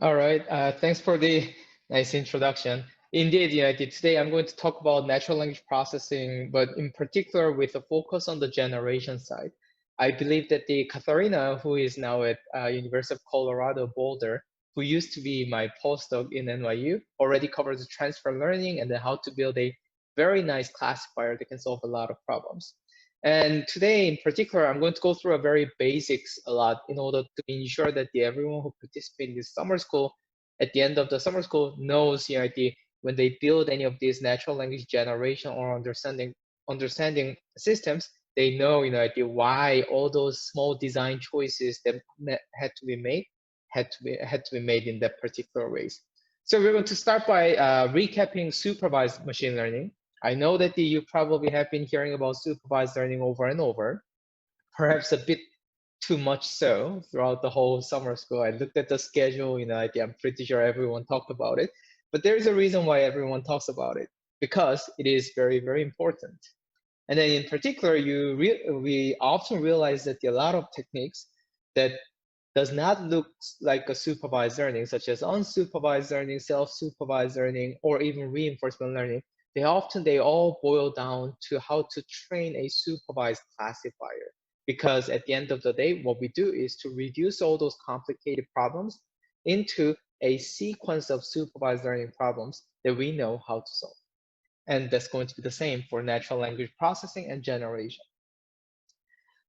All right. Thanks for the nice introduction. Indeed, today I'm going to talk about natural language processing, but in particular with a focus on the generation side. I believe that the Katharina, who is now at University of Colorado Boulder, who used to be my postdoc in NYU, already covers the transfer learning and then how to build a very nice classifier that can solve a lot of problems. And today, in particular, I'm going to go through a very basics a lot in order to ensure that everyone who participates in this summer school, at the end of the summer school, knows when they build any of these natural language generation or understanding systems, they know why all those small design choices that had to be made had to be made in that particular ways. So we're going to start by recapping supervised machine learning. I know that you probably have been hearing about supervised learning over and over, perhaps a bit too much so throughout the whole summer school. I looked at the schedule, I'm pretty sure everyone talked about it, but there's a reason why everyone talks about it, because it is very, very important. And then in particular, we often realize that a lot of techniques that does not look like a supervised learning, such as unsupervised learning, self-supervised learning, or even reinforcement learning, they all boil down to how to train a supervised classifier. Because at the end of the day, what we do is to reduce all those complicated problems into a sequence of supervised learning problems that we know how to solve. And that's going to be the same for natural language processing and generation.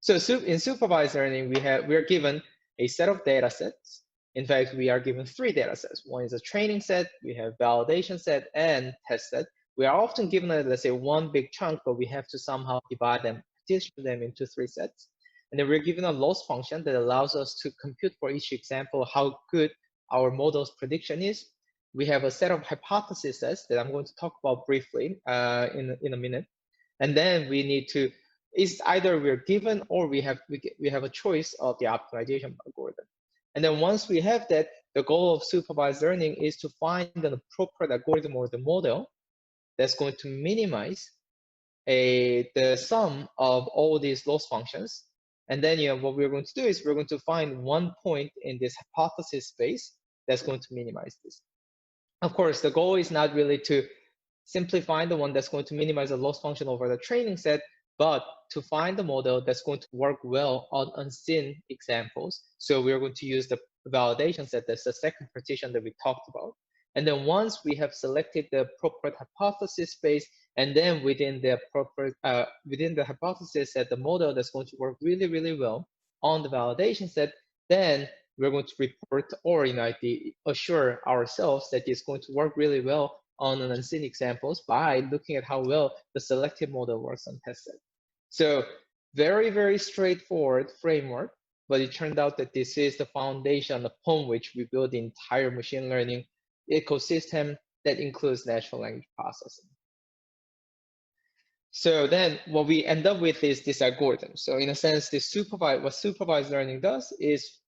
So in supervised learning, we are given a set of data sets. In fact, we are given 3 data sets. One is a training set, we have validation set, and test set. We are often given, let's say, one big chunk, but we have to somehow divide them, partition them into 3 sets. And then we're given a loss function that allows us to compute for each example how good our model's prediction is. We have a set of hypothesis sets that I'm going to talk about briefly in a minute. And then we need to, it's either we're given or we have a choice of the optimization algorithm. And then once we have that, the goal of supervised learning is to find an appropriate algorithm or the model that's going to minimize the sum of all these loss functions. And then what we're going to do is we're going to find one point in this hypothesis space that's going to minimize this. Of course, the goal is not really to simply find the one that's going to minimize the loss function over the training set, but to find the model that's going to work well on unseen examples. So we're going to use the validation set. That's the second partition that we talked about. And then once we have selected the appropriate hypothesis space, and then within the hypothesis set, the model that's going to work really, really well on the validation set, then we're going to report or assure ourselves that it's going to work really well on an unseen examples by looking at how well the selected model works on test set. So very, very straightforward framework, but it turned out that this is the foundation upon which we build the entire machine learning ecosystem that includes natural language processing. So then what we end up with is this algorithm. So in a sense, what supervised learning does is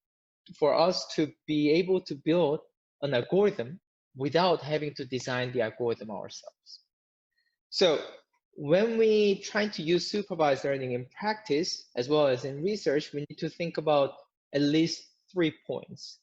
for us to be able to build an algorithm without having to design the algorithm ourselves. So when we try to use supervised learning in practice, as well as in research, we need to think about at least 3 points.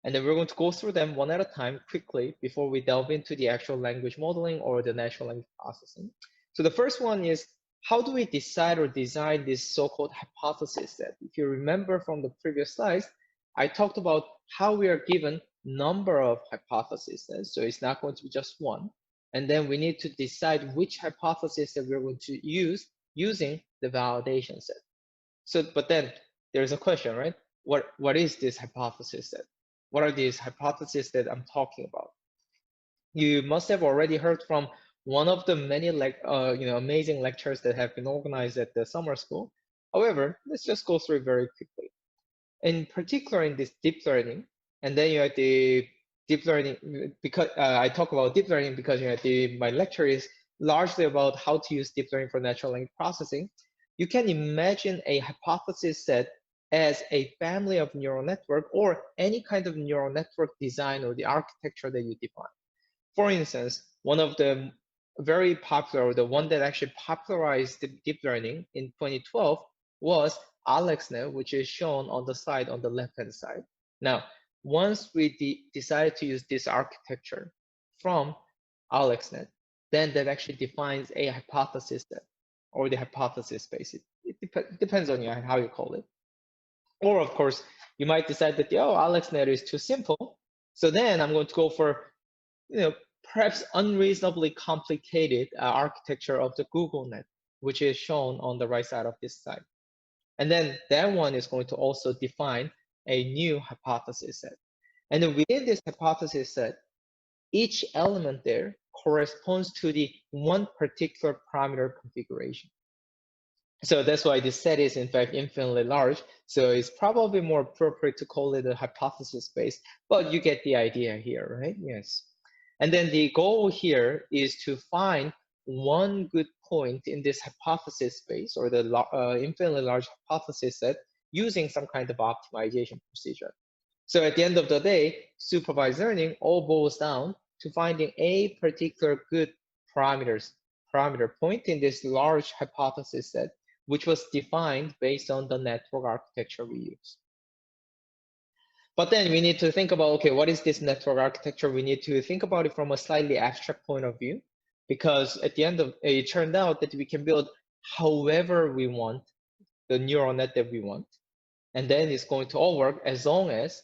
And then we're going to go through them one at a time quickly before we delve into the actual language modeling or the natural language processing. So the first one is, how do we decide or design this so-called hypothesis set? If you remember from the previous slides, I talked about how we are given number of hypotheses. So it's not going to be just one. And then we need to decide which hypothesis that we're going to use using the validation set. So, but then there's a question, right? What is this hypothesis set? What are these hypotheses that I'm talking about? You must have already heard from one of the many amazing lectures that have been organized at the summer school. However, let's just go through it very quickly. In particular, in this deep learning, and then you have the deep learning, because I talk about deep learning because my lecture is largely about how to use deep learning for natural language processing. You can imagine a hypothesis set as a family of neural network or any kind of neural network design or the architecture that you define. For instance, one of the very popular, the one that actually popularized deep learning in 2012 was AlexNet, which is shown on the slide on the left-hand side. Now, once we decided to use this architecture from AlexNet, then that actually defines a hypothesis set or the hypothesis space. It depends on you how you call it. Or of course, you might decide that, oh, AlexNet is too simple. So then I'm going to go for, perhaps unreasonably complicated architecture of the GoogleNet, which is shown on the right side of this slide. And then that one is going to also define a new hypothesis set. And then within this hypothesis set, each element there corresponds to the one particular parameter configuration. So that's why this set is in fact infinitely large. So it's probably more appropriate to call it a hypothesis space, but you get the idea here, right? Yes. And then the goal here is to find one good point in this hypothesis space or the infinitely large hypothesis set using some kind of optimization procedure. So at the end of the day, supervised learning all boils down to finding a particular good parameter point in this large hypothesis set, which was defined based on the network architecture we use. But then we need to think about, okay, what is this network architecture? We need to think about it from a slightly abstract point of view, because at the end of it turned out that we can build however we want the neural net that we want. And then it's going to all work as long as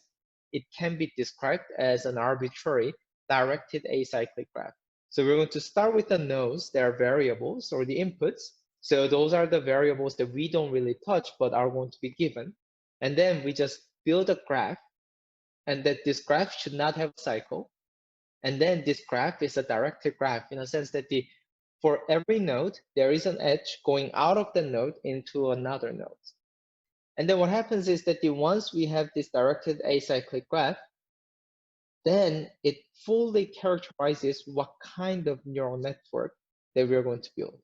it can be described as an arbitrary directed acyclic graph. So we're going to start with the nodes, that are variables or the inputs. So those are the variables that we don't really touch, but are going to be given. And then we just build a graph, and that this graph should not have a cycle. And then this graph is a directed graph in a sense that for every node, there is an edge going out of the node into another node. And then what happens is that once we have this directed acyclic graph, then it fully characterizes what kind of neural network that we're going to build.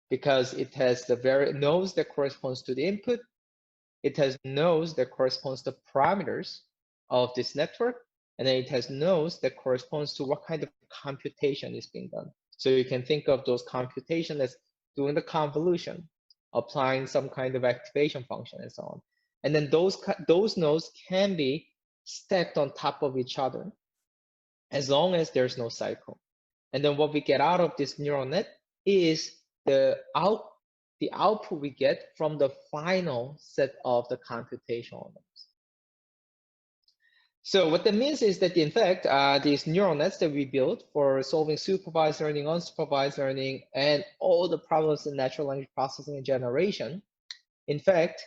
Because it has the nodes that corresponds to the input, it has nodes that corresponds to parameters of this network, and then it has nodes that corresponds to what kind of computation is being done. So you can think of those computation as doing the convolution, applying some kind of activation function and so on. And then those nodes can be stacked on top of each other as long as there's no cycle. And then what we get out of this neural net is the output we get from the final set of the computational nodes. So what that means is that, in fact, these neural nets that we build for solving supervised learning, unsupervised learning, and all the problems in natural language processing and generation, in fact,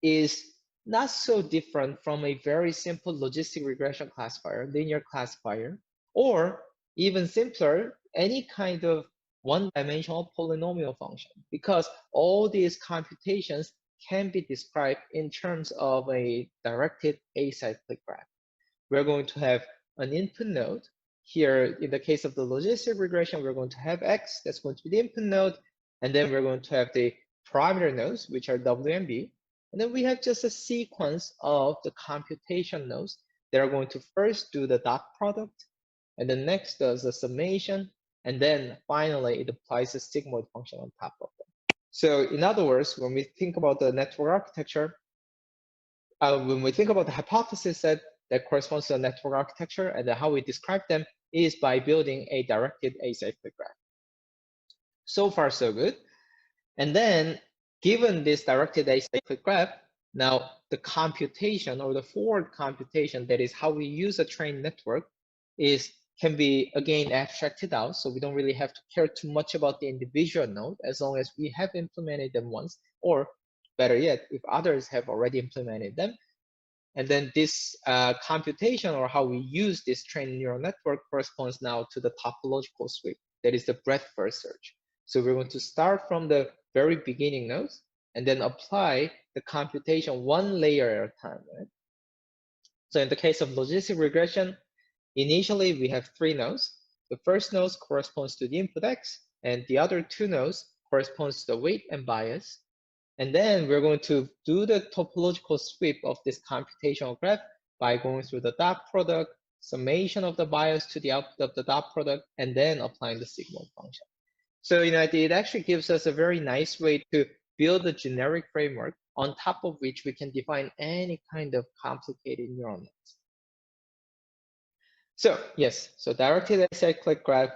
is not so different from a very simple logistic regression classifier, linear classifier, or even simpler, any kind of one-dimensional polynomial function, because all these computations can be described in terms of a directed acyclic graph. We're going to have an input node. Here, in the case of the logistic regression, we're going to have X, that's going to be the input node, and then we're going to have the parameter nodes, which are W and B. And then we have just a sequence of the computation nodes that are going to first do the dot product, and then next does the summation, and then finally it applies a sigmoid function on top of them. So in other words, when we think about the network architecture, when we think about the hypothesis set that corresponds to the network architecture, and then how we describe them is by building a directed acyclic graph. So far, so good. And then given this directed acyclic graph, now the computation or the forward computation, that is how we use a trained network, can be again abstracted out. So we don't really have to care too much about the individual node as long as we have implemented them once, or better yet, if others have already implemented them. And then this computation, or how we use this trained neural network, corresponds now to the topological sweep, that is the breadth first search. So we're going to start from the very beginning nodes and then apply the computation one layer at a time, right? So in the case of logistic regression, initially we have 3 nodes. The first node corresponds to the input X, and the other 2 nodes corresponds to the weight and bias. And then we're going to do the topological sweep of this computational graph by going through the dot product, summation of the bias to the output of the dot product, and then applying the sigmoid function. So it actually gives us a very nice way to build a generic framework on top of which we can define any kind of complicated neural nets. So yes, so directed acyclic graph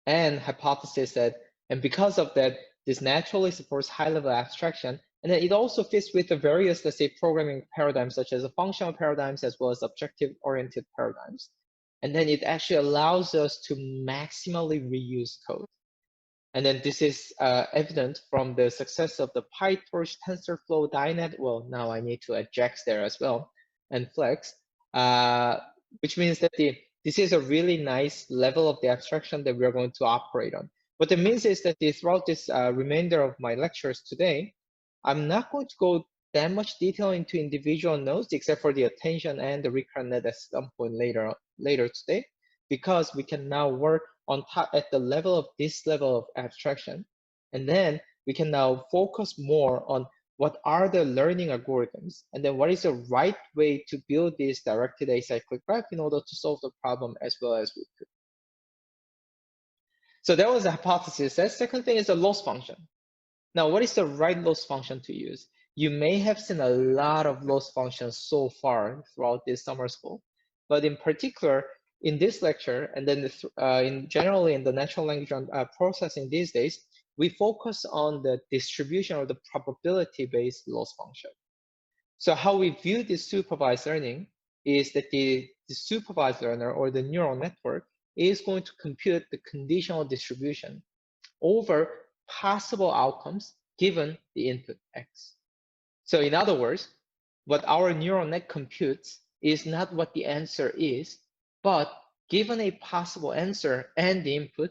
and hypothesis that, and because of that, this naturally supports high-level abstraction, and then it also fits with the various, let's say, programming paradigms such as the functional paradigms as well as objective-oriented paradigms. And then it actually allows us to maximally reuse code. And then this is evident from the success of the PyTorch, TensorFlow, Dynet. Well, now I need to add JAX there as well, and Flex, which means that this is a really nice level of the abstraction that we're going to operate on. What it means is that throughout this remainder of my lectures today, I'm not going to go that much detail into individual nodes, except for the attention and the recurrent net at some point later today, because we can now work on top at the level of this level of abstraction. And then we can now focus more on what are the learning algorithms, and then what is the right way to build this directed acyclic graph in order to solve the problem as well as we could. So that was the hypothesis. The second thing is a loss function. Now, what is the right loss function to use? You may have seen a lot of loss functions so far throughout this summer school, but in particular, in this lecture, and then generally in the natural language processing these days, we focus on the distribution or the probability-based loss function. So how we view this supervised learning is that the supervised learner or the neural network is going to compute the conditional distribution over possible outcomes given the input X. So in other words, what our neural net computes is not what the answer is, but given a possible answer and the input,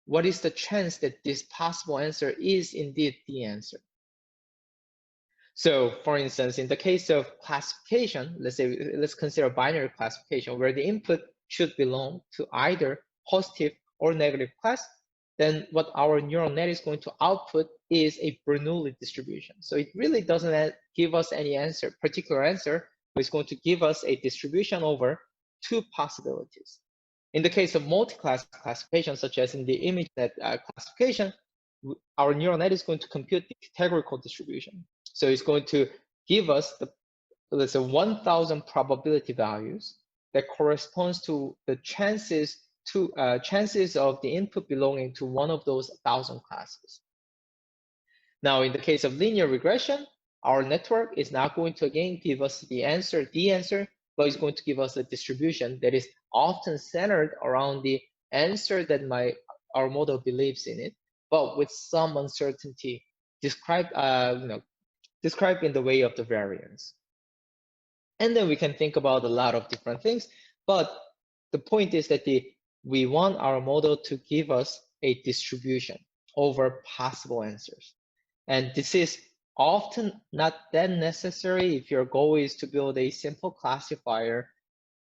what is the chance that this possible answer is indeed the answer? So for instance, in the case of classification, let's consider binary classification where the input should belong to either positive or negative class, then what our neural net is going to output is a Bernoulli distribution. So it really doesn't give us any particular answer, but it's going to give us a distribution over two possibilities. In the case of multi-class classification, such as in the ImageNet classification, our neural net is going to compute the categorical distribution. So it's going to give us let's say 1,000 probability values that corresponds to the chances of the input belonging to one of those 1,000 classes. Now, in the case of linear regression, our network is not going to again give us the answer, but it's going to give us a distribution that is often centered around the answer that our model believes in it, but with some uncertainty described in the way of the variance. And then we can think about a lot of different things, but the point is that we want our model to give us a distribution over possible answers. And this is often not that necessary if your goal is to build a simple classifier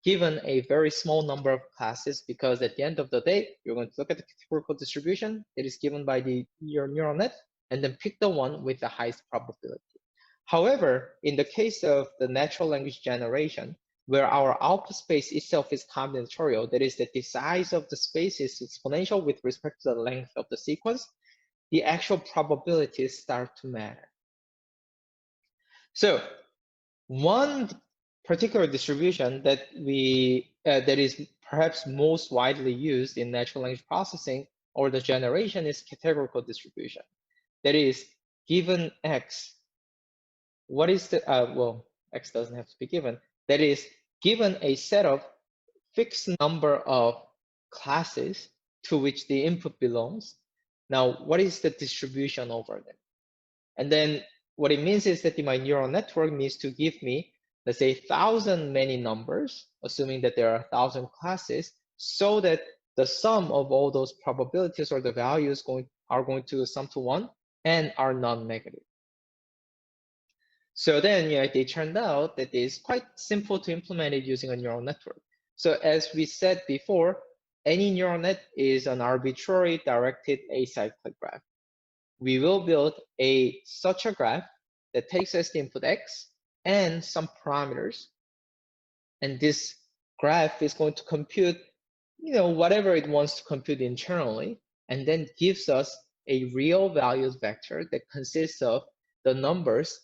given a very small number of classes, because at the end of the day, you're going to look at the categorical distribution that is given by your neural net and then pick the one with the highest probability. However, in the case of the natural language generation, where our output space itself is combinatorial, that is that the size of the space is exponential with respect to the length of the sequence, the actual probabilities start to matter. So one particular distribution that is perhaps most widely used in natural language processing or the generation is categorical distribution. That is, given X, what is the, well, X doesn't have to be given. That is, given a set of fixed number of classes to which the input belongs, now what is the distribution over them? And then what it means is that my neural network needs to give me, let's say, 1,000 many numbers, assuming that there are 1,000 classes, so that the sum of all those probabilities or the values are going to sum to 1 and are non-negative. So then it turned out that it's quite simple to implement it using a neural network. So as we said before, any neural net is an arbitrary directed acyclic graph. We will build such a graph that takes as the input X and some parameters. And this graph is going to compute, whatever it wants to compute internally, and then gives us a real values vector that consists of the numbers,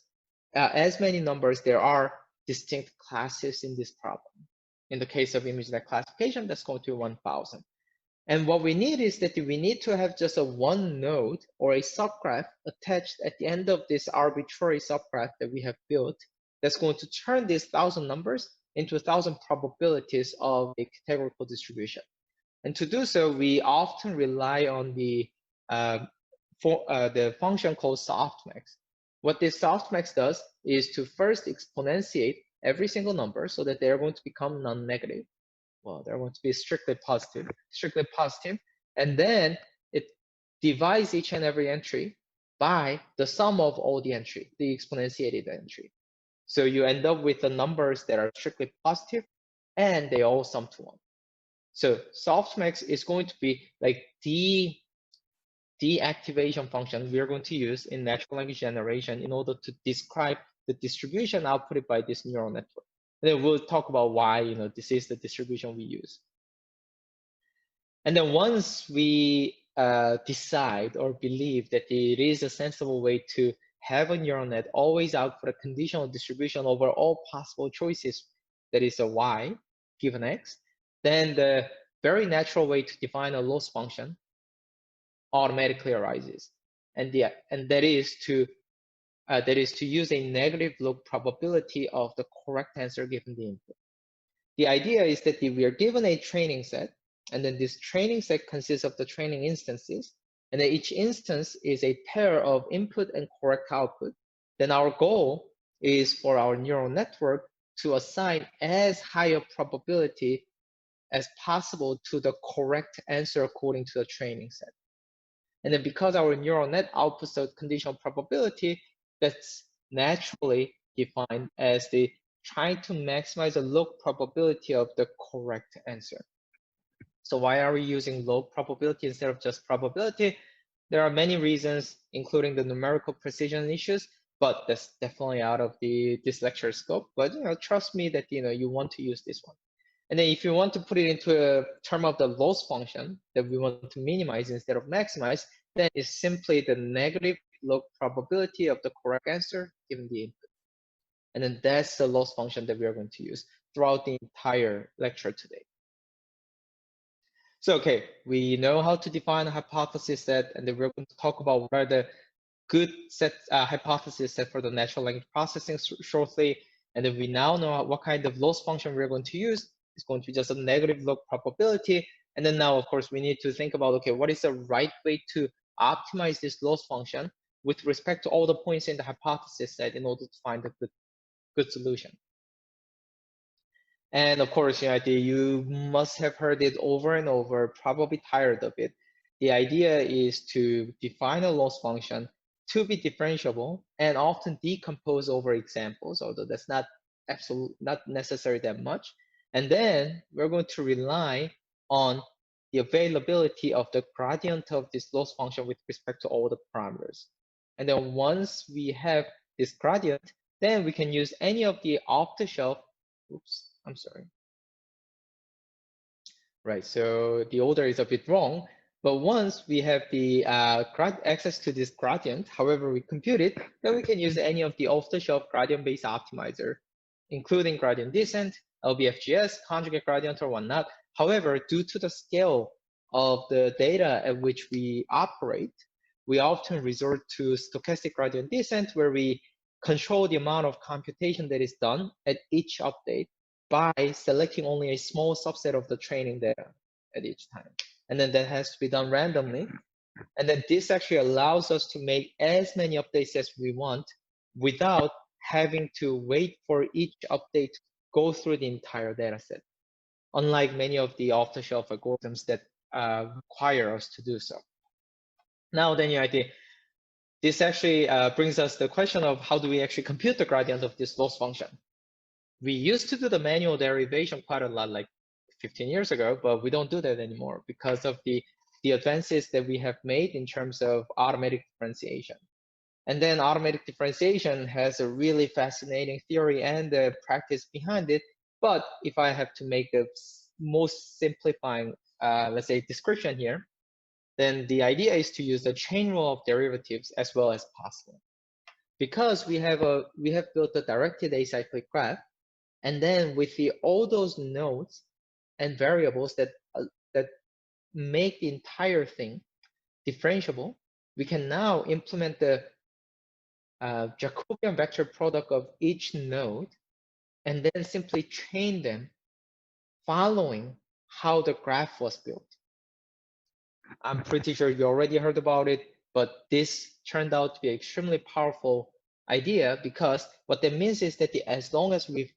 as many numbers there are distinct classes in this problem. In the case of ImageNet classification, that's going to be 1000. And what we need is that we need to have just a one node or a subgraph attached at the end of this arbitrary subgraph that we have built that's going to turn these 1000 numbers into 1000 probabilities of a categorical distribution. And to do so, we often rely on the function called softmax. What this softmax does is to first exponentiate every single number so that they're going to become non-negative. Well, they're going to be strictly positive, and then it divides each and every entry by the sum of all the entry, the exponentiated entry. So you end up with the numbers that are strictly positive, and they all sum to 1. So softmax is going to be like the activation function we are going to use in natural language generation in order to describe the distribution outputted by this neural network. And then we'll talk about why this is the distribution we use. And then once we decide or believe that it is a sensible way to have a neural net always output a conditional distribution over all possible choices, that is a y given x, then the very natural way to define a loss function automatically arises, and that is to use a negative log probability of the correct answer given the input. The idea is that we are given a training set, and then this training set consists of the training instances, and then each instance is a pair of input and correct output. Then our goal is for our neural network to assign as high a probability as possible to the correct answer according to the training set. And then because our neural net outputs a conditional probability, that's naturally defined as the trying to maximize the log probability of the correct answer. So why are we using log probability instead of just probability? There are many reasons, including the numerical precision issues, but that's definitely out of this lecture scope. But trust me that you want to use this one. And then if you want to put it into a term of the loss function that we want to minimize instead of maximize, then it's simply the negative log probability of the correct answer given the input. And then that's the loss function that we are going to use throughout the entire lecture today. So, okay, we know how to define a hypothesis set, and then we're going to talk about what are the good hypothesis set for the natural language processing shortly. And then we now know what kind of loss function we're going to use. It's going to be just a negative log probability. And then now, of course, we need to think about, okay, what is the right way to optimize this loss function with respect to all the points in the hypothesis set in order to find a good solution. And of course, you must have heard it over and over, probably tired of it. The idea is to define a loss function to be differentiable and often decompose over examples, although that's not necessary that much. And then we're going to rely on the availability of the gradient of this loss function with respect to all the parameters. And then once we have this gradient, then we can use any of the off-the-shelf, oops, I'm sorry. Right, so the order is a bit wrong, but once we have the access to this gradient, however we compute it, then we can use any of the off-the-shelf gradient-based optimizer, including gradient descent, LBFGS, conjugate gradient, or whatnot. However, due to the scale of the data at which we operate, we often resort to stochastic gradient descent, where we control the amount of computation that is done at each update by selecting only a small subset of the training data at each time. And then that has to be done randomly. And then this actually allows us to make as many updates as we want without having to wait for each update to go through the entire data set, unlike many of the off-the-shelf algorithms that require us to do so. Now then, this actually brings us the question of how do we actually compute the gradient of this loss function? We used to do the manual derivation quite a lot, like 15 years ago, but we don't do that anymore because of the advances that we have made in terms of automatic differentiation. And then automatic differentiation has a really fascinating theory and the practice behind it. But if I have to make the most simplifying, let's say, description here, then the idea is to use the chain rule of derivatives as well as possible. Because we have built a directed acyclic graph, And then with all those nodes and variables that make the entire thing differentiable, we can now implement the Jacobian vector product of each node and then simply train them following how the graph was built. I'm pretty sure you already heard about it, but this turned out to be an extremely powerful idea, because what that means is that as long as we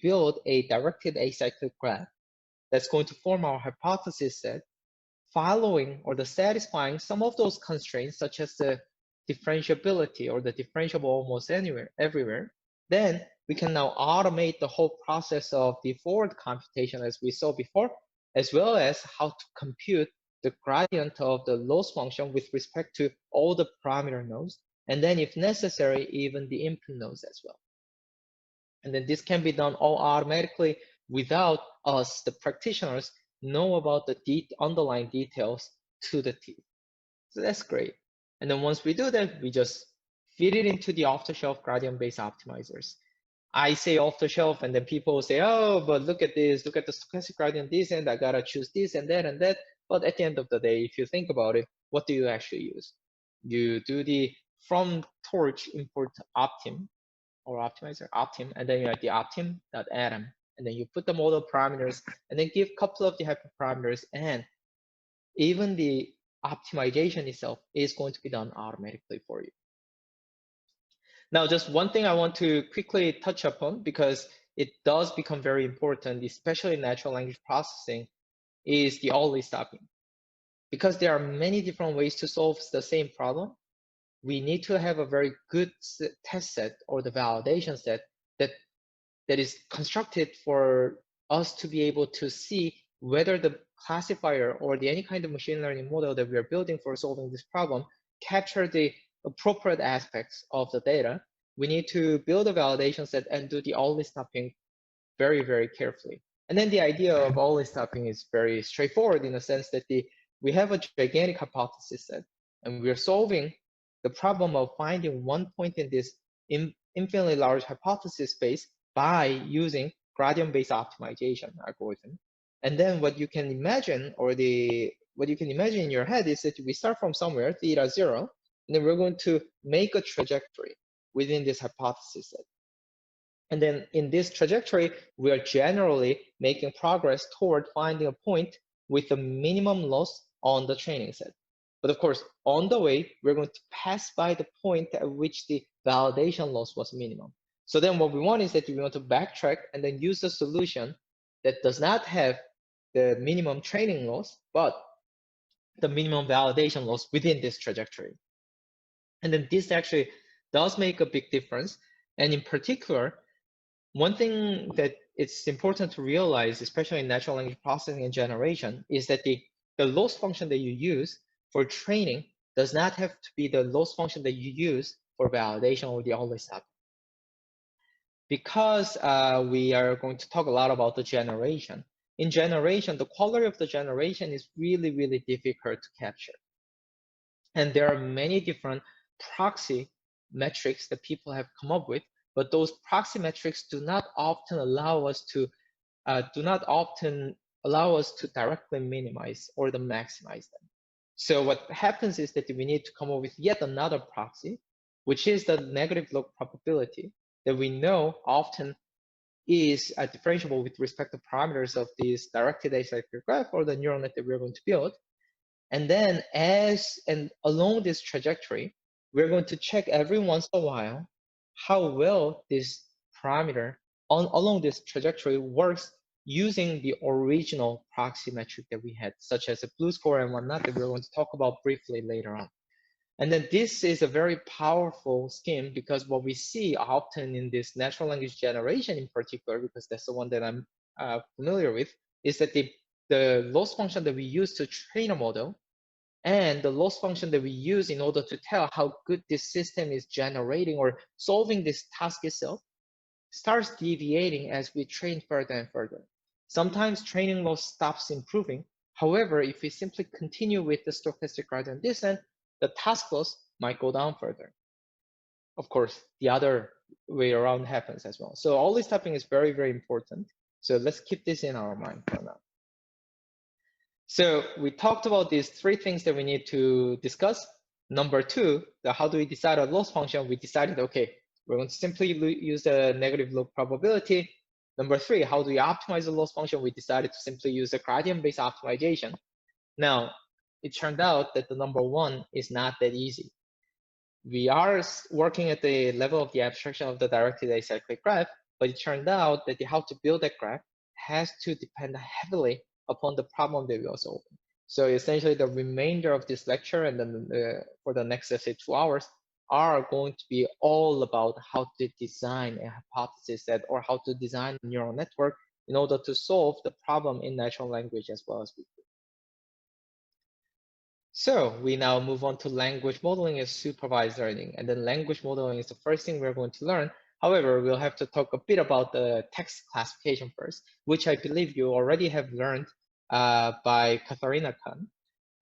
build a directed acyclic graph that's going to form our hypothesis set, following or the satisfying some of those constraints, such as the differentiability or the differentiable almost everywhere, then we can now automate the whole process of the forward computation as we saw before, as well as how to compute the gradient of the loss function with respect to all the parameter nodes, and then if necessary, even the input nodes as well. And then this can be done all automatically without us, the practitioners, know about the underlying details to the T. So that's great. And then once we do that, we just feed it into the off-the-shelf gradient-based optimizers. I say off-the-shelf, and then people say, oh, but look at this, look at the stochastic gradient this, and I gotta choose this and that and that. But at the end of the day, if you think about it, what do you actually use? You do the from torch import optim or optimizer optim, and then you have the optim.atom, and then you put the model parameters and then give a couple of the hyperparameters, and even the optimization itself is going to be done automatically for you. Now, just one thing I want to quickly touch upon, because it does become very important, especially in natural language processing, is the always stopping. Because there are many different ways to solve the same problem, we need to have a very good test set or the validation set that is constructed for us to be able to see whether the classifier or any kind of machine learning model that we are building for solving this problem capture the appropriate aspects of the data. We need to build a validation set and do the always stopping very, very carefully. And then the idea of always stopping is very straightforward, in the sense that we have a gigantic hypothesis set, and we're solving the problem of finding one point in this infinitely large hypothesis space by using gradient-based optimization algorithm. And then what you can imagine, or what you can imagine in your head, is that we start from somewhere, theta 0, and then we're going to make a trajectory within this hypothesis set. And then in this trajectory, we are generally making progress toward finding a point with the minimum loss on the training set. But of course, on the way, we're going to pass by the point at which the validation loss was minimum. So then what we want is that we want to backtrack and then use a solution that does not have the minimum training loss, but the minimum validation loss within this trajectory. And then this actually does make a big difference. And in particular, one thing that it's important to realize, especially in natural language processing and generation, is that the loss function that you use for training does not have to be the loss function that you use for validation or the always stop. Because we are going to talk a lot about the generation. In generation, the quality of the generation is really, really difficult to capture. And there are many different proxy metrics that people have come up with, but those proxy metrics do not often allow us to directly minimize or to maximize them. So what happens is that we need to come up with yet another proxy, which is the negative log probability that we know often is differentiable with respect to parameters of this directed acyclic graph or the neural net that we're going to build. And then along this trajectory, we're going to check every once in a while how well this parameter along this trajectory works using the original proxy metric that we had, such as a blue score and whatnot, that we're going to talk about briefly later on. And then this is a very powerful scheme, because what we see often in this natural language generation in particular, because that's the one that I'm familiar with, is that the loss function that we use to train a model and the loss function that we use in order to tell how good this system is generating or solving this task itself starts deviating as we train further and further. Sometimes training loss stops improving. However, if we simply continue with the stochastic gradient descent, the task loss might go down further. Of course, the other way around happens as well. So all this typing is very, very important. So let's keep this in our mind for now. So we talked about these three things that we need to discuss. Number two, how do we decide a loss function? We decided, okay, we're going to simply use the negative log probability. Number three, how do we optimize the loss function? We decided to simply use a gradient-based optimization. Now, it turned out that the number one is not that easy. We are working at the level of the abstraction of the directed acyclic graph, but it turned out that how to build that graph has to depend heavily upon the problem that we are solving. So essentially the remainder of this lecture and then for the next, let's say, 2 hours are going to be all about how to design a hypothesis set or how to design a neural network in order to solve the problem in natural language as well as we do. So we now move on to language modeling as supervised learning. And then language modeling is the first thing we're going to learn. However, we'll have to talk a bit about the text classification first, which I believe you already have learned by Katharina Kahn.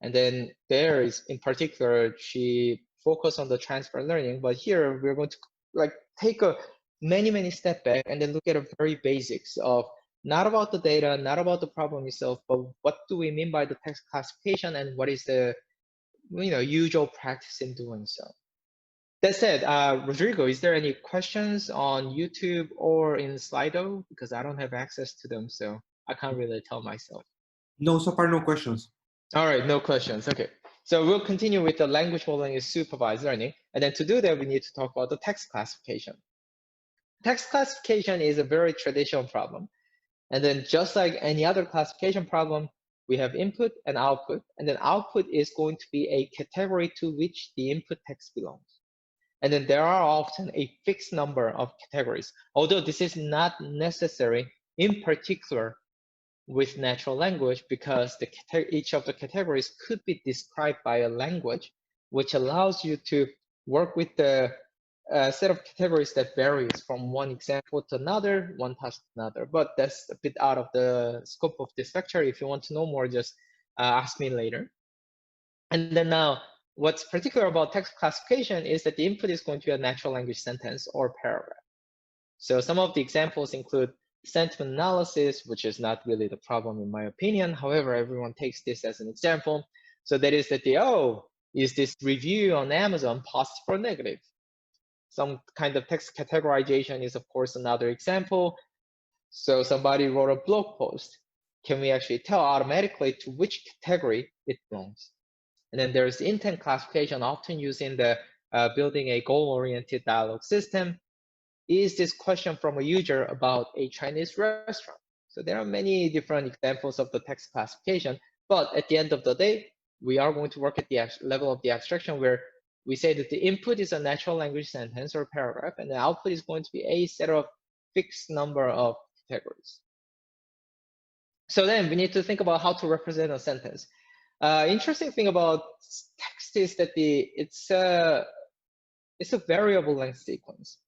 And then there is, in particular, she focused on the transfer learning. But here we're going to take a many step back and then look at the very basics of not about the data, not about the problem itself, but what do we mean by the text classification and what is the usual practice in doing so. That said, Rodrigo, is there any questions on YouTube or in Slido? Because I don't have access to them, so I can't really tell myself. No, so far no questions. All right, no questions. Okay, so we'll continue with the language modeling is supervised learning. And then to do that, we need to talk about the text classification. Text classification is a very traditional problem. And then just like any other classification problem, we have input and output. And then output is going to be a category to which the input text belongs. And then there are often a fixed number of categories, although this is not necessary in particular with natural language because each of the categories could be described by a language, which allows you to work with the set of categories that varies from one example to another, one task to another. But that's a bit out of the scope of this lecture. If you want to know more, just ask me later. And then now, what's particular about text classification is that the input is going to be a natural language sentence or paragraph. So some of the examples include sentiment analysis, which is not really the problem in my opinion. However, everyone takes this as an example. So that is that is this review on Amazon positive or negative? Some kind of text categorization is, of course, another example. So somebody wrote a blog post. Can we actually tell automatically to which category it belongs? And then there's intent classification, often used in the building a goal-oriented dialogue system. Is this question from a user about a Chinese restaurant? So there are many different examples of the text classification, but at the end of the day, we are going to work at the level of the abstraction where we say that the input is a natural language sentence or paragraph, and the output is going to be a set of fixed number of categories. So then we need to think about how to represent a sentence. Interesting thing about text is that it's a variable length sequence.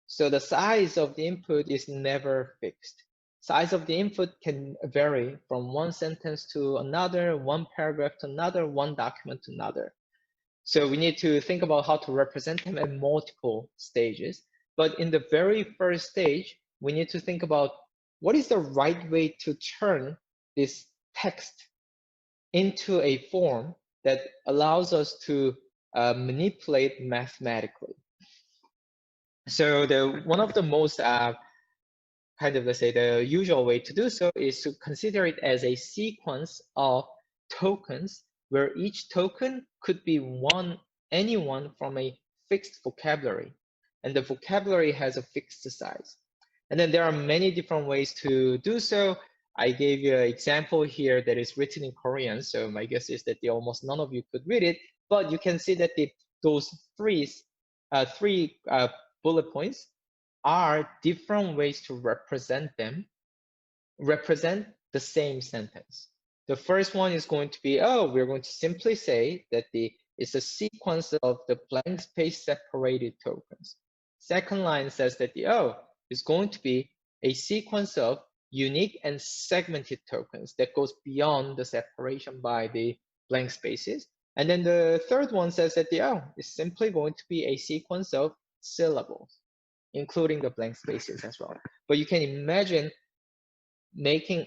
So the size of the input is never fixed. Size of the input can vary from one sentence to another, one paragraph to another, one document to another. So we need to think about how to represent them at multiple stages. But in the very first stage, we need to think about what is the right way to turn this text into a form that allows us to manipulate mathematically. So one of the most let's say the usual way to do so is to consider it as a sequence of tokens where each token could be anyone from a fixed vocabulary, and the vocabulary has a fixed size. And then there are many different ways to do so. I gave you an example here that is written in Korean, so my guess is that almost none of you could read it, but you can see that those three bullet points are different ways to represent the same sentence. The first one is going to be, we're going to simply say that it's a sequence of the blank space separated tokens. Second line says that is going to be a sequence of unique and segmented tokens that goes beyond the separation by the blank spaces. And then the third one says that it's simply going to be a sequence of syllables. including the blank spaces as well. But you can imagine making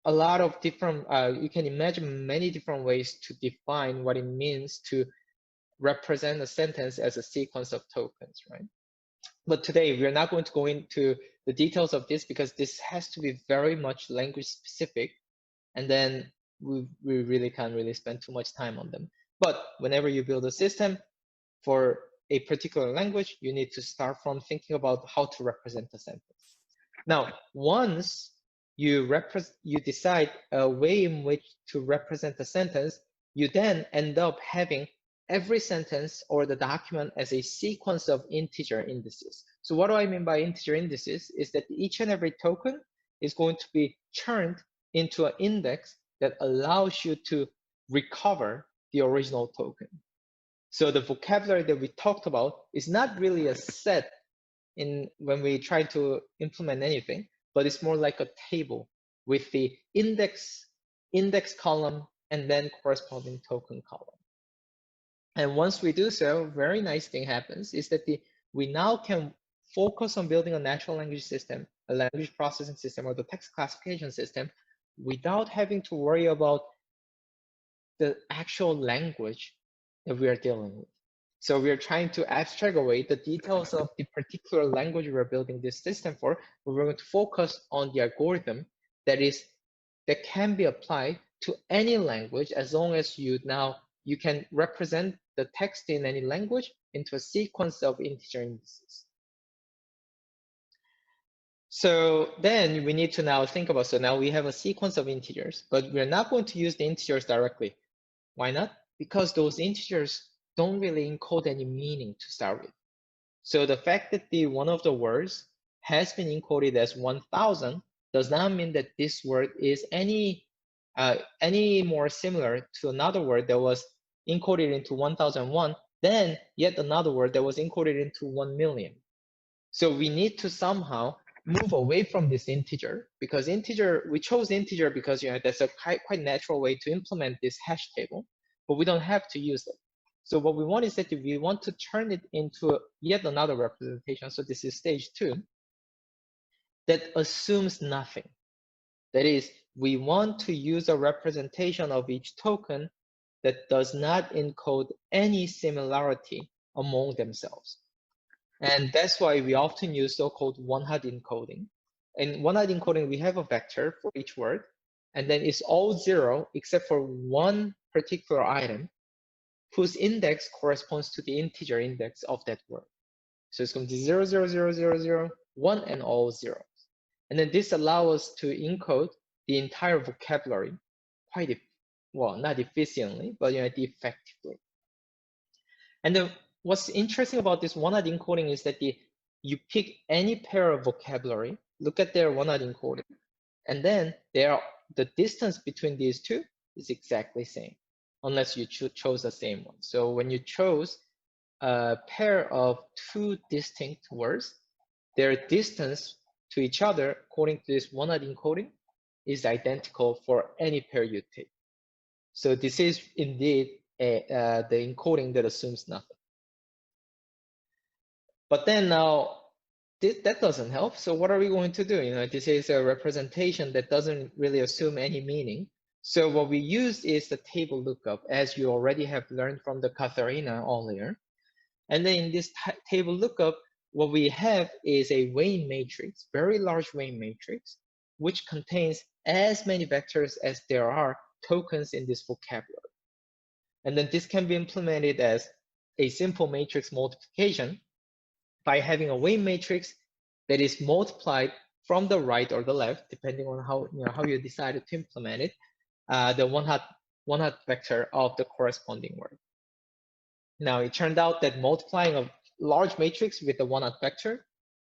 a lot of different, you can imagine many different ways to define what it means to represent a sentence as a sequence of tokens, right? But today we're not going to go into the details of this because this has to be very much language specific, and then we really can't really spend too much time on them. But whenever you build a system for a particular language, you need to start from thinking about how to represent the sentence. Now, once you decide a way in which to represent the sentence, you then end up having every sentence or the document as a sequence of integer indices. So what do I mean by integer indices is that each and every token is going to be churned into an index that allows you to recover the original token. So the vocabulary that we talked about is not really a set in when we try to implement anything, but it's more like a table with the index column and then corresponding token column. And once we do so, very nice thing happens is that we now can focus on building a natural language system, a language processing system, or the text classification system without having to worry about the actual language that we are dealing with. So we are trying to abstract away the details of the particular language we're building this system for, but we're going to focus on the algorithm that can be applied to any language as long as you can represent the text in any language into a sequence of integer indices. So then we need to now think about, so now we have a sequence of integers, but we're not going to use the integers directly. Why not? Because those integers don't really encode any meaning to start with. So the fact that one of the words has been encoded as 1000 does not mean that this word is any more similar to another word that was encoded into 1001 than yet another word that was encoded into 1 million. So we need to somehow move away from this integer, because we chose integer because that's a quite natural way to implement this hash table, but we don't have to use it. So what we want is that we want to turn it into yet another representation. So this is stage 2 that assumes nothing. That is, we want to use a representation of each token that does not encode any similarity among themselves. And that's why we often use so-called one-hot encoding. In one-hot encoding, we have a vector for each word, and then it's all 0 except for one particular item whose index corresponds to the integer index of that word. So it's going to be 0, 0, 0, 0, 0, 1, and all zeros. And then this allows us to encode the entire vocabulary quite, well, not efficiently, but effectively. And then what's interesting about this one-hot encoding is that you pick any pair of vocabulary, look at their one-hot encoding, and then the distance between these two is exactly the same, unless you chose the same one. So when you chose a pair of two distinct words, their distance to each other, according to this one-hot encoding, is identical for any pair you take. So this is indeed the encoding that assumes nothing. But then now, that doesn't help. So what are we going to do? This is a representation that doesn't really assume any meaning. So what we use is the table lookup, as you already have learned from the Katharina earlier. And then in this table lookup, what we have is a Wayne matrix, very large Wayne matrix, which contains as many vectors as there are tokens in this vocabulary. And then this can be implemented as a simple matrix multiplication by having a Wayne matrix that is multiplied from the right or the left, depending on how you decided to implement it, the one-hot vector of the corresponding word. Now, it turned out that multiplying a large matrix with a one-hot vector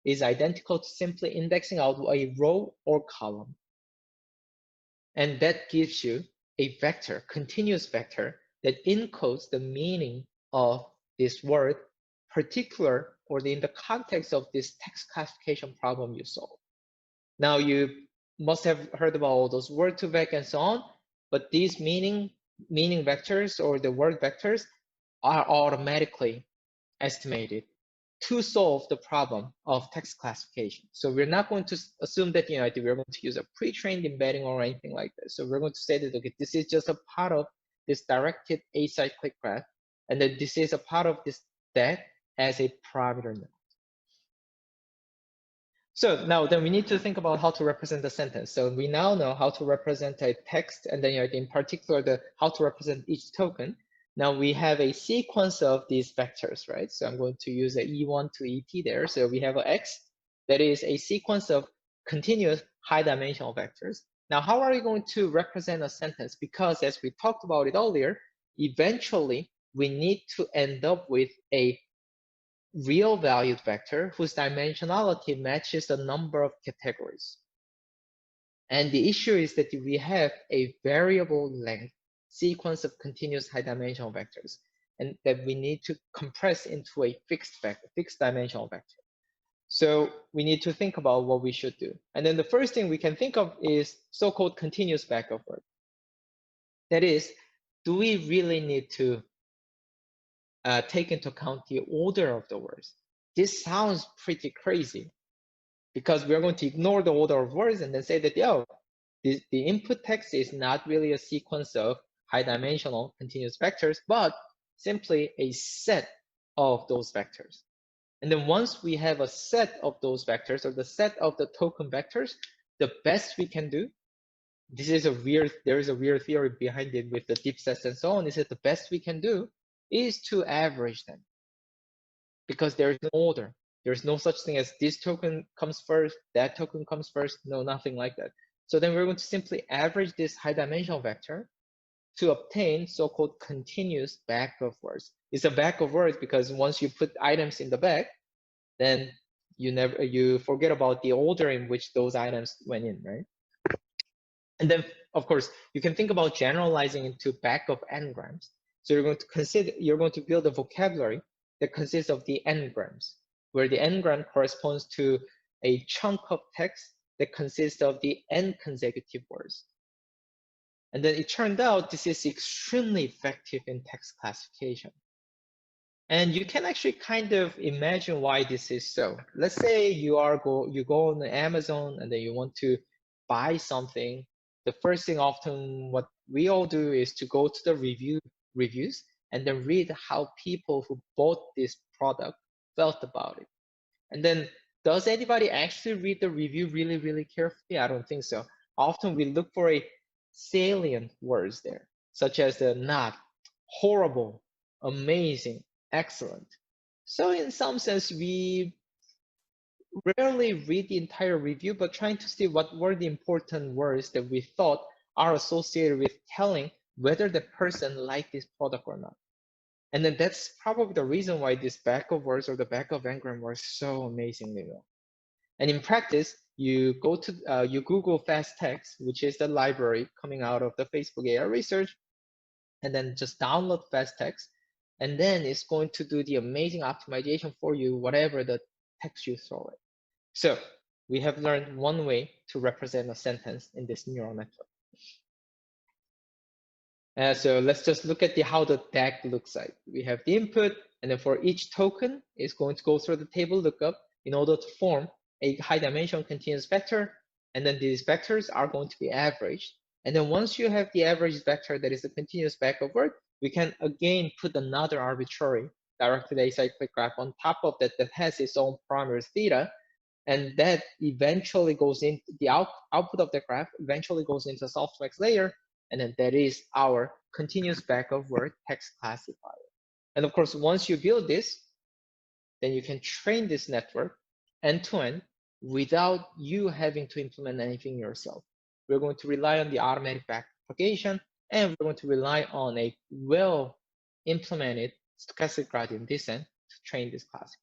is identical to simply indexing out a row or column. And that gives you a vector, continuous vector, that encodes the meaning of this word, particular or in the context of this text classification problem you solve. Now, you must have heard about all those word2vec and so on, but these meaning vectors or the word vectors are automatically estimated to solve the problem of text classification. So we're not going to assume that we're going to use a pre-trained embedding or anything like this. So we're going to say that, okay, this is just a part of this directed acyclic graph, and then this is a part of this that as a parameter node. So now then we need to think about how to represent the sentence. So we now know how to represent a text, and then in particular how to represent each token. Now we have a sequence of these vectors, right? So I'm going to use a E1 to ET there. So we have a X that is a sequence of continuous high dimensional vectors. Now, how are we going to represent a sentence? Because as we talked about it earlier, eventually we need to end up with a real valued vector whose dimensionality matches the number of categories. And the issue is that we have a variable length sequence of continuous high dimensional vectors, and that we need to compress into a fixed dimensional vector. So we need to think about what we should do. And then the first thing we can think of is so-called continuous backup work. That is, do we really need to take into account the order of the words? This sounds pretty crazy because we're going to ignore the order of words and then say that, the input text is not really a sequence of high dimensional continuous vectors, but simply a set of those vectors. And then once we have a set of those vectors, or the set of the token vectors, the best we can do, there is a weird theory behind it with the deep sets and so on, is that the best we can do is to average them. Because there is no order. There's no such thing as this token comes first, that token comes first, no, nothing like that. So then we're going to simply average this high dimensional vector to obtain so-called continuous back of words. It's a back of words because once you put items in the back, then you forget about the order in which those items went in, right? And then, of course, you can think about generalizing into back of n-grams. So you're going to build a vocabulary that consists of the n-grams, where the n-gram corresponds to a chunk of text that consists of the n consecutive words. And then it turned out this is extremely effective in text classification. And you can actually kind of imagine why this is so. Let's say you go on Amazon and then you want to buy something. The first thing often what we all do is to go to the reviews and then read how people who bought this product felt about it. And then does anybody actually read the review really, really carefully? I don't think so. Often we look for a salient words there, such as the not, horrible, amazing, excellent. So in some sense, we rarely read the entire review, but trying to see what were the important words that we thought are associated with telling whether the person liked this product or not. And then that's probably the reason why this back of words or the back of n-gram works so amazingly well. And in practice, you Google fast text, which is the library coming out of the Facebook AI research, and then just download fast text. And then it's going to do the amazing optimization for you, whatever the text you throw it. So we have learned one way to represent a sentence in this neural network. So let's just look at how the DAG looks like. We have the input, and then for each token, it's going to go through the table lookup in order to form a high dimensional continuous vector. And then these vectors are going to be averaged. And then once you have the average vector that is a continuous back of word, we can again put another arbitrary directed acyclic graph on top of that has its own parameters theta. And that eventually goes into the output of the graph, eventually goes into a softmax layer. And then that is our continuous back of word text classifier. And of course, once you build this, then you can train this network end to end without you having to implement anything yourself. We're going to rely on the automatic backpropagation, and we're going to rely on a well implemented stochastic gradient descent to train this classifier.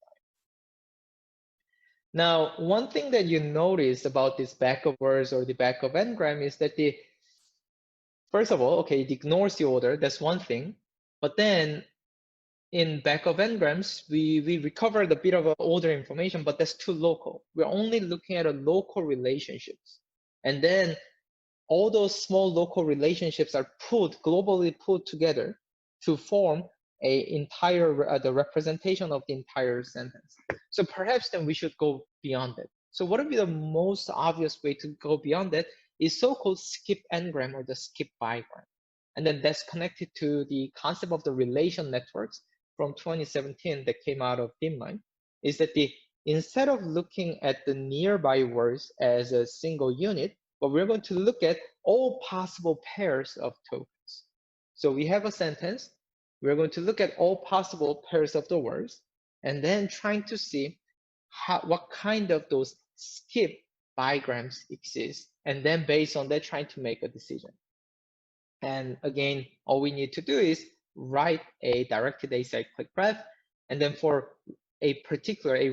Now, one thing that you notice about this back of words or the back of n-gram is that first of all, okay, it ignores the order, that's one thing. But then in back of n-grams, we recovered a bit of order information, but that's too local. We're only looking at a local relationships. And then all those small local relationships are globally pulled together to form the representation of the entire sentence. So perhaps then we should go beyond it. So what would be the most obvious way to go beyond that is so-called skip n-gram or the skip bigram. And then that's connected to the concept of the relation networks from 2017 that came out of DeepMind, is that instead of looking at the nearby words as a single unit, but we're going to look at all possible pairs of tokens. So we have a sentence, we're going to look at all possible pairs of the words, and then trying to see what kind of those skip bigrams exist, and then based on that, trying to make a decision. And again, all we need to do is write a directed acyclic graph, and then for a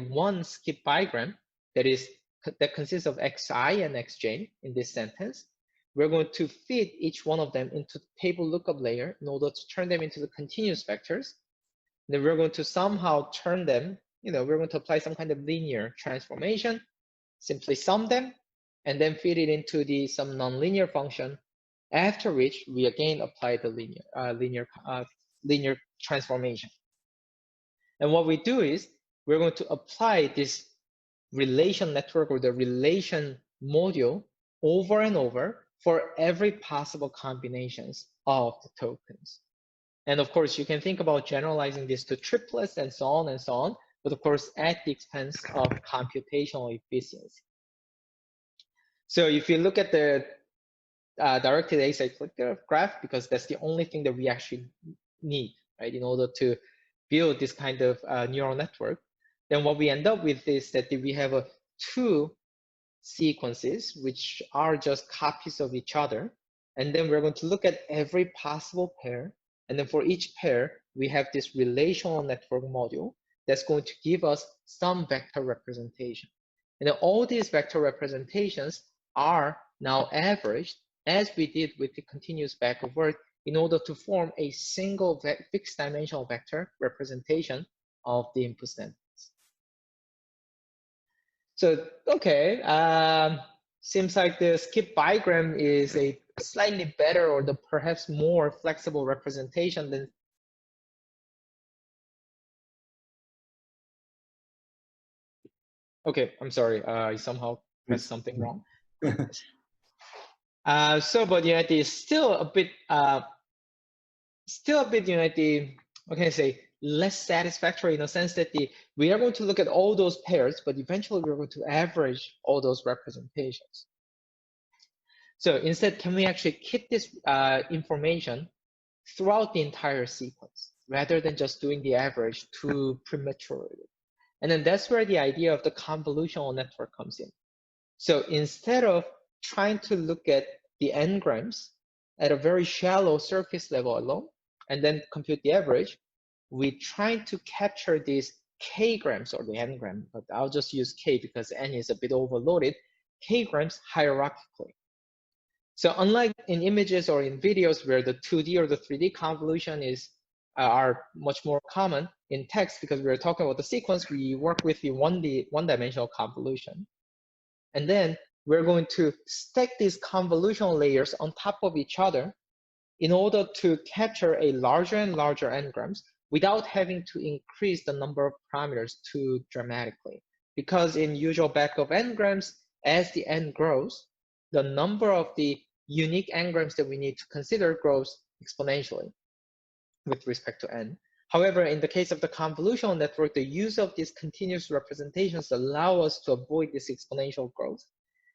one skip bigram that consists of xi and xj in this sentence, we're going to feed each one of them into the table lookup layer in order to turn them into the continuous vectors. Then we're going to somehow turn them, we're going to apply some kind of linear transformation, simply sum them, and then feed it into some nonlinear function, after which we again apply the linear transformation. And what we do is we're going to apply this relation network or the relation module over and over for every possible combinations of the tokens. And of course, you can think about generalizing this to triplets and so on, but of course, at the expense of computational efficiency. So if you look at the directed acyclic graph, because that's the only thing that we actually need, right, in order to build this kind of neural network, then what we end up with is that we have two sequences which are just copies of each other, and then we're going to look at every possible pair, and then for each pair we have this relational network module that's going to give us some vector representation, and then all these vector representations are now averaged as we did with the continuous backward in order to form a single fixed dimensional vector representation of the input sentence. So, okay, seems like the skip bigram is a slightly better or the perhaps more flexible representation than. Okay, I'm sorry, I somehow pressed something wrong. But it is still a bit, what can I say, less satisfactory in the sense that we are going to look at all those pairs, but eventually we're going to average all those representations. So instead, can we actually keep this information throughout the entire sequence rather than just doing the average too prematurely? And then that's where the idea of the convolutional network comes in. So instead of trying to look at the n-grams at a very shallow surface level alone, and then compute the average, we try to capture these k-grams or the n-gram, but I'll just use k because n is a bit overloaded, k-grams hierarchically. So unlike in images or in videos where the 2D or the 3D convolution are much more common, in text, because we're talking about the sequence, we work with the one-dimensional convolution. And then we're going to stack these convolutional layers on top of each other in order to capture a larger and larger n-grams without having to increase the number of parameters too dramatically. Because in usual backup n-grams, as the n grows, the number of the unique n-grams that we need to consider grows exponentially with respect to n. However, in the case of the convolutional network, the use of these continuous representations allow us to avoid this exponential growth.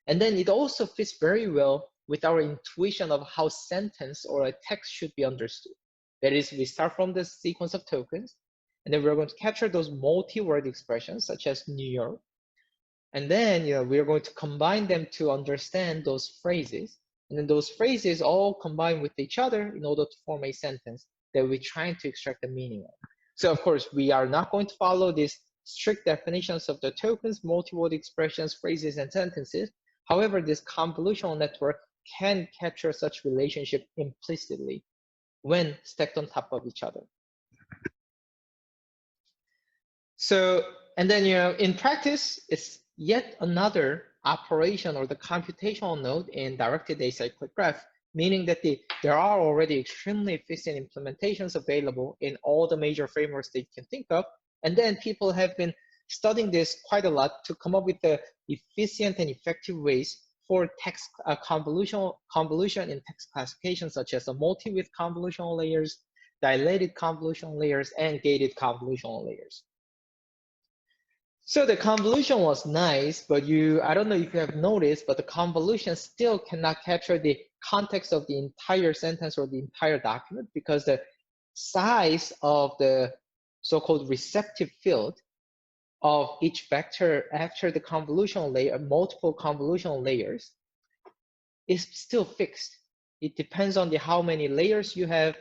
And then it also fits very well with our intuition of how sentence or a text should be understood. That is, we start from this sequence of tokens, and then we're going to capture those multi-word expressions such as New York. And then we're going to combine them to understand those phrases. And then those phrases all combine with each other in order to form a sentence that we're trying to extract the meaning of. So of course, we are not going to follow these strict definitions of the tokens, multi-word expressions, phrases, and sentences. However, this convolutional network can capture such relationship implicitly when stacked on top of each other. So, and then, in practice, it's yet another operation or the computational node in directed acyclic graph meaning that there are already extremely efficient implementations available in all the major frameworks that you can think of. And then people have been studying this quite a lot to come up with the efficient and effective ways for text convolution in text classification, such as a multi-width convolutional layers, dilated convolutional layers, and gated convolutional layers. So the convolution was nice, but I don't know if you have noticed, but the convolution still cannot capture the context of the entire sentence or the entire document, because the size of the so-called receptive field of each vector after the convolutional layer, multiple convolutional layers, is still fixed. It depends on how many layers you have,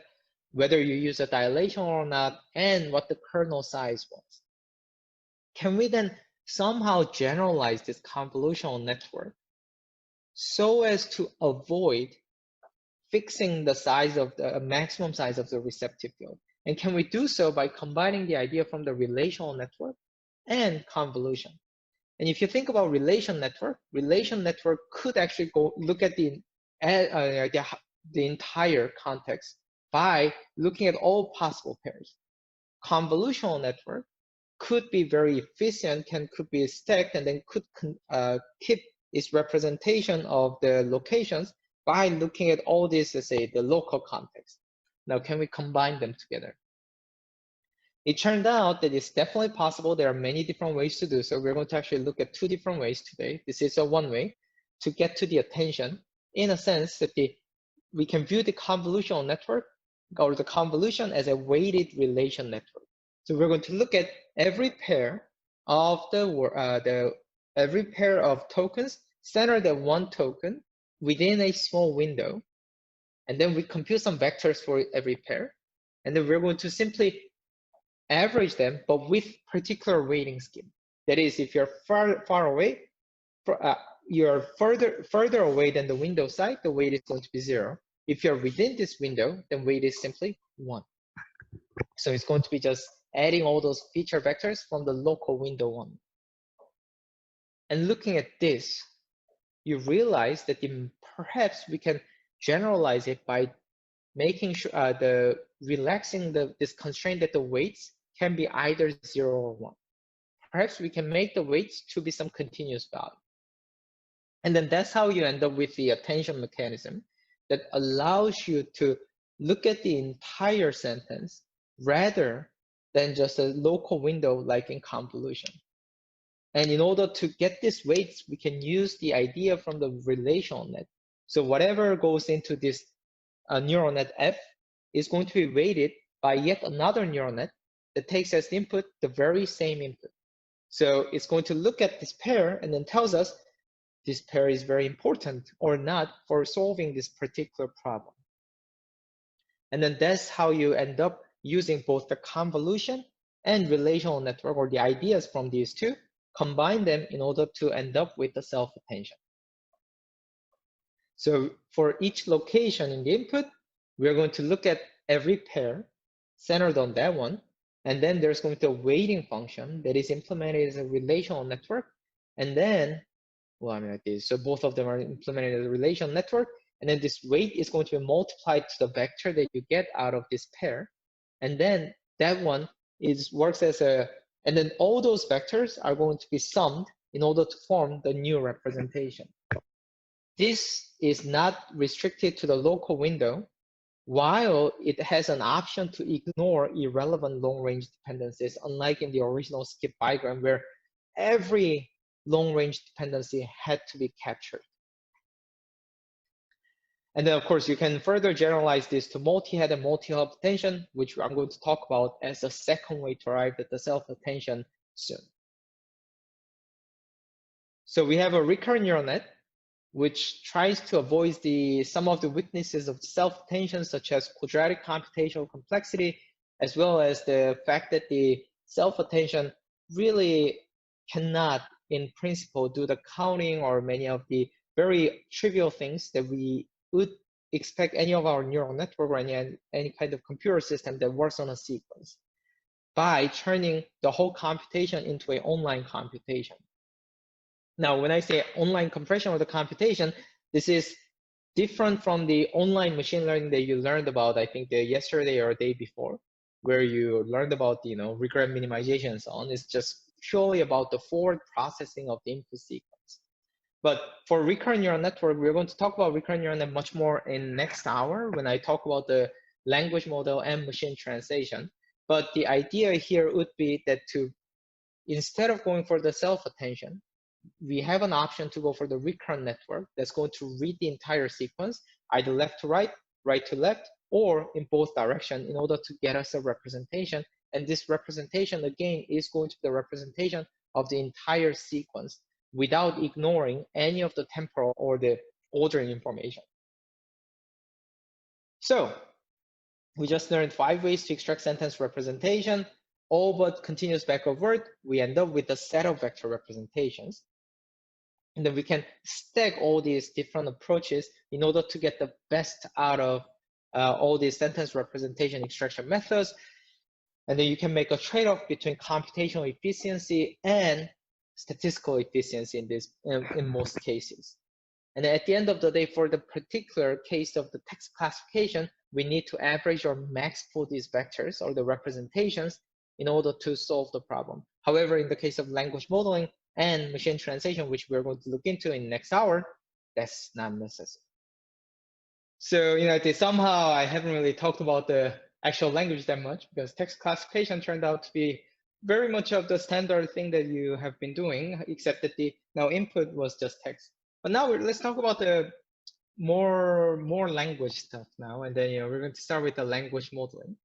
whether you use a dilation or not, and what the kernel size was. Can we then somehow generalize this convolutional network so as to avoid fixing the size of the maximum size of the receptive field? And can we do so by combining the idea from the relational network and convolution? And if you think about relation network could actually go look at the entire context by looking at all possible pairs. Convolutional network could be very efficient, could be stacked, and then could keep its representation of the locations by looking at all this, let's say, the local context. Now, can we combine them together? It turned out that it's definitely possible. There are many different ways to do so. We're going to actually look at 2 different ways today. This is one way to get to the attention, in a sense that we can view the convolutional network or the convolution as a weighted relation network. So we're going to look at every pair of every pair of tokens centered at one token within a small window, and then we compute some vectors for every pair, and then we're going to simply average them, but with particular weighting scheme. That is, if you're far away, you're further away than the window side, the weight is going to be 0. If you're within this window, then weight is simply 1. So it's going to be just adding all those feature vectors from the local window 1. And looking at this, you realize that perhaps we can generalize it by making sure relaxing this constraint that the weights can be either 0 or 1. Perhaps we can make the weights to be some continuous value. And then that's how you end up with the attention mechanism that allows you to look at the entire sentence rather than just a local window like in convolution. And in order to get these weights, we can use the idea from the relational net. So whatever goes into this neural net F is going to be weighted by yet another neural net that takes as input the very same input. So it's going to look at this pair and then tells us this pair is very important or not for solving this particular problem. And then that's how you end up using both the convolution and relational network, or the ideas from these two, combine them in order to end up with the self-attention. So for each location in the input, we're going to look at every pair centered on that one. And then there's going to be a weighting function that is implemented as a relational network. And then, well, I mean, like this. So both of them are implemented as a relational network. And then this weight is going to be multiplied to the vector that you get out of this pair. And then that one works as and then all those vectors are going to be summed in order to form the new representation. This is not restricted to the local window, while it has an option to ignore irrelevant long-range dependencies, unlike in the original skip diagram where every long-range dependency had to be captured. And then, of course, you can further generalize this to multi-head and multi-hub attention, which I'm going to talk about as a second way to arrive at the self-attention soon. So we have a recurrent neural net, which tries to avoid some of the weaknesses of self-attention, such as quadratic computational complexity, as well as the fact that the self-attention really cannot, in principle, do the counting or many of the very trivial things that we would expect any of our neural network or any kind of computer system that works on a sequence by turning the whole computation into an online computation. Now, when I say online compression of the computation, this is different from the online machine learning that you learned about, I think, yesterday or day before, where you learned about, recurrent minimization and so on. It's just purely about the forward processing of the input sequence. But for recurrent neural network, we're going to talk about recurrent neural net much more in next hour when I talk about the language model and machine translation. But the idea here would be that instead of going for the self-attention, we have an option to go for the recurrent network that's going to read the entire sequence, either left to right, right to left, or in both directions in order to get us a representation. And this representation, again, is going to be the representation of the entire sequence without ignoring any of the temporal or the ordering information. So we just learned 5 ways to extract sentence representation. All but continuous backward word, we end up with a set of vector representations. And then we can stack all these different approaches in order to get the best out of all these sentence representation extraction methods. And then you can make a trade-off between computational efficiency and statistical efficiency in most cases. And then at the end of the day, for the particular case of the text classification, we need to average or max for these vectors or the representations in order to solve the problem. However, in the case of language modeling and machine translation, which we're going to look into in next hour, that's not necessary. So, somehow I haven't really talked about the actual language that much because text classification turned out to be very much of the standard thing that you have been doing, except that the now input was just text. But now let's talk about the more language stuff now, and then we're going to start with the language modeling.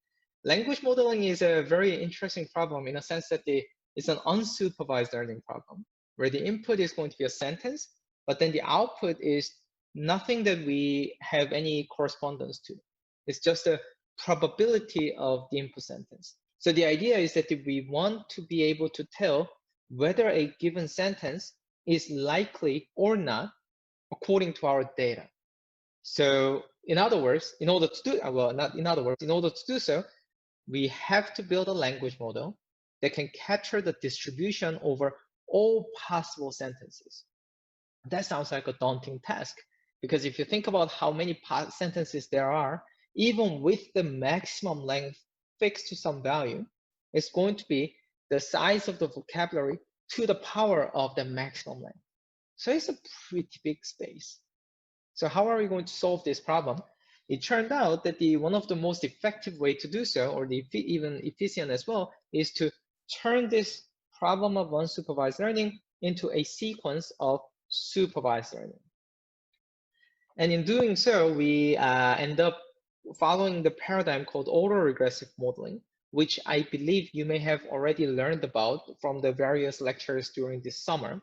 Language modeling is a very interesting problem in a sense that it's an unsupervised learning problem where the input is going to be a sentence, but then the output is nothing that we have any correspondence to. It's just a probability of the input sentence. So the idea is that if we want to be able to tell whether a given sentence is likely or not according to our data. So in other words, in order to do so, we have to build a language model that can capture the distribution over all possible sentences. That sounds like a daunting task, because if you think about how many sentences there are, even with the maximum length fixed to some value, it's going to be the size of the vocabulary to the power of the maximum length. So it's a pretty big space. So how are we going to solve this problem? It turned out that one of the most effective way to do so, or even efficient as well, is to turn this problem of unsupervised learning into a sequence of supervised learning. And in doing so, we end up following the paradigm called autoregressive modeling, which I believe you may have already learned about from the various lectures during this summer.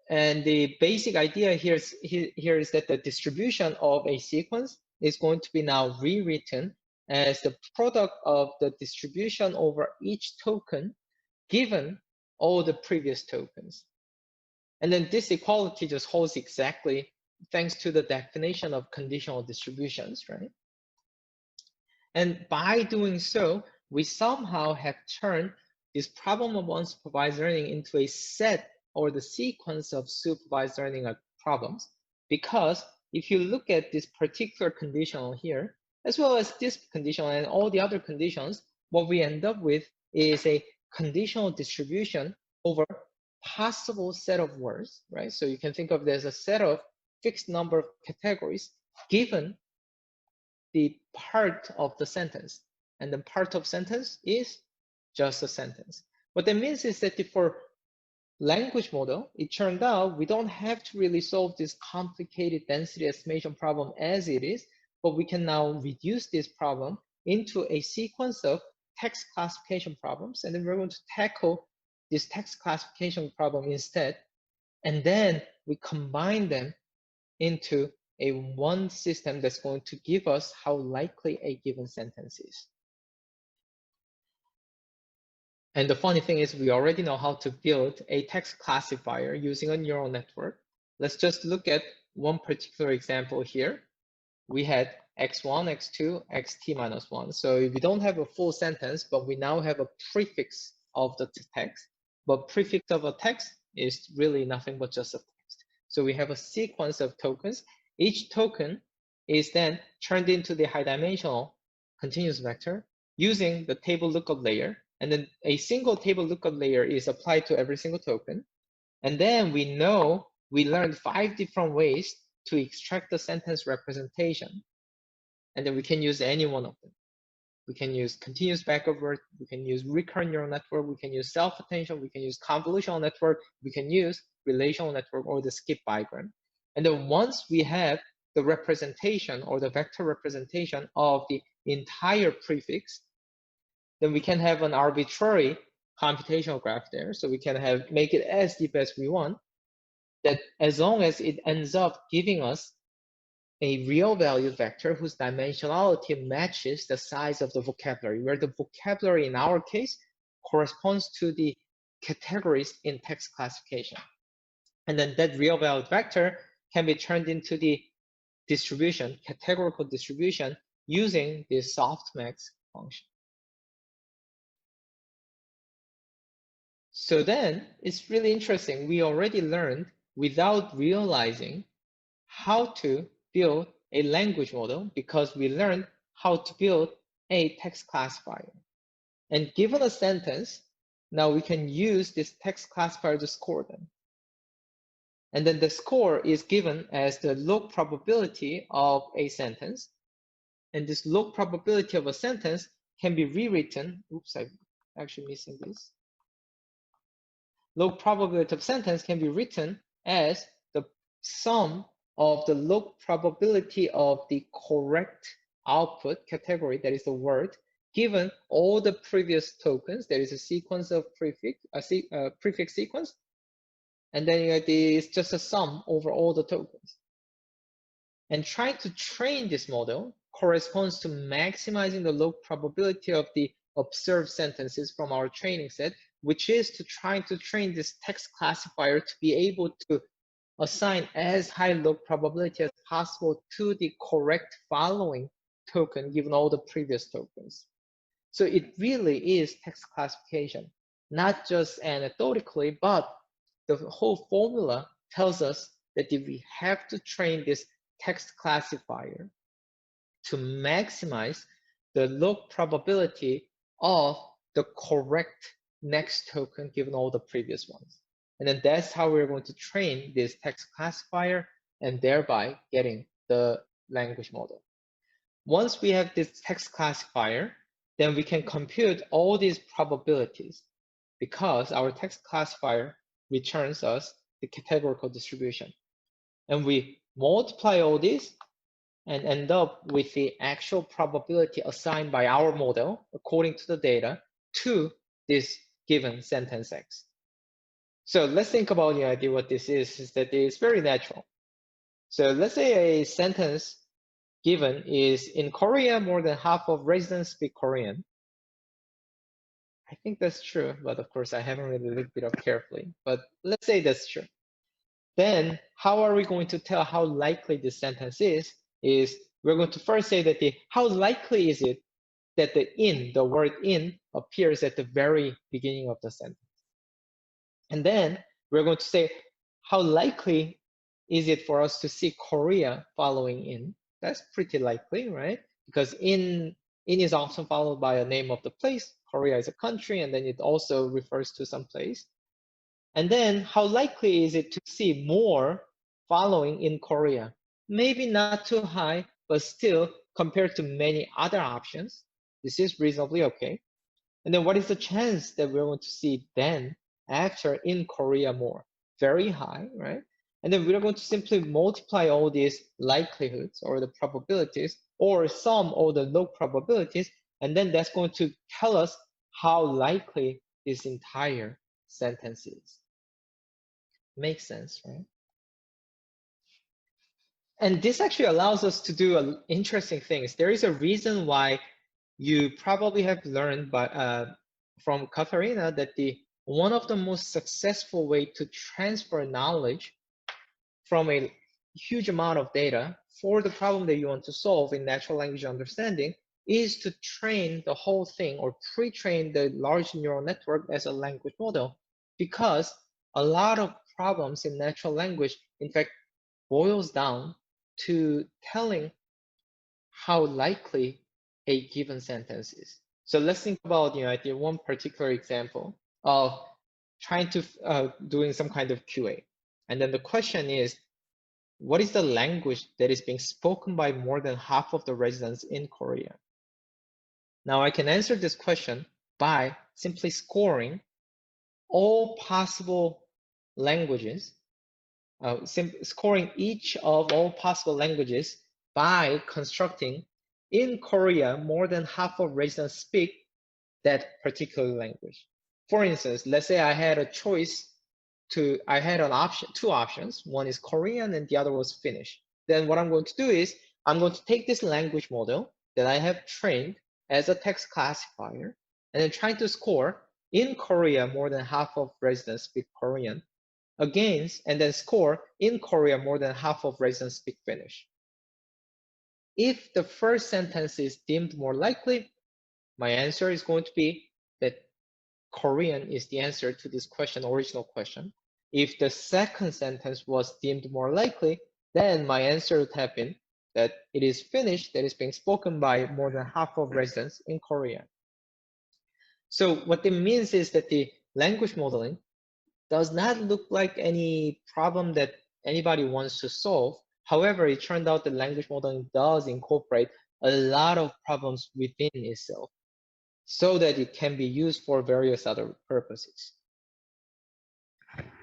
And the basic idea here is that the distribution of a sequence is going to be now rewritten as the product of the distribution over each token given all the previous tokens. And then this equality just holds exactly thanks to the definition of conditional distributions, right? And by doing so, we somehow have turned this problem of unsupervised learning into a set or the sequence of supervised learning problems. Because if you look at this particular conditional here, as well as this conditional and all the other conditions, what we end up with is a conditional distribution over possible set of words, right? So you can think of it as a set of fixed number of categories given the part of the sentence. And the part of sentence is just a sentence. What that means is that for language model, it turned out we don't have to really solve this complicated density estimation problem as it is, but we can now reduce this problem into a sequence of text classification problems. And then we're going to tackle this text classification problem instead. And then we combine them into a one system that's going to give us how likely a given sentence is. And the funny thing is we already know how to build a text classifier using a neural network. Let's just look at one particular example here. We had x1, x2, xt minus 1. So we don't have a full sentence, but we now have a prefix of the text. But prefix of a text is really nothing but just a text. So we have a sequence of tokens Each token is then turned into the high dimensional continuous vector using the table lookup layer. And then a single table lookup layer is applied to every single token. And then we learned 5 different ways to extract the sentence representation. And then we can use any one of them. We can use continuous backward, we can use recurrent neural network, we can use self-attention, we can use convolutional network, we can use relational network or the skip bigram. And then once we have the representation or the vector representation of the entire prefix, then we can have an arbitrary computational graph there. So we can make it as deep as we want, that as long as it ends up giving us a real value vector whose dimensionality matches the size of the vocabulary, where the vocabulary in our case corresponds to the categories in text classification. And then that real value vector can be turned into the distribution, categorical distribution, using the softmax function. So then it's really interesting. We already learned without realizing how to build a language model because we learned how to build a text classifier. And given a sentence, now we can use this text classifier to score them. And then the score is given as the log probability of a sentence. And this log probability of a sentence can be rewritten. Oops, I'm actually missing this. Log probability of sentence can be written as the sum of the log probability of the correct output category, that is the word, given all the previous tokens. There is a sequence of prefix sequence, and then it's just a sum over all the tokens. And trying to train this model corresponds to maximizing the log probability of the observed sentences from our training set, which is to trying to train this text classifier to be able to assign as high log probability as possible to the correct following token given all the previous tokens. So it really is text classification, not just anecdotally, but the whole formula tells us that we have to train this text classifier to maximize the log probability of the correct next token given all the previous ones. And then that's how we're going to train this text classifier and thereby getting the language model. Once we have this text classifier, then we can compute all these probabilities because our text classifier returns us the categorical distribution. And we multiply all these and end up with the actual probability assigned by our model according to the data to this given sentence X. So let's think about the idea what this is that it's very natural. So let's say a sentence given is in Korea, more than half of residents speak Korean. I think that's true, but of course I haven't really looked it up carefully, but let's say that's true. Then how are we going to tell how likely this sentence is we're going to first say that how likely is it that the word in appears at the very beginning of the sentence. And then we're going to say how likely is it for us to see Korea following in. That's pretty likely, right? Because in is also followed by a name of the place. Korea is a country, and then it also refers to some place. And then how likely is it to see more following in Korea? Maybe not too high, but still compared to many other options, this is reasonably okay. And then what is the chance that we're going to see then after in Korea more? Very high, right? And then we're going to simply multiply all these likelihoods or the probabilities or sum all the log probabilities, and then that's going to tell us how likely this entire sentence is. Makes sense, right? And this actually allows us to do interesting things. There is a reason why you probably have learned from Katharina that one of the most successful way to transfer knowledge from a huge amount of data for the problem that you want to solve in natural language understanding is to train the whole thing or pre-train the large neural network as a language model, because a lot of problems in natural language, in fact, boils down to telling how likely a given sentence is. So let's think about, one particular example of trying to doing some kind of QA. And then the question is, what is the language that is being spoken by more than half of the residents in Korea? Now I can answer this question by simply scoring all possible languages, scoring each of all possible languages by constructing in Korea, more than half of residents speak that particular language. For instance, let's say I had a choice I had two options. One is Korean and the other was Finnish. Then what I'm going to do is I'm going to take this language model that I have trained as a text classifier and then trying to score in Korea, more than half of residents speak Korean against, and then score in Korea, more than half of residents speak Finnish. If the first sentence is deemed more likely, my answer is going to be that Korean is the answer to this question, original question. If the second sentence was deemed more likely, then my answer would have been that it is Finnish that is being spoken by more than half of residents in Korea. So what it means is that the language modeling does not look like any problem that anybody wants to solve. However, it turned out that language modeling does incorporate a lot of problems within itself so that it can be used for various other purposes.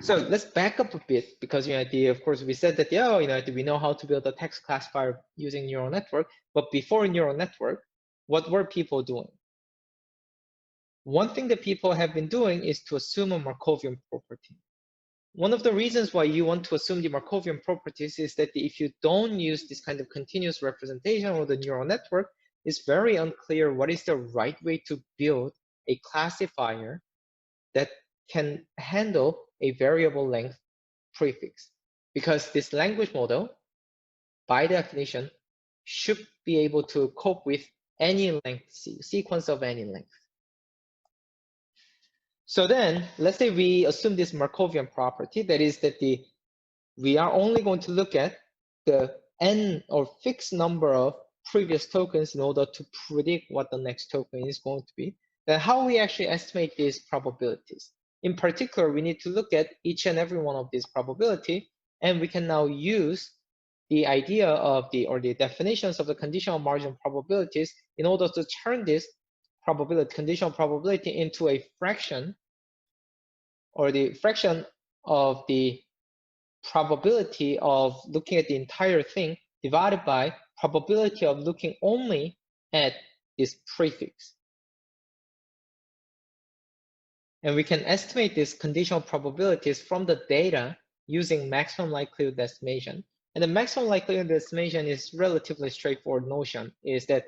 So let's back up a bit because, of course, we said that, we know how to build a text classifier using neural network, but before neural network, what were people doing? One thing that people have been doing is to assume a Markovian property. One of the reasons why you want to assume the Markovian properties is that if you don't use this kind of continuous representation or the neural network, it's very unclear what is the right way to build a classifier that can handle a variable length prefix. Because this language model, by definition, should be able to cope with any length, sequence of any length. So then, let's say we assume this Markovian property, that is that we are only going to look at the n or fixed number of previous tokens in order to predict what the next token is going to be. Then how we actually estimate these probabilities. In particular, we need to look at each and every one of these probability, and we can now use the idea of the definitions of the conditional margin probabilities in order to turn this probability, conditional probability, into a fraction, or the fraction of the probability of looking at the entire thing divided by probability of looking only at this prefix. And we can estimate these conditional probabilities from the data using maximum likelihood estimation. And the maximum likelihood estimation is relatively straightforward notion, is that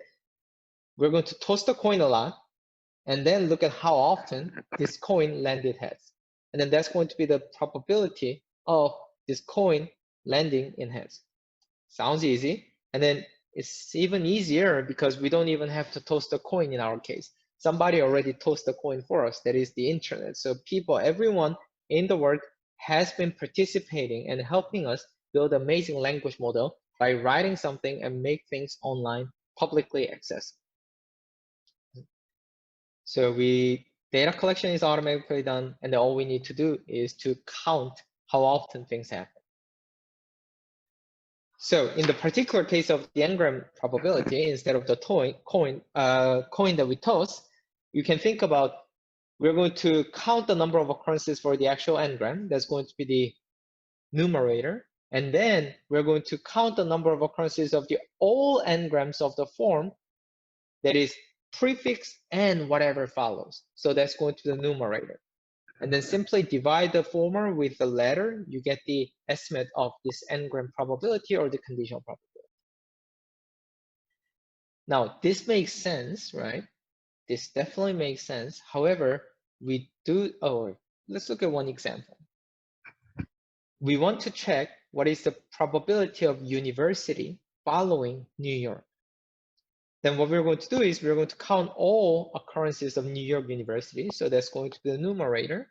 we're going to toss the coin a lot and then look at how often this coin landed heads. And then that's going to be the probability of this coin landing in heads. Sounds easy. And then it's even easier because we don't even have to toss the coin in our case. Somebody already tossed the coin for us, that is the internet. So people, everyone in the world has been participating and helping us build an amazing language model by writing something and make things online publicly accessible. So data collection is automatically done, and then all we need to do is to count how often things happen. So in the particular case of the n-gram probability, instead of the coin that we toss, you can think about, we're going to count the number of occurrences for the actual n-gram. That's going to be the numerator. And then we're going to count the number of occurrences of the all n-grams of the form, that is prefix and whatever follows. So that's going to be the numerator. And then simply divide the former with the latter, you get the estimate of this n-gram probability or the conditional probability. Now, this makes sense, right? This definitely makes sense. However, let's look at one example. We want to check what is the probability of university following New York. Then what we're going to do is we're going to count all occurrences of New York University. So that's going to be the numerator.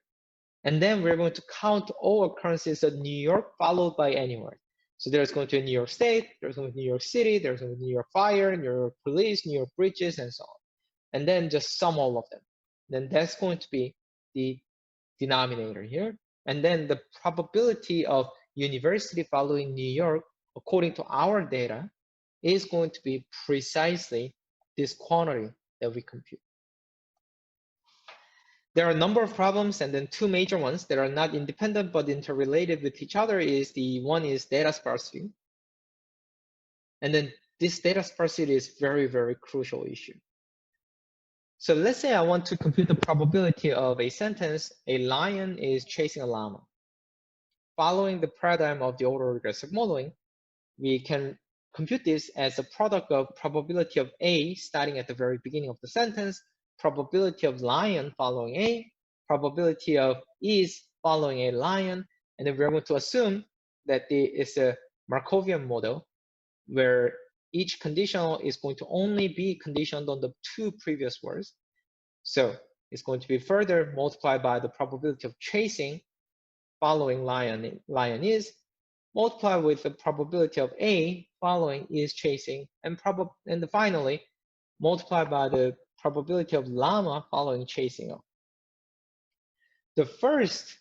And then we're going to count all occurrences of New York followed by anywhere. So there's going to be New York State, there's going to be New York City, there's going to be New York Fire, New York Police, New York Bridges, and so on. And then just sum all of them. Then that's going to be the denominator here. And then the probability of university following New York, according to our data, is going to be precisely this quantity that we compute. There are a number of problems, and then two major ones that are not independent but interrelated with each other. One is data sparsity. And then this data sparsity is very, very crucial issue. So let's say I want to compute the probability of a sentence, a lion is chasing a llama. Following the paradigm of the autoregressive modeling, we can compute this as a product of probability of A starting at the very beginning of the sentence, probability of lion following A, probability of is following a lion, and then we're going to assume that it's a Markovian model where each conditional is going to only be conditioned on the two previous words. So it's going to be further multiplied by the probability of chasing following lion is, multiplied with the probability of A following is chasing, and finally multiplied by the probability of llama following chasing. The first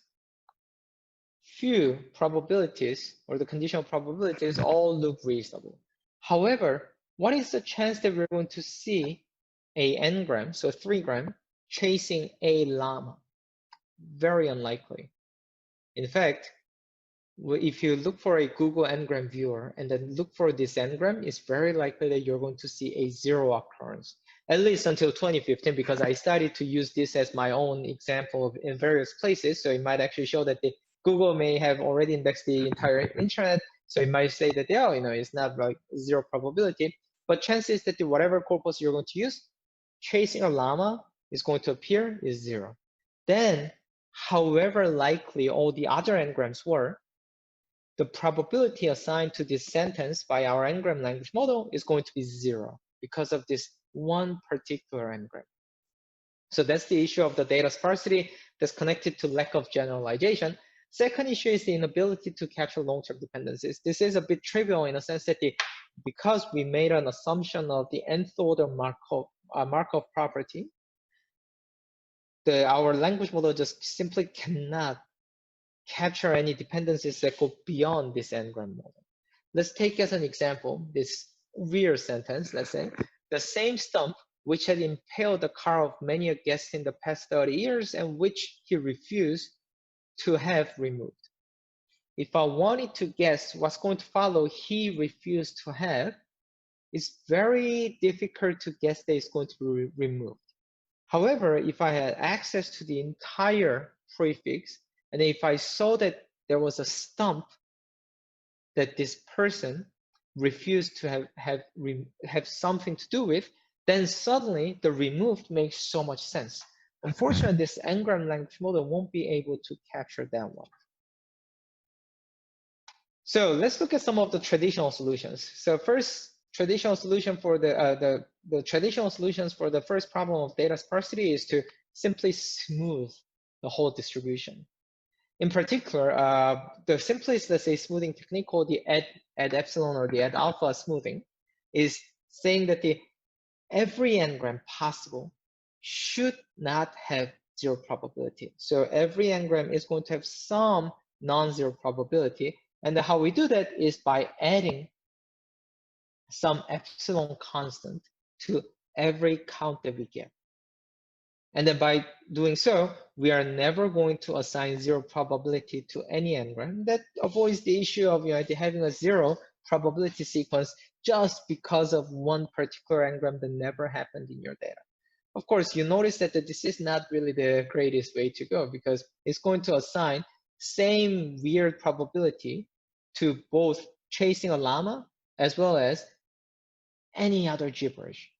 few probabilities, or the conditional probabilities, all look reasonable. However, what is the chance that we're going to see a n-gram, so 3-gram, chasing a llama? Very unlikely. In fact, if you look for a Google n-gram viewer and then look for this n-gram, it's very likely that you're going to see a 0 occurrence, at least until 2015, because I started to use this as my own example in various places. So it might actually show that Google may have already indexed the entire internet. So it might say that, oh, it's not like 0 probability, but chances that whatever corpus you're going to use, chasing a llama is going to appear is 0. Then, however likely all the other n-grams were, the probability assigned to this sentence by our n-gram language model is going to be 0 because of this one particular n-gram. So that's the issue of the data sparsity that's connected to lack of generalization. Second issue is the inability to capture long-term dependencies. This is a bit trivial in a sense that because we made an assumption of the nth order Markov property, our language model just simply cannot capture any dependencies that go beyond this n-gram model. Let's take as an example this weird sentence. Let's say the same stump which had impaled the car of many a guest in the past 30 years and which he refused to have removed. If I wanted to guess what's going to follow he refused to have, it's very difficult to guess that it's going to be removed. However, if I had access to the entire prefix, and if I saw that there was a stump that this person refused to have something to do with, then suddenly the removed makes so much sense. Unfortunately, this n-gram language model won't be able to capture that one. So let's look at some of the traditional solutions. So first, traditional solution for the traditional solutions for the first problem of data sparsity is to simply smooth the whole distribution. In particular, the simplest, let's say, smoothing technique called the add epsilon or the add alpha smoothing is saying that every n-gram possible should not have 0 probability. So every n-gram is going to have some non-zero probability. And how we do that is by adding some epsilon constant to every count that we get. And then by doing so, we are never going to assign 0 probability to any n-gram. That avoids the issue of having a 0 probability sequence just because of one particular n-gram that never happened in your data. Of course, you notice that this is not really the greatest way to go because it's going to assign same weird probability to both chasing a llama as well as any other gibberish,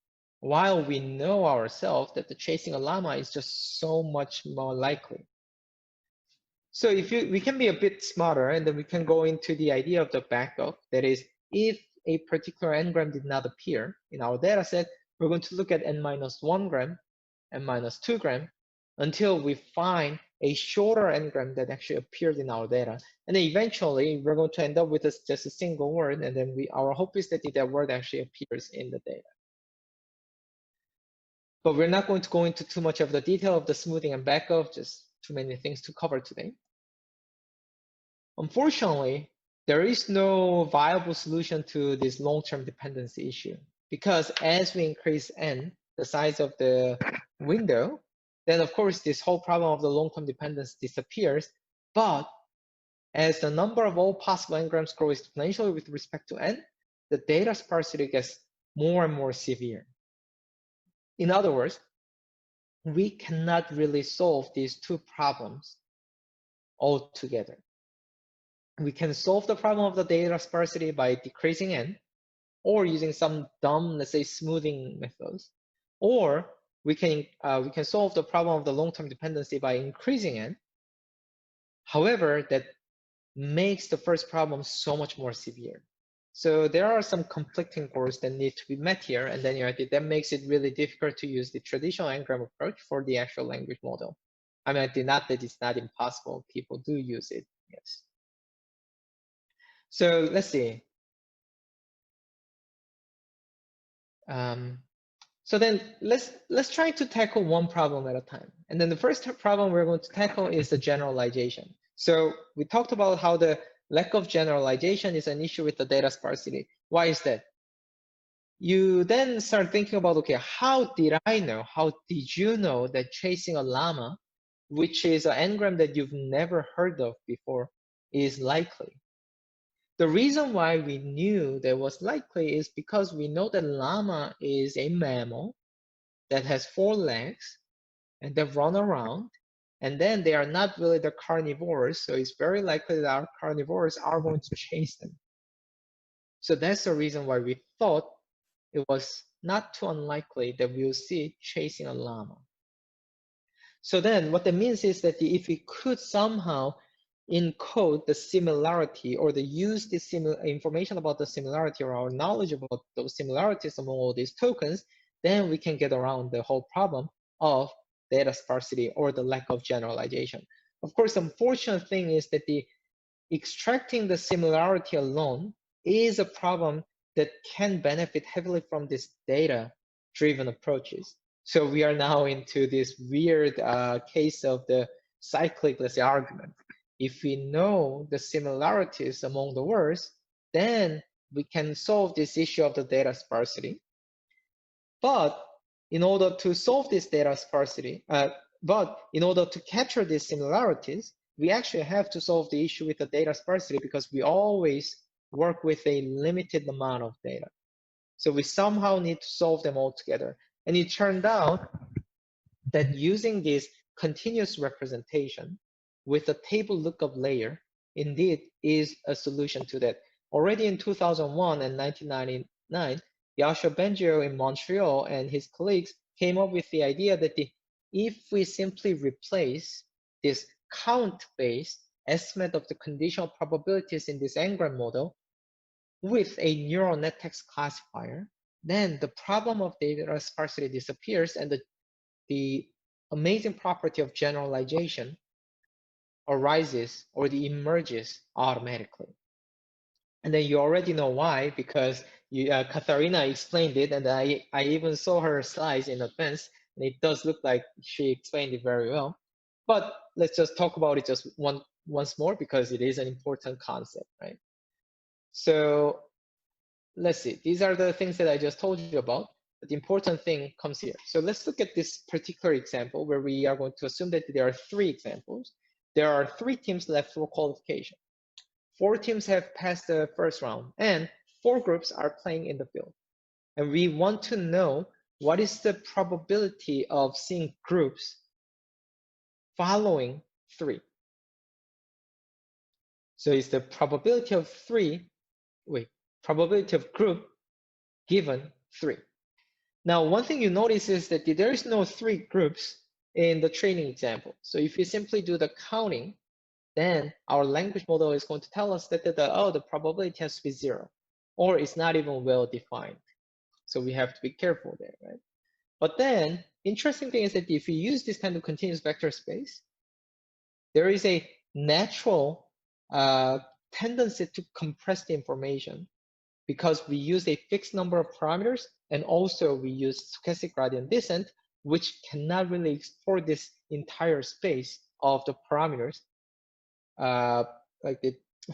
while we know ourselves that the chasing a llama is just so much more likely. So we can be a bit smarter, and then we can go into the idea of the backup. That is, if a particular n-gram did not appear in our data set, we're going to look at n-1 gram, n-2 gram, until we find a shorter n-gram that actually appeared in our data. And then eventually we're going to end up with just a single word. And then our hope is that that word actually appears in the data. But we're not going to go into too much of the detail of the smoothing and backup, just too many things to cover today. Unfortunately, there is no viable solution to this long-term dependency issue, because as we increase n, the size of the window, then of course this whole problem of the long-term dependence disappears. But as the number of all possible n-grams grows exponentially with respect to n, the data sparsity gets more and more severe. In other words, we cannot really solve these two problems altogether. We can solve the problem of the data sparsity by decreasing n, or using some dumb, let's say, smoothing methods, or we can solve the problem of the long-term dependency by increasing n. However, that makes the first problem so much more severe. So there are some conflicting goals that need to be met here, and then that makes it really difficult to use the traditional n-gram approach for the actual language model. I mean, not that it's not impossible. People do use it, yes. So let's see. So then let's try to tackle one problem at a time. And then the first problem we're going to tackle is the generalization. So we talked about how the lack of generalization is an issue with the data sparsity. Why is that? You then start thinking about, okay, how did you know that chasing a llama, which is an n-gram that you've never heard of before, is likely? The reason why we knew that was likely is because we know that llama is a mammal that has 4 legs and they run around, and then they are not really the carnivores, so it's very likely that our carnivores are going to chase them. So that's the reason why we thought it was not too unlikely that we'll see chasing a llama. So then what that means is that if we could somehow encode the similarity, or use this information about the similarity, or our knowledge about those similarities among all these tokens, then we can get around the whole problem of data sparsity or the lack of generalization. Of course, the unfortunate thing is that extracting the similarity alone is a problem that can benefit heavily from this data-driven approaches. So we are now into this weird case of the cyclic, let's say, argument. If we know the similarities among the words, then we can solve this issue of the data sparsity. But in order to solve this data sparsity, but in order to capture these similarities, we actually have to solve the issue with the data sparsity, because we always work with a limited amount of data. So we somehow need to solve them all together. And it turned out that using this continuous representation with a table lookup layer indeed is a solution to that. Already in 2001 and 1999, Yasha Bengio in Montreal and his colleagues came up with the idea that if we simply replace this count-based estimate of the conditional probabilities in this n-gram model with a neural net text classifier, then the problem of data sparsity disappears, and the amazing property of generalization arises, or emerges automatically. And then you already know why, because Katharina explained it, and I even saw her slides in advance, and it does look like she explained it very well. But let's just talk about it just once more, because it is an important concept, right? So let's see, these are the things that I just told you about, but the important thing comes here. So let's look at this particular example where we are going to assume that there are 3 examples. There are 3 teams left for qualification. 4 teams have passed the first round, and 4 groups are playing in the field. And we want to know what is the probability of seeing groups following 3. So it's the probability of probability of group given 3. Now, one thing you notice is that there is no 3 groups in the training example. So if you simply do the counting, then our language model is going to tell us that the probability has to be 0, or it's not even well defined. So we have to be careful there, right? But then, interesting thing is that if you use this kind of continuous vector space, there is a natural tendency to compress the information because we use a fixed number of parameters, and also we use stochastic gradient descent, which cannot really explore this entire space of the parameters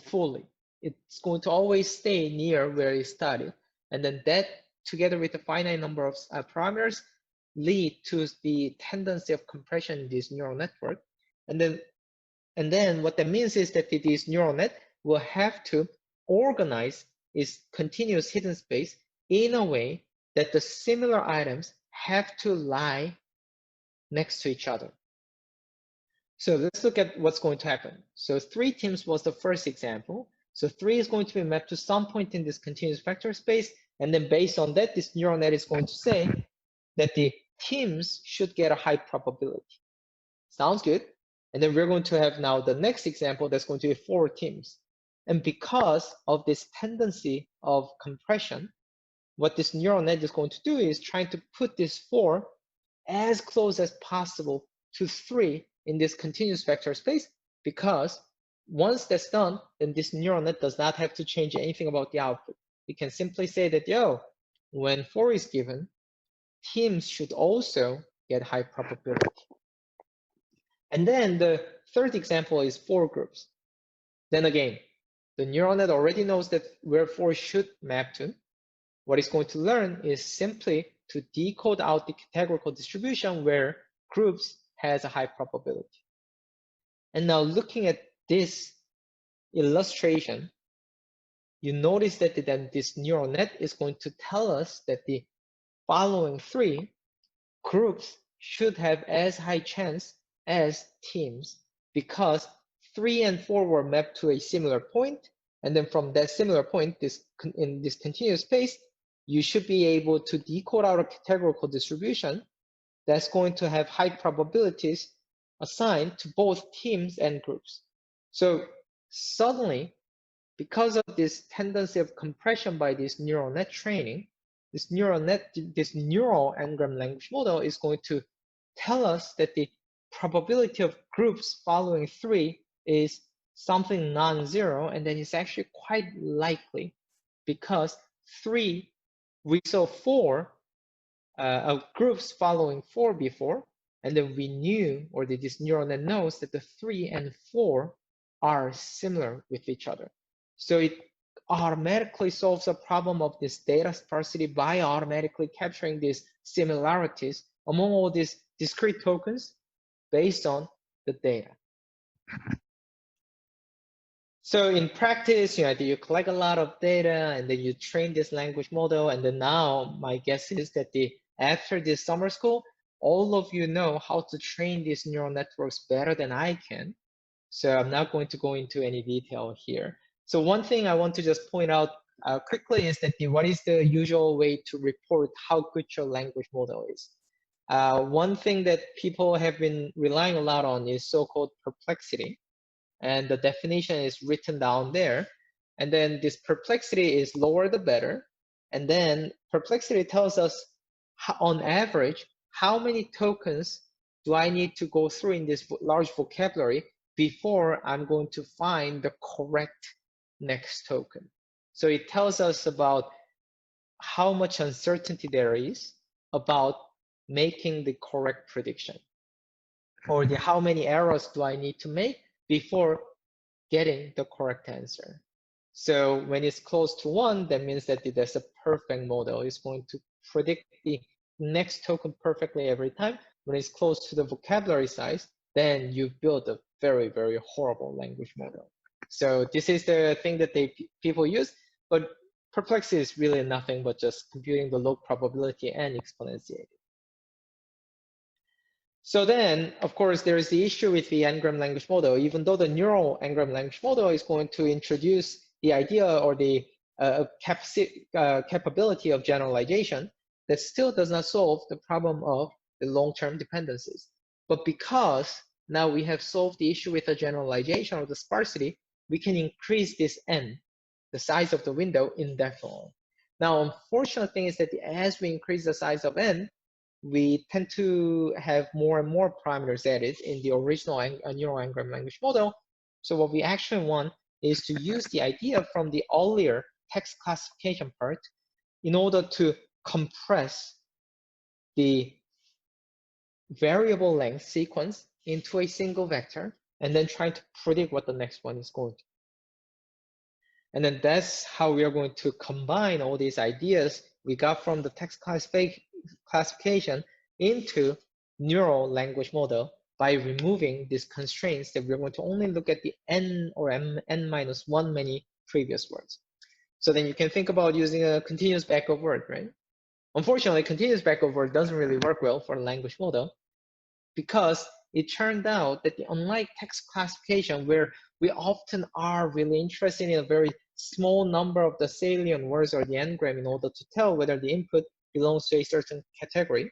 fully. It's going to always stay near where it started. And then that, together with the finite number of parameters, lead to the tendency of compression in this neural network. And then what that means is that this neural net will have to organize its continuous hidden space in a way that the similar items have to lie next to each other. So let's look at what's going to happen. So 3 teams was the first example. So 3 is going to be mapped to some point in this continuous vector space. And then based on that, this neural net is going to say that the teams should get a high probability. Sounds good. And then we're going to have now the next example that's going to be 4 teams. And because of this tendency of compression, what this neural net is going to do is trying to put this 4 as close as possible to 3 in this continuous vector space, because once that's done, then this neural net does not have to change anything about the output. It can simply say that, yo, when 4 is given, teams should also get high probability. And then the third example is 4 groups. Then again, the neural net already knows that where 4 should map to. What it's going to learn is simply to decode out the categorical distribution where groups has a high probability. And now looking at this illustration, you notice that then this neural net is going to tell us that the following 3 groups should have as high chance as teams, because 3 and 4 were mapped to a similar point, and then from that similar point, in this continuous space, you should be able to decode out a categorical distribution that's going to have high probabilities assigned to both teams and groups. So suddenly, because of this tendency of compression by this neural net training, this neural n-gram language model is going to tell us that the probability of groups following 3 is something non-zero, and then it's actually quite likely because 3, we saw 4 groups following 4 before, and then we knew, or this neural net knows, that the 3 and 4 are similar with each other. So it automatically solves a problem of this data sparsity by automatically capturing these similarities among all these discrete tokens based on the data. So in practice, you collect a lot of data and then you train this language model. And then now my guess is that after this summer school, all of you know how to train these neural networks better than I can. So I'm not going to go into any detail here. So one thing I want to just point out quickly is that what is the usual way to report how good your language model is? One thing that people have been relying a lot on is so-called perplexity. And the definition is written down there. And then this perplexity is lower the better. And then perplexity tells us, on average, how many tokens do I need to go through in this large vocabulary before I'm going to find the correct next token. So it tells us about how much uncertainty there is about making the correct prediction, or how many errors do I need to make before getting the correct answer. So when it's close to 1, that means that there's a perfect model. It's going to predict the next token perfectly every time. When it's close to the vocabulary size, then you build a very, very horrible language model. So this is the thing that people use, but perplexity is really nothing but just computing the log probability and exponentiating. So then, of course, there is the issue with the n-gram language model. Even though the neural n-gram language model is going to introduce the idea or the capability of generalization, that still does not solve the problem of the long-term dependencies. But because now we have solved the issue with the generalization or the sparsity, we can increase this n, the size of the window, indefinitely. Now, unfortunate thing is that as we increase the size of n, we tend to have more and more parameters added in the original neural n-gram language model. So what we actually want is to use the idea from the earlier text classification part in order to compress the variable length sequence into a single vector and then try to predict what the next one is going to be. And then that's how we are going to combine all these ideas we got from the text classification into neural language model by removing these constraints that we're going to only look at the n or n-1 many previous words. So then you can think about using a continuous backup word, right? Unfortunately, continuous backup word doesn't really work well for a language model because it turned out that unlike text classification, where we often are really interested in a very small number of the salient words or the n-gram in order to tell whether the input belongs to a certain category.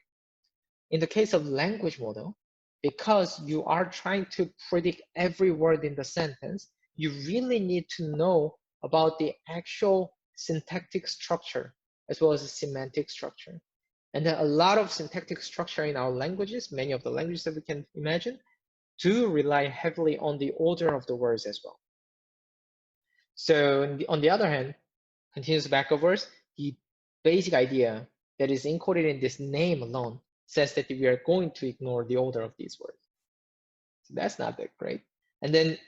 In the case of language model, because you are trying to predict every word in the sentence, you really need to know about the actual syntactic structure as well as the semantic structure. And then a lot of syntactic structure in our languages, many of the languages that we can imagine, do rely heavily on the order of the words as well. So on the other hand, continuous backup words, the basic idea that is encoded in this name alone says that we are going to ignore the order of these words. So that's not that great. And then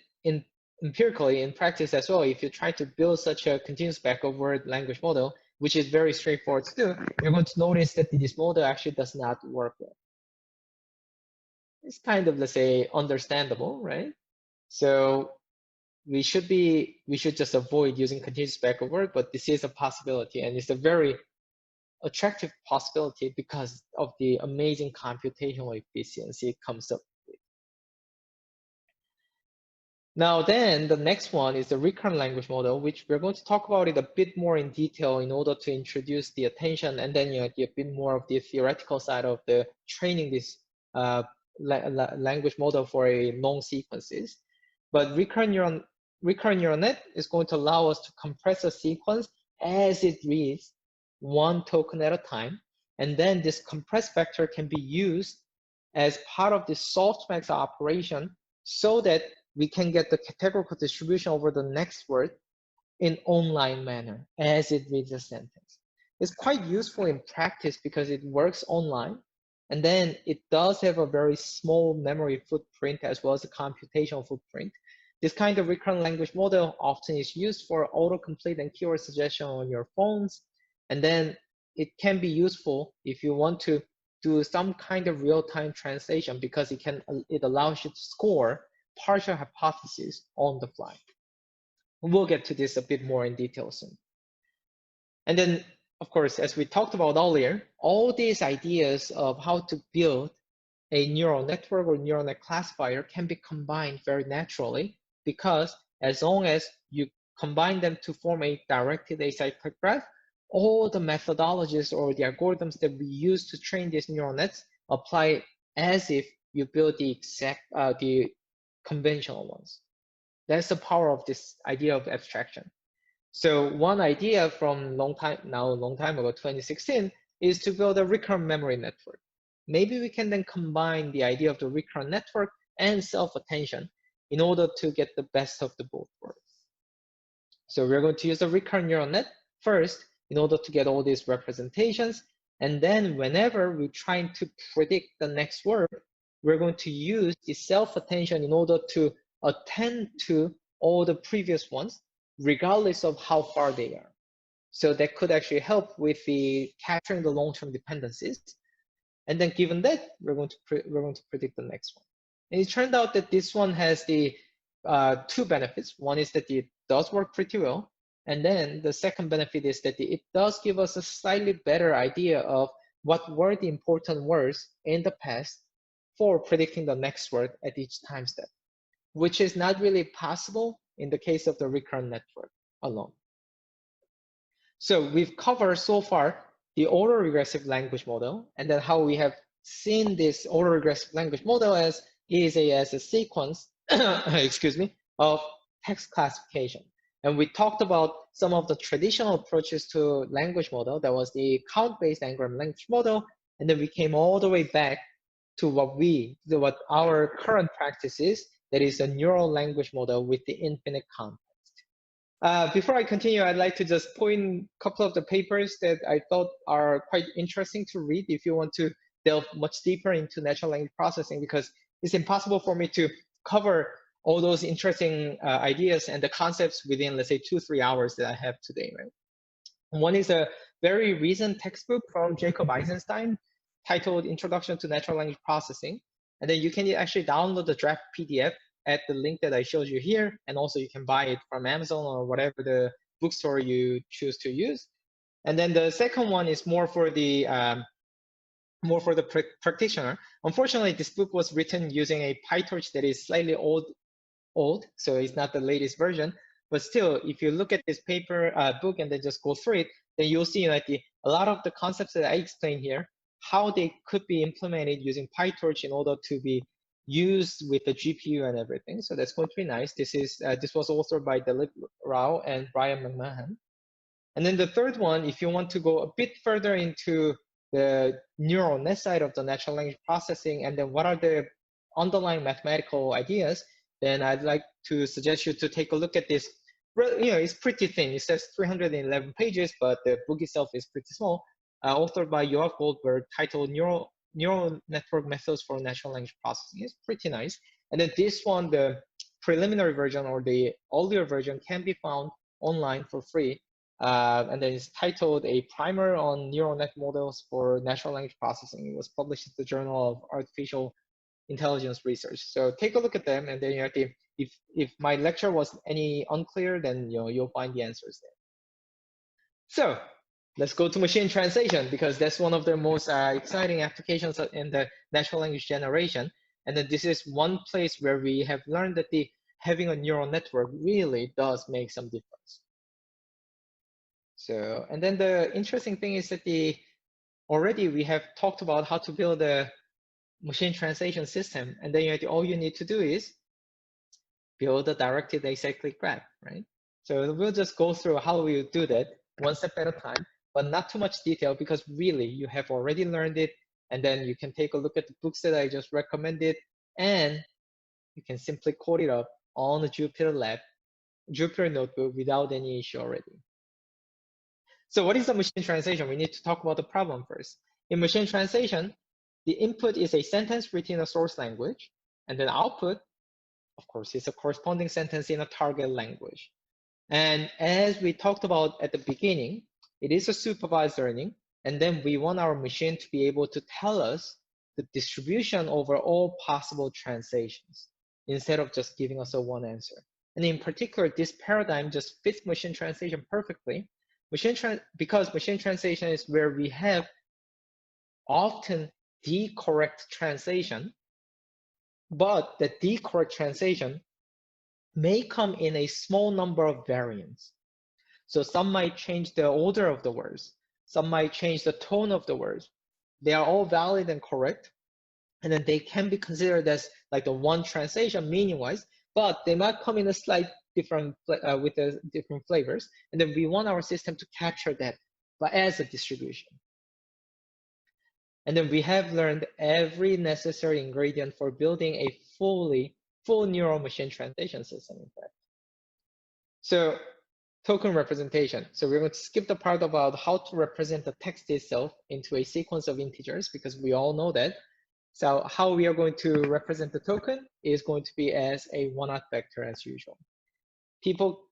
empirically, in practice as well, if you try to build such a continuous backup word language model, which is very straightforward to do, you're going to notice that this model actually does not work well. It's kind of, let's say, understandable, right? So we should just avoid using continuous backup word, but this is a possibility, and it's a very attractive possibility because of the amazing computational efficiency it comes up with. Now then, the next one is the recurrent language model, which we're going to talk about it a bit more in detail in order to introduce the attention and then a bit more of the theoretical side of the training this language model for a long sequences. But recurrent neural net is going to allow us to compress a sequence as it reads one token at a time. And then this compressed vector can be used as part of the softmax operation so that we can get the categorical distribution over the next word in online manner as it reads a sentence. It's quite useful in practice because it works online. And then it does have a very small memory footprint as well as a computational footprint. This kind of recurrent language model often is used for autocomplete and keyword suggestion on your phones. And then it can be useful if you want to do some kind of real-time translation because it allows you to score partial hypotheses on the fly. We'll get to this a bit more in detail soon. And then, of course, as we talked about earlier, all these ideas of how to build a neural network or neural net classifier can be combined very naturally because as long as you combine them to form a directed acyclic graph, all the methodologies or the algorithms that we use to train these neural nets apply as if you build the exact, the conventional ones. That's the power of this idea of abstraction. So one idea from long time ago, 2016, is to build a recurrent memory network. Maybe we can then combine the idea of the recurrent network and self-attention in order to get the best of the both worlds. So we're going to use the recurrent neural net first in order to get all these representations. And then whenever we're trying to predict the next word, we're going to use the self-attention in order to attend to all the previous ones, regardless of how far they are. So that could actually help with the capturing the long-term dependencies. And then given that, we're going to predict the next one. And it turned out that this one has the two benefits. One is that it does work pretty well. And then the second benefit is that it does give us a slightly better idea of what were the important words in the past for predicting the next word at each time step, which is not really possible in the case of the recurrent network alone. So we've covered so far the autoregressive language model, and then how we have seen this autoregressive language model as a sequence, excuse me, of text classification. And we talked about some of the traditional approaches to language model. That was the count-based n-gram language model And then we came all the way back to what our current practice is, that is a neural language model with the infinite context. Before I continue, I'd like to just point a couple of the papers that I thought are quite interesting to read if you want to delve much deeper into natural language processing, because it's impossible for me to cover all those interesting ideas and the concepts within, let's say, 2-3 hours that I have today, right? One is a very recent textbook from Jacob Eisenstein titled Introduction to Natural Language Processing. And then you can actually download the draft PDF at the link that I showed you here. And also you can buy it from Amazon or whatever the bookstore you choose to use. And then the second one is more for the practitioner. Unfortunately, this book was written using a PyTorch that is slightly old, so it's not the latest version. But still, if you look at this book and then just go through it, then you'll see like a lot of the concepts that I explained here, how they could be implemented using PyTorch in order to be used with the GPU and everything. So that's going to be nice. This was authored by Dilip Rao and Brian McMahon. And then the third one, if you want to go a bit further into the neural net side of the natural language processing, and then what are the underlying mathematical ideas, then I'd like to suggest you to take a look at this. It's pretty thin. It says 311 pages, but the book itself is pretty small. Authored by Yoav Goldberg, titled Neural Network Methods for Natural Language Processing. It's pretty nice. And then this one, the preliminary version or the earlier version, can be found online for free. And then it's titled A Primer on Neural Net Models for Natural Language Processing. It was published in the Journal of Artificial Intelligence Research. So take a look at them, and then if my lecture was any unclear, then you'll find the answers there. So let's go to machine translation, because that's one of the most exciting applications in the natural language generation. And then this is one place where we have learned that having a neural network really does make some difference. So, and then the interesting thing is that already we have talked about how to build a machine translation system, and then all you need to do is build a directed acyclic graph, right? So we'll just go through how we do that one step at a time, but not too much detail, because really you have already learned it, and then you can take a look at the books that I just recommended, and you can simply code it up on the Jupyter notebook without any issue already. So what is a machine translation? We need to talk about the problem first. In machine translation, the input is a sentence written in a source language, and then output, of course, is a corresponding sentence in a target language. And as we talked about at the beginning, it is a supervised learning, and then we want our machine to be able to tell us the distribution over all possible translations, instead of just giving us a one answer. And in particular, this paradigm just fits machine translation perfectly. Because machine translation is where we have often the correct translation, but the correct translation may come in a small number of variants. So some might change the order of the words. Some might change the tone of the words. They are all valid and correct. And then they can be considered as like the one translation meaning-wise, but they might come in a slight different with the different flavors. And then we want our system to capture that, but as a distribution. And then we have learned every necessary ingredient for building a full neural machine translation system, in fact. So token representation. So we're going to skip the part about how to represent the text itself into a sequence of integers, because we all know that. So how we are going to represent the token is going to be as a one-hot vector as usual.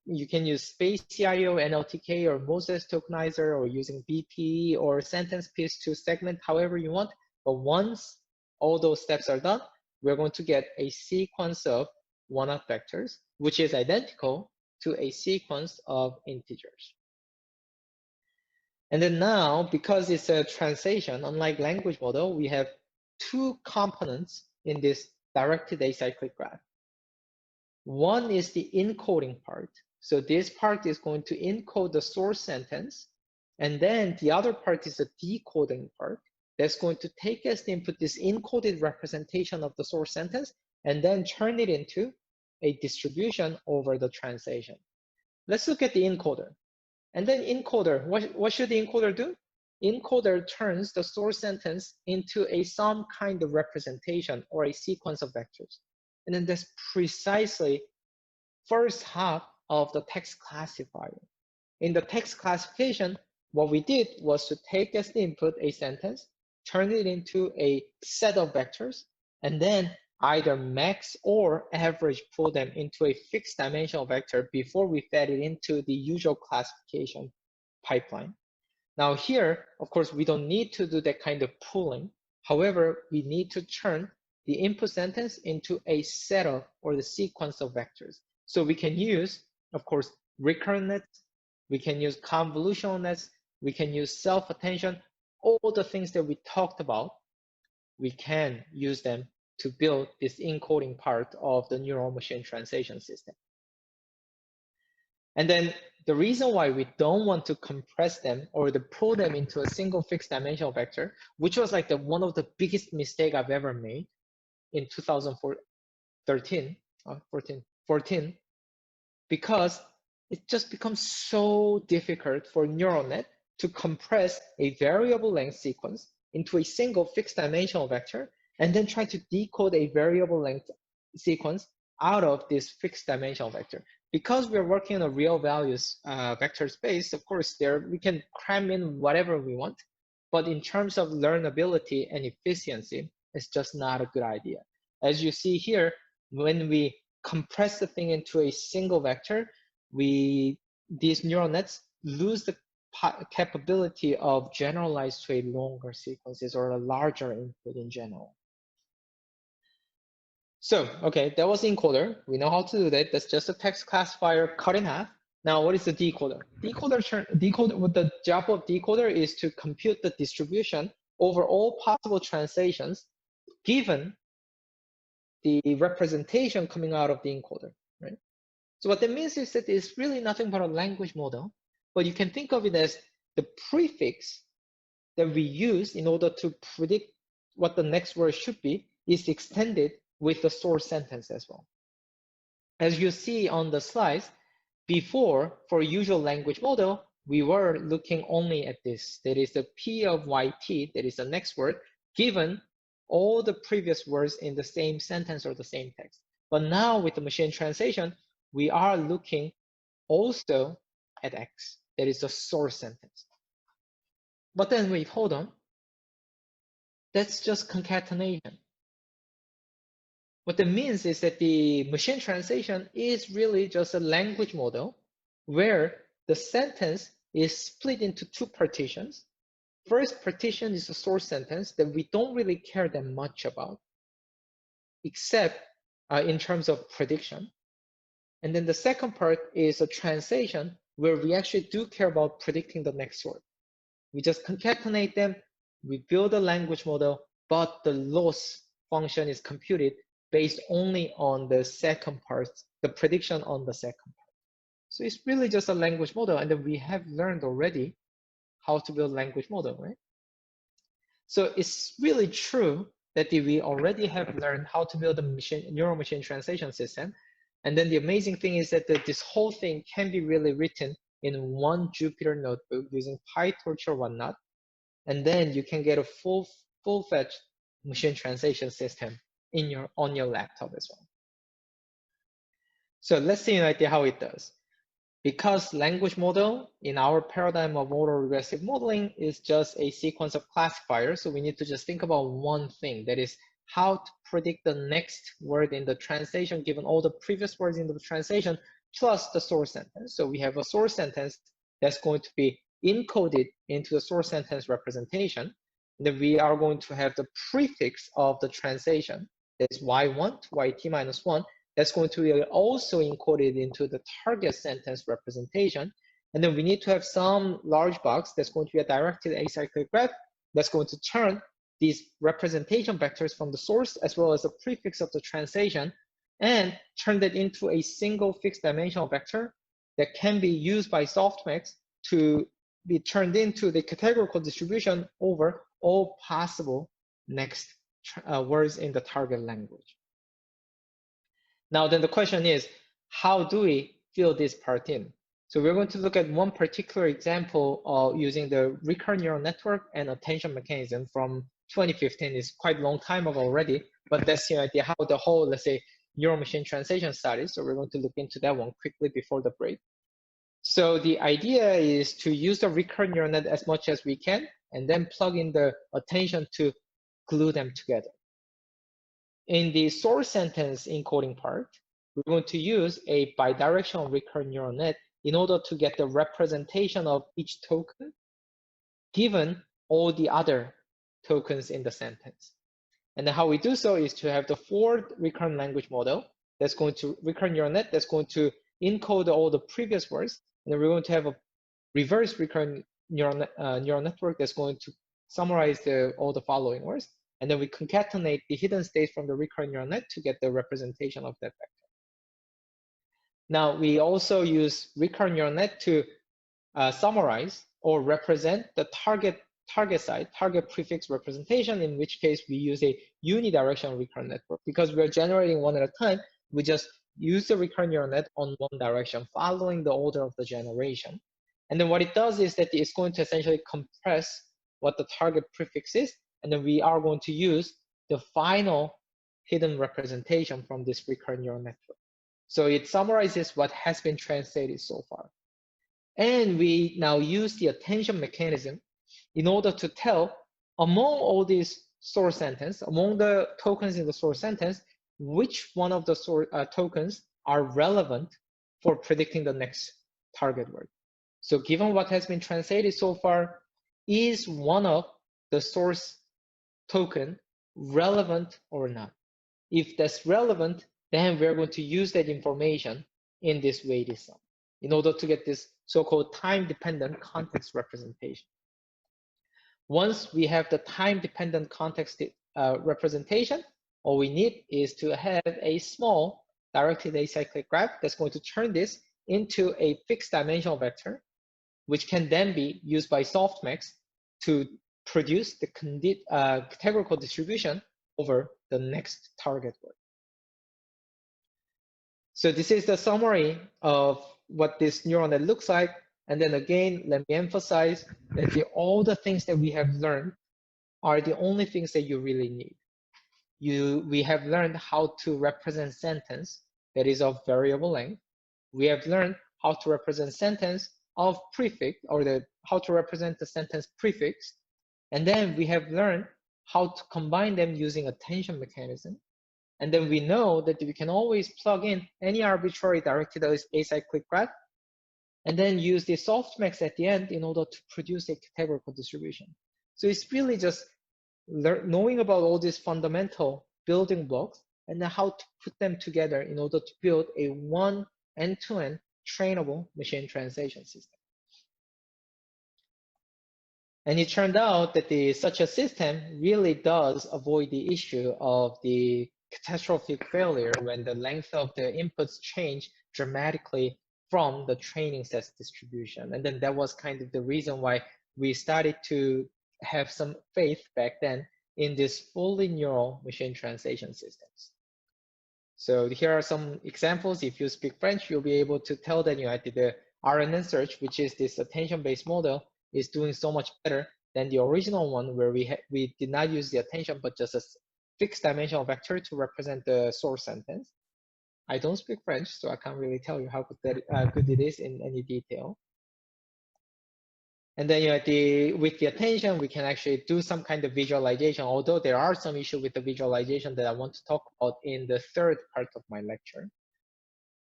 You can use space CIO, NLTK, or Moses tokenizer, or using BP or sentence piece to segment however you want. But once all those steps are done, we're going to get a sequence of one-hot vectors, which is identical to a sequence of integers. And then now, because it's a translation, unlike language model, we have two components in this directed acyclic graph. One is the encoding part. So this part is going to encode the source sentence. And then the other part is the decoding part. That's going to take as the input this encoded representation of the source sentence, and then turn it into a distribution over the translation. Let's look at the encoder. And then encoder, what should the encoder do? encoder turns the source sentence into some kind of representation or a sequence of vectors. And then that's precisely first half of the text classifier. In the text classification, what we did was to take as the input a sentence, turn it into a set of vectors, and then either max or average pull them into a fixed dimensional vector before we fed it into the usual classification pipeline. Now here, of course, we don't need to do that kind of pooling. However, we need to turn the input sentence into a setup or the sequence of vectors. So we can use, of course, recurrent nets, we can use convolutional nets, we can use self-attention, all the things that we talked about, we can use them to build this encoding part of the neural machine translation system. And then the reason why we don't want to compress them or to pull them into a single fixed dimensional vector, which was like one of the biggest mistake I've ever made in 2014, because it just becomes so difficult for neural net to compress a variable length sequence into a single fixed dimensional vector and then try to decode a variable length sequence out of this fixed dimensional vector. Because we're working on a real values vector space, of course, we can cram in whatever we want, but in terms of learnability and efficiency, it's just not a good idea. As you see here, when we compress the thing into a single vector, these neural nets lose the capability of generalize to a longer sequences or a larger input in general. So, okay, that was the encoder. We know how to do that. That's just a text classifier cut in half. Now, what is the decoder? What the job of decoder is to compute the distribution over all possible translations given the representation coming out of the encoder, right? So what that means is that it's really nothing but a language model, but you can think of it as the prefix that we use in order to predict what the next word should be is extended with the source sentence as well. As you see on the slides, before, for usual language model, we were looking only at this. That is the P of YT, that is the next word, given all the previous words in the same sentence or the same text. But now with the machine translation, we are looking also at X, that is the source sentence. But then wait, hold on. That's just concatenation. What that means is that the machine translation is really just a language model where the sentence is split into two partitions. First partition is the source sentence that we don't really care that much about, except in terms of prediction. And then the second part is a translation where we actually do care about predicting the next word. We just concatenate them, we build a language model, but the loss function is computed based only on the second part, the prediction on the second part. So it's really just a language model, and then we have learned already how to build language model, right? So it's really true that we already have learned how to build a neural machine translation system. And then the amazing thing is that this whole thing can be really written in one Jupyter notebook using PyTorch or whatnot. And then you can get a full-fledged machine translation system on your laptop as well. So let's see an idea how it does. Because language model in our paradigm of autoregressive modeling is just a sequence of classifiers, so we need to just think about one thing, that is how to predict the next word in the translation given all the previous words in the translation plus the source sentence. So we have a source sentence that's going to be encoded into the source sentence representation. And then we are going to have the prefix of the translation, that's y1 to yt minus 1. That's going to be also encoded into the target sentence representation. And then we need to have some large box that's going to be a directed acyclic graph that's going to turn these representation vectors from the source as well as the prefix of the translation and turn that into a single fixed dimensional vector that can be used by softmax to be turned into the categorical distribution over all possible next words in the target language. Now then the question is, how do we fill this part in? So we're going to look at one particular example using the recurrent neural network and attention mechanism from 2015. It's quite a long time ago already, but that's the idea how the whole, let's say, neural machine translation started. So we're going to look into that one quickly before the break. So the idea is to use the recurrent neural net as much as we can, and then plug in the attention to glue them together. In the source sentence encoding part, we're going to use a bidirectional recurrent neural net in order to get the representation of each token given all the other tokens in the sentence. And then how we do so is to have the forward recurrent language model that's going to recurrent neural net that's going to encode all the previous words. And then we're going to have a reverse recurrent neural network that's going to summarize all the following words. And then we concatenate the hidden states from the recurrent neural net to get the representation of that vector. Now, we also use recurrent neural net to summarize or represent the target prefix representation, in which case we use a unidirectional recurrent network. Because we're generating one at a time, we just use the recurrent neural net on one direction, following the order of the generation. And then what it does is that it's going to essentially compress what the target prefix is, and then we are going to use the final hidden representation from this recurrent neural network. So it summarizes what has been translated so far. And we now use the attention mechanism in order to tell among all these source sentence, among the tokens in the source sentence, which one of the tokens are relevant for predicting the next target word. So given what has been translated so far, is one of the source token relevant or not? If that's relevant, then we're going to use that information in this weighted sum in order to get this so-called time-dependent context representation. Once we have the time-dependent context representation, all we need is to have a small directed acyclic graph that's going to turn this into a fixed dimensional vector, which can then be used by softmax to produce the categorical distribution over the next target word. So this is the summary of what this neural net looks like. And then again, let me emphasize that all the things that we have learned are the only things that you really need. We have learned how to represent sentence that is of variable length. We have learned how to represent sentence of prefix, or how to represent the sentence prefix. And then we have learned how to combine them using attention mechanism. And then we know that we can always plug in any arbitrary directed acyclic graph and then use the softmax at the end in order to produce a categorical distribution. So it's really just knowing about all these fundamental building blocks and then how to put them together in order to build a one end-to-end trainable machine translation system. And it turned out that such a system really does avoid the issue of the catastrophic failure when the length of the inputs change dramatically from the training set distribution. And then that was kind of the reason why we started to have some faith back then in this fully neural machine translation systems. So here are some examples. If you speak French, you'll be able to tell that the RNN search, which is this attention-based model, is doing so much better than the original one where we did not use the attention, but just a fixed dimensional vector to represent the source sentence. I don't speak French, so I can't really tell you how good it is in any detail. And then with the attention, we can actually do some kind of visualization, although there are some issues with the visualization that I want to talk about in the third part of my lecture.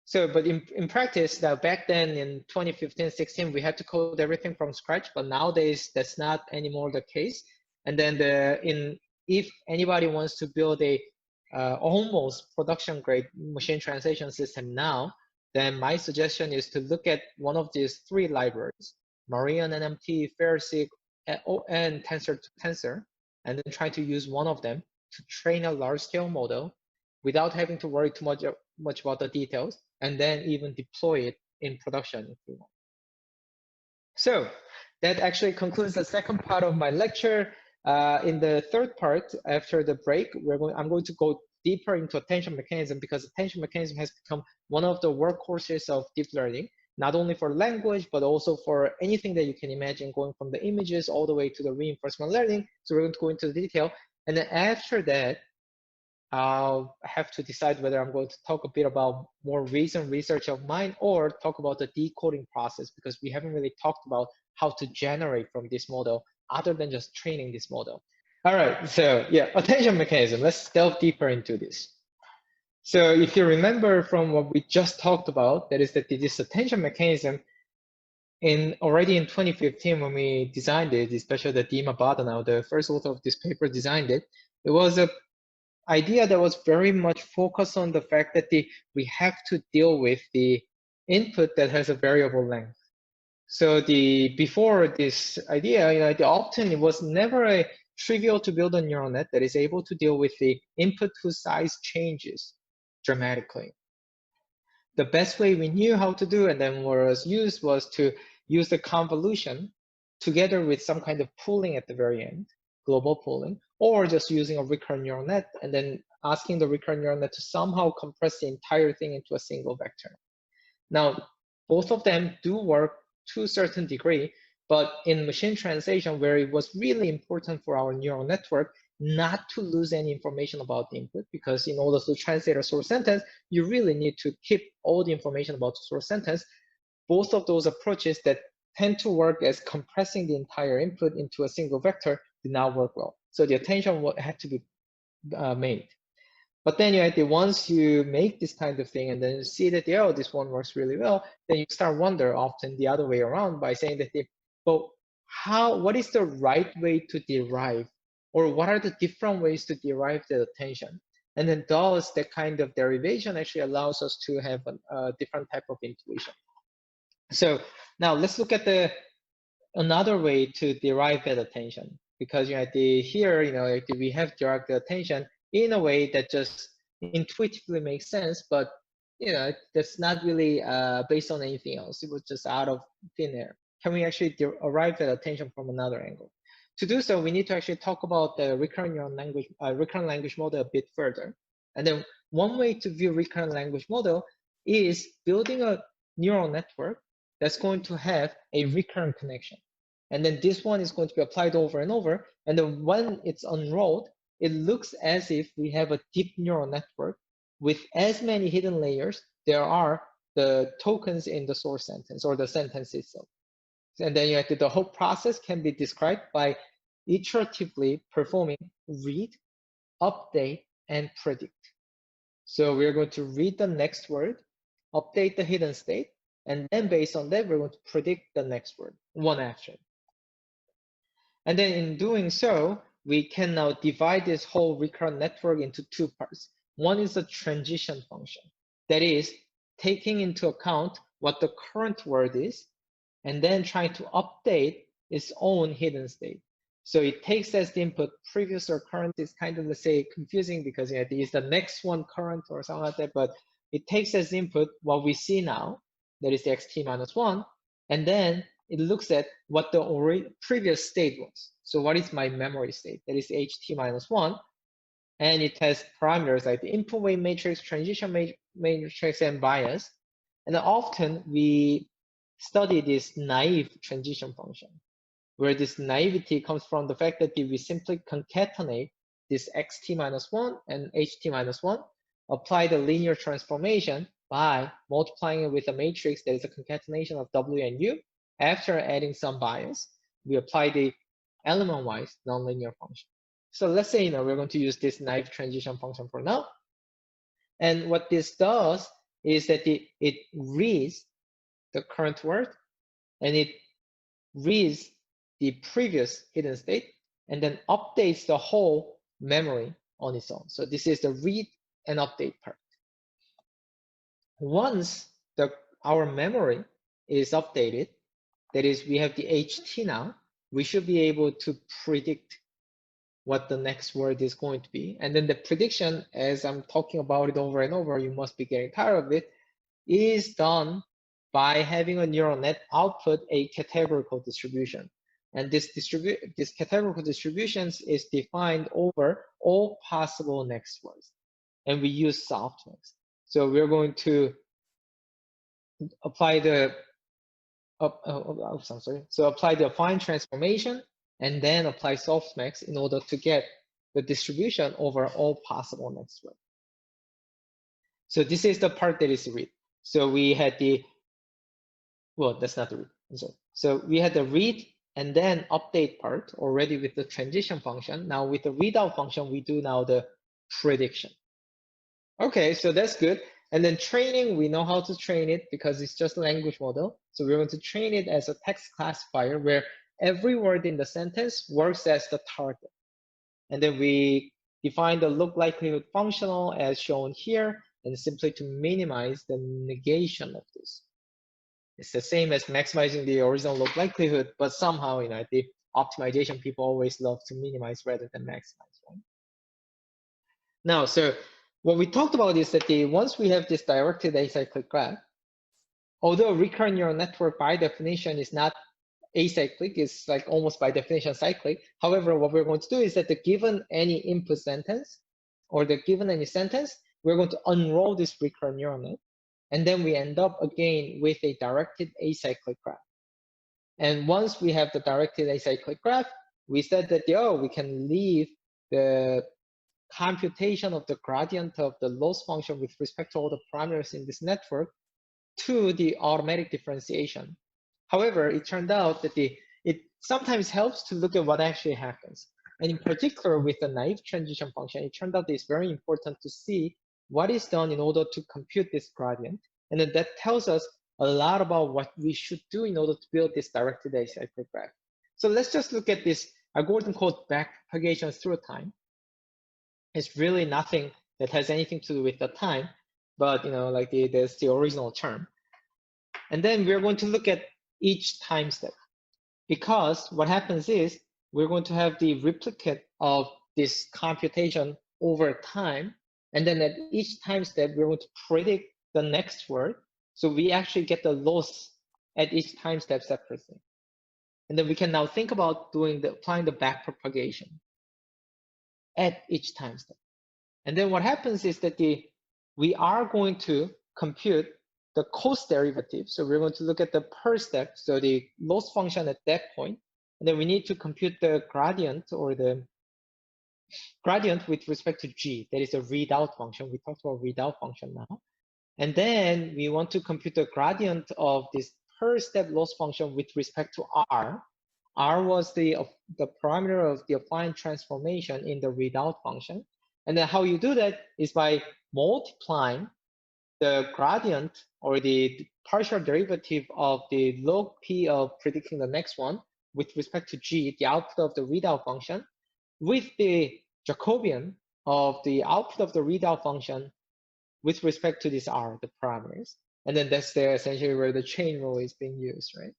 So, but in practice, now back then in 2015-16, we had to code everything from scratch, but nowadays that's not anymore the case. And then if anybody wants to build a almost production grade machine translation system now, then my suggestion is to look at one of these three libraries, Marian NMT, FairSeq, and Tensor to Tensor, and then try to use one of them to train a large scale model without having to worry too much about the details, and then even deploy it in production if you want. So that actually concludes the second part of my lecture. In the third part, after the break, I'm going to go deeper into attention mechanism, because attention mechanism has become one of the workhorses of deep learning. not only for language, but also for anything that you can imagine, going from the images all the way to the reinforcement learning. So we're going to go into the detail. And then after that, I'll have to decide whether I'm going to talk a bit about more recent research of mine or talk about the decoding process, because we haven't really talked about how to generate from this model other than just training this model. All right, so yeah, attention mechanism. Let's delve deeper into this. So if you remember from what we just talked about, that is that this attention mechanism already in 2015 when we designed it, especially the Dima Badanao, the first author of this paper, designed it. It was a idea that was very much focused on the fact that we have to deal with the input that has a variable length. So before this idea, often it was never trivial to build a neural net that is able to deal with the input whose size changes dramatically. The best way we knew how to do and then was used was to use the convolution together with some kind of pooling at the very end, global pooling, or just using a recurrent neural net and then asking the recurrent neural net to somehow compress the entire thing into a single vector. Now, both of them do work to a certain degree, but in machine translation, where it was really important for our neural network not to lose any information about the input, because in order to translate a source sentence, you really need to keep all the information about the source sentence. Both of those approaches that tend to work as compressing the entire input into a single vector did not work well. So the attention had to be made. But then once you make this kind of thing and then you see that, oh, this one works really well, then you start wonder often the other way around by saying that, but what is the right way to derive, or what are the different ways to derive that attention? And then thus that kind of derivation actually allows us to have a different type of intuition. So now let's look at another way to derive that attention, because here we have derived the attention in a way that just intuitively makes sense, but that's not really based on anything else. It was just out of thin air. Can we actually arrive at attention from another angle? To do so, we need to actually talk about the recurrent language model a bit further. And then one way to view recurrent language model is building a neural network that's going to have a recurrent connection. And then this one is going to be applied over and over. And then when it's unrolled, it looks as if we have a deep neural network with as many hidden layers there are the tokens in the source sentence or the sentence itself. And then the whole process can be described by iteratively performing read, update, and predict. So we're going to read the next word, update the hidden state, and then based on that, we're going to predict the next word, one after. And then in doing so, we can now divide this whole recurrent network into two parts. One is the transition function. That is taking into account what the current word is, and then trying to update its own hidden state. So it takes as the input previous or current. Is kind of, let's say, confusing because is the next one current or something like that, but it takes as input what we see now, that is the xt minus 1, and then it looks at what the previous state was. So what is my memory state? That is ht minus 1. And it has parameters like the input weight matrix, transition matrix, and bias. And then often we study this naive transition function, where this naivety comes from the fact that we simply concatenate this xt minus 1 and ht minus 1, apply the linear transformation by multiplying it with a matrix that is a concatenation of w and u. After adding some bias, we apply the element-wise nonlinear function. So let's say we're going to use this naive transition function for now. And what this does is that it reads the current word and it reads the previous hidden state and then updates the whole memory on its own. So this is the read and update part. Once our memory is updated, that is, we have the HT now, we should be able to predict what the next word is going to be. And then the prediction, as I'm talking about it over and over, you must be getting tired of it, is done by having a neural net output a categorical distribution. And this categorical distributions is defined over all possible next words. And we use softmax. So we're going to apply the I'm sorry. So apply the affine transformation and then apply softmax in order to get the distribution over all possible next word. So this is the part that is read. So we had the, well, that's not the read. I'm sorry. So we had the read and then update part already with the transition function. Now with the readout function, we do now the prediction. Okay, so that's good. And then training, we know how to train it because it's just a language model. So we're going to train it as a text classifier where every word in the sentence works as the target. And then we define the look likelihood functional as shown here, and simply to minimize the negation of this. It's the same as maximizing the original look likelihood, but somehow, the optimization people always love to minimize rather than maximize, right? Now, so what we talked about is that once we have this directed acyclic graph, although recurrent neural network by definition is not acyclic, it's like almost by definition cyclic. However, what we're going to do is that given any input sentence or given any sentence, we're going to unroll this recurrent neural net. And then we end up again with a directed acyclic graph. And once we have the directed acyclic graph, we said that, we can leave the computation of the gradient of the loss function with respect to all the parameters in this network to the automatic differentiation. However, it turned out that it sometimes helps to look at what actually happens. And in particular, with the naive transition function, it turned out it's very important to see what is done in order to compute this gradient. And then that tells us a lot about what we should do in order to build this directed acyclic graph. So let's just look at this algorithm called backpropagation through time. It's really nothing that has anything to do with the time, but there's the original term. And then we're going to look at each time step, because what happens is we're going to have the replicate of this computation over time. And then at each time step, we're going to predict the next word. So we actually get the loss at each time step separately. And then we can now think about applying the backpropagation at each time step. And then what happens is that we are going to compute the cost derivative. So we're going to look at the per step, so the loss function at that point. And then we need to compute the gradient or the gradient with respect to g. That is a readout function. We talked about readout function now. And then we want to compute the gradient of this per step loss function with respect to r. R was the parameter of the affine transformation in the readout function. And then how you do that is by multiplying the gradient or the partial derivative of the log p of predicting the next one with respect to g, the output of the readout function, with the Jacobian of the output of the readout function with respect to this r, the parameters. And then that's there essentially where the chain rule is being used, right?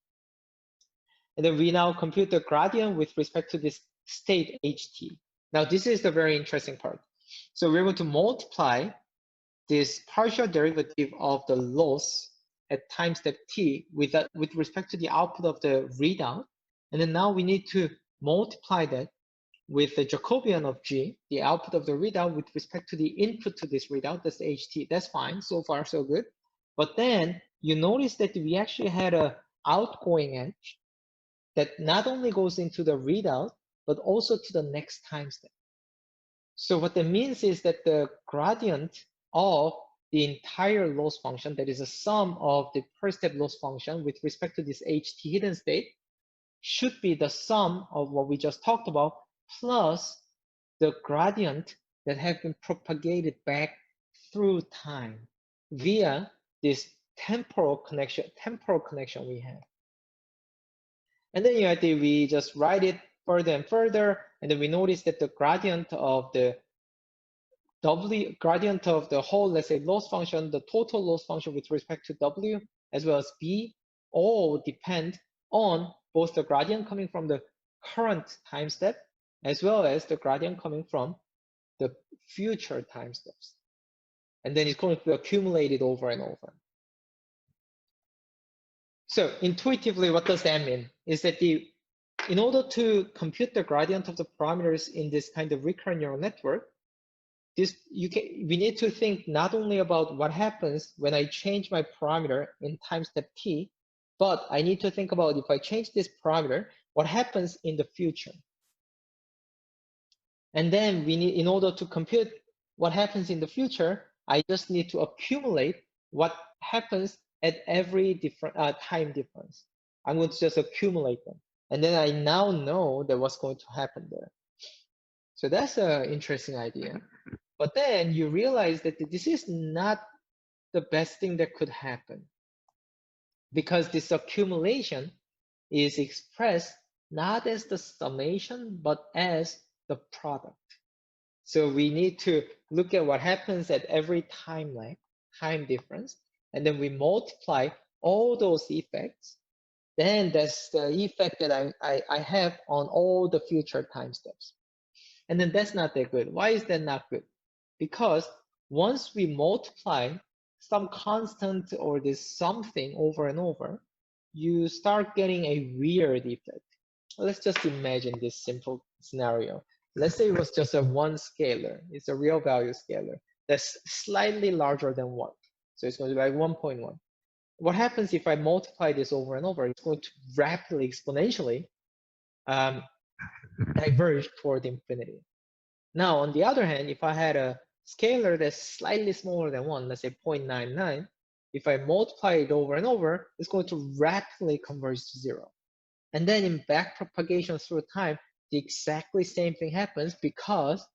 And then we now compute the gradient with respect to this state ht. Now this is the very interesting part. So we're going to multiply this partial derivative of the loss at time step t with respect to the output of the readout. And then now we need to multiply that with the Jacobian of g, the output of the readout with respect to the input to this readout, that's ht. That's fine, so far so good. But then you notice that we actually had an outgoing edge that not only goes into the readout, but also to the next time step. So what that means is that the gradient of the entire loss function, that is a sum of the per step loss function with respect to this ht hidden state, should be the sum of what we just talked about plus the gradient that have been propagated back through time via this temporal connection we have. And then we just write it further and further, and then we notice that the gradient of the gradient of the whole, let's say, loss function, the total loss function with respect to w, as well as b, all depend on both the gradient coming from the current time step, as well as the gradient coming from the future time steps. And then it's going to be accumulated over and over. So intuitively, what does that mean? Is that in order to compute the gradient of the parameters in this kind of recurrent neural network, we need to think not only about what happens when I change my parameter in time step t, But I need to think about if I change this parameter, what happens in the future? And then we need, in order to compute what happens in the future, I just need to accumulate what happens at every different time difference. I'm going to just accumulate them. And then I now know that what's going to happen there. So that's an interesting idea. But then you realize that this is not the best thing that could happen, because this accumulation is expressed not as the summation, but as the product. So we need to look at what happens at every time lag, time difference, and then we multiply all those effects. Then that's the effect that I have on all the future time steps. And then that's not that good. Why is that not good? Because once we multiply some constant or this something over and over, you start getting a weird effect. Let's just imagine this simple scenario. Let's say it was just a one scalar. It's a real value scalar that's slightly larger than 1. So it's going to be like 1.1. What happens if I multiply this over and over? It's going to rapidly, exponentially diverge toward infinity. Now, on the other hand, if I had a scalar that's slightly smaller than 1, let's say 0.99, if I multiply it over and over, it's going to rapidly converge to 0. And then in backpropagation through time, the exactly same thing happens, because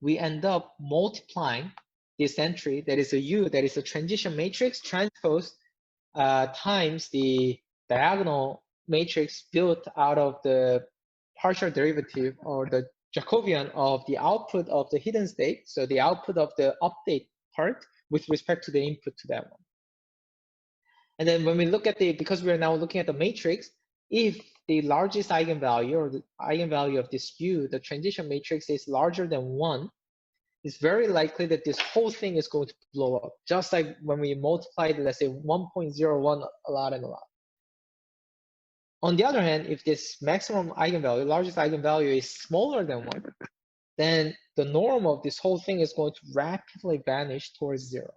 we end up multiplying this entry that is a U, that is a transition matrix transpose times the diagonal matrix built out of the partial derivative or the Jacobian of the output of the hidden state, so the output of the update part with respect to the input to that one. And then when we look at the, because we're now looking at the matrix, if the largest eigenvalue or the eigenvalue of this U, the transition matrix, is larger than 1, it's very likely that this whole thing is going to blow up, just like when we multiplied, let's say 1.01 a lot and a lot. On the other hand, if this maximum eigenvalue, largest eigenvalue, is smaller than 1, then the norm of this whole thing is going to rapidly vanish towards 0.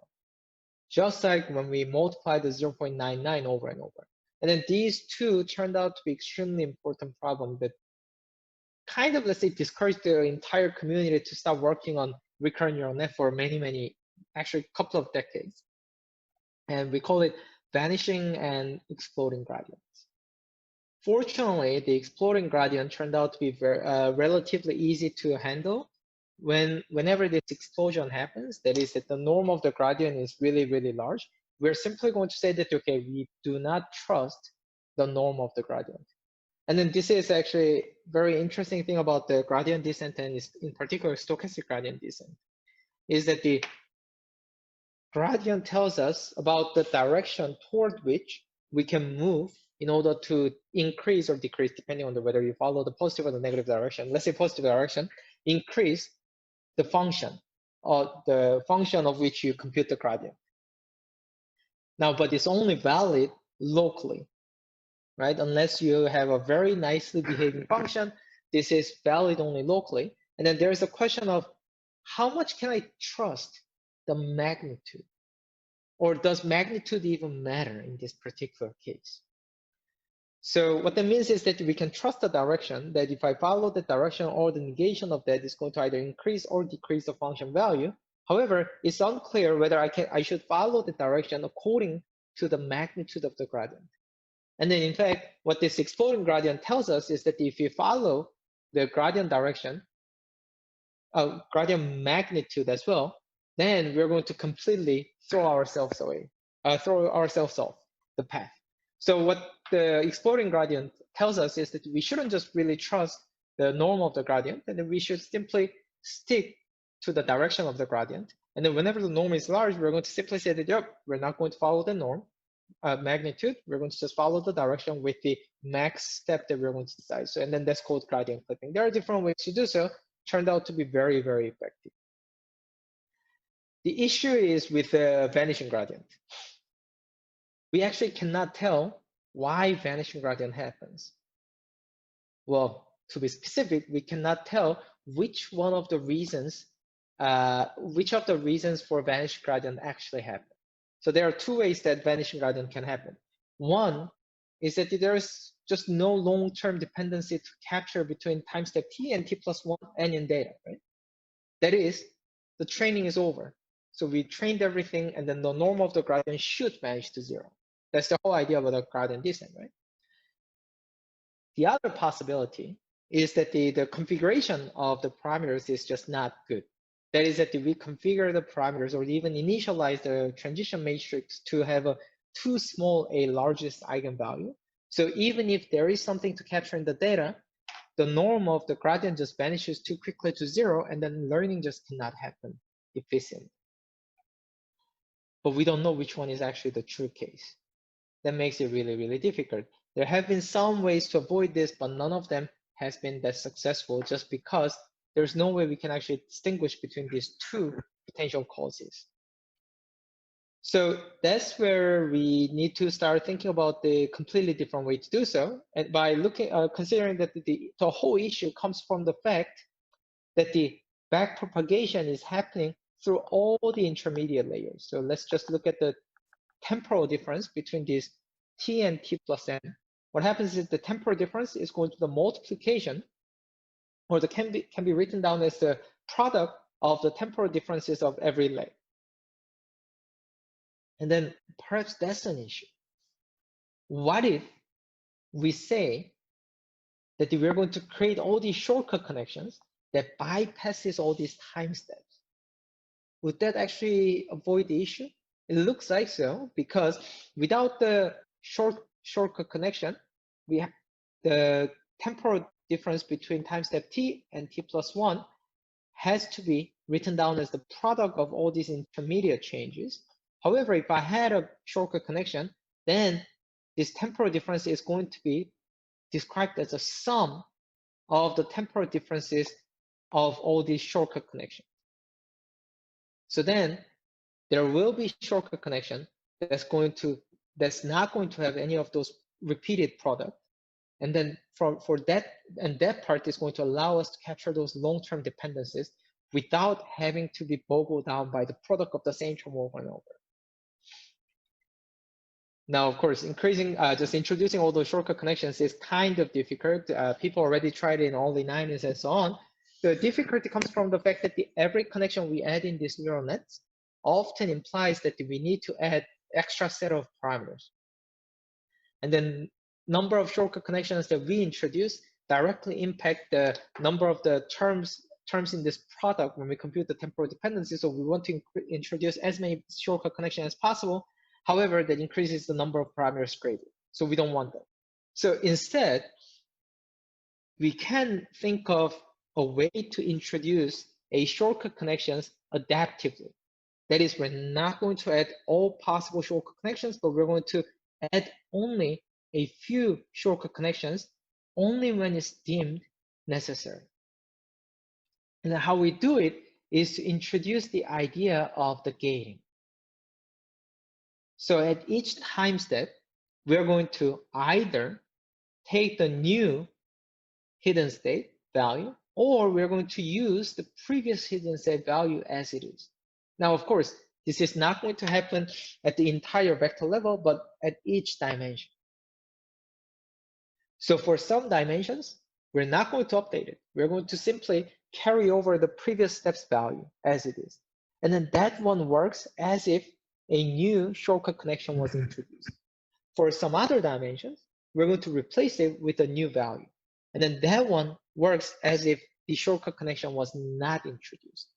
Just like when we multiply the 0.99 over and over. And then these two turned out to be extremely important problems that kind of, let's say, discouraged the entire community to start working on recurrent neural net for many, actually a couple of decades. And we call it vanishing and exploding gradients. Fortunately, the exploding gradient turned out to be very, relatively easy to handle. Whenever this explosion happens, that is that the norm of the gradient is really large, we're simply going to say that, okay, we do not trust the norm of the gradient. And then this is actually very interesting thing about the gradient descent, and in particular stochastic gradient descent, is that the gradient tells us about the direction toward which we can move in order to increase or decrease, depending on whether you follow the positive or the negative direction. Let's say positive direction, increase the function of which you compute the gradient. Now, but it's only valid locally, right? Unless you have a very nicely behaving function, this is valid only locally. And then there's a question of how much can I trust the magnitude? Or does magnitude even matter in this particular case? So what that means is that we can trust the direction, that if I follow the direction, or the negation of that is going to either increase or decrease the function value. However, it's unclear whether I should follow the direction according to the magnitude of the gradient. And then in fact, what this exploding gradient tells us is that if you follow the gradient direction, gradient magnitude as well, then we're going to completely throw ourselves off the path. So what the exploding gradient tells us is that we shouldn't just really trust the norm of the gradient, and then we should simply stick to the direction of the gradient. And then whenever the norm is large, we're going to simply say that, yep, we're not going to follow the norm magnitude. We're going to just follow the direction with the max step that we're going to decide. So, and then that's called gradient clipping. There are different ways to do so. Turned out to be very effective. The issue is with the vanishing gradient. We actually cannot tell why vanishing gradient happens. Well, to be specific, we cannot tell which of the reasons for vanishing gradient actually happen. So there are two ways that vanishing gradient can happen. One is that there is just no long-term dependency to capture between time step t and t+1 n data, right? That is, the training is over. So we trained everything, and then the norm of the gradient should vanish to 0. That's the whole idea about the gradient descent, right? The other possibility is that the configuration of the parameters is just not good. That is that we configure the parameters or even initialize the transition matrix to have a too small a largest eigenvalue. So even if there is something to capture in the data, the norm of the gradient just vanishes too quickly to 0, and then learning just cannot happen efficiently. But we don't know which one is actually the true case. That makes it really, really difficult. There have been some ways to avoid this, but none of them has been that successful, just because there's no way we can actually distinguish between these two potential causes. So that's where we need to start thinking about the completely different way to do so. And by looking, considering that the whole issue comes from the fact that the backpropagation is happening through all the intermediate layers. So let's just look at the temporal difference between these t and t+n. What happens is the temporal difference is going to the multiplication, or the can be written down as the product of the temporal differences of every layer. And then perhaps that's an issue. What if we say that we're going to create all these shortcut connections that bypasses all these time steps? Would that actually avoid the issue? It looks like so, because without the shortcut connection, we have the temporal difference between time step t and t+1 has to be written down as the product of all these intermediate changes. However, if I had a shortcut connection, then this temporal difference is going to be described as a sum of the temporal differences of all these shortcut connections. So then there will be shortcut connection that's not going to have any of those repeated products. And then for that, and that part is going to allow us to capture those long-term dependencies without having to be boggled down by the product of the same term over and over. Now, of course, just introducing all those shortcut connections is kind of difficult. People already tried it in early 90s and so on. The difficulty comes from the fact that every connection we add in these neural nets often implies that we need to add extra set of parameters. And then number of shortcut connections that we introduce directly impact the number of the terms in this product when we compute the temporal dependency. So we want to introduce as many shortcut connections as possible. However, that increases the number of parameters greatly. So we don't want that. So instead, we can think of a way to introduce a shortcut connections adaptively. That is, we're not going to add all possible shortcut connections, but we're going to add only a few shortcut connections only when it's deemed necessary. And how we do it is to introduce the idea of the gating. So at each time step, we're going to either take the new hidden state value, or we're going to use the previous hidden state value as it is. Now, of course, this is not going to happen at the entire vector level, but at each dimension. So for some dimensions, we're not going to update it. We're going to simply carry over the previous step's value as it is. And then that one works as if a new shortcut connection was introduced. For some other dimensions, we're going to replace it with a new value. And then that one works as if the shortcut connection was not introduced.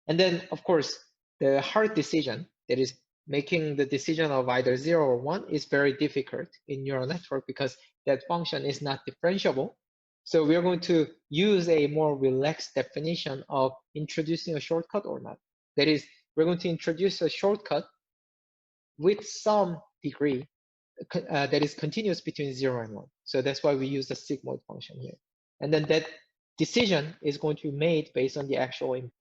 And then, of course, the hard decision, that is making the decision of either 0 or 1, is very difficult in neural network because that function is not differentiable. So we are going to use a more relaxed definition of introducing a shortcut or not. That is, we're going to introduce a shortcut with some degree that is continuous between 0 and 1. So that's why we use the sigmoid function here. And then that decision is going to be made based on the actual input.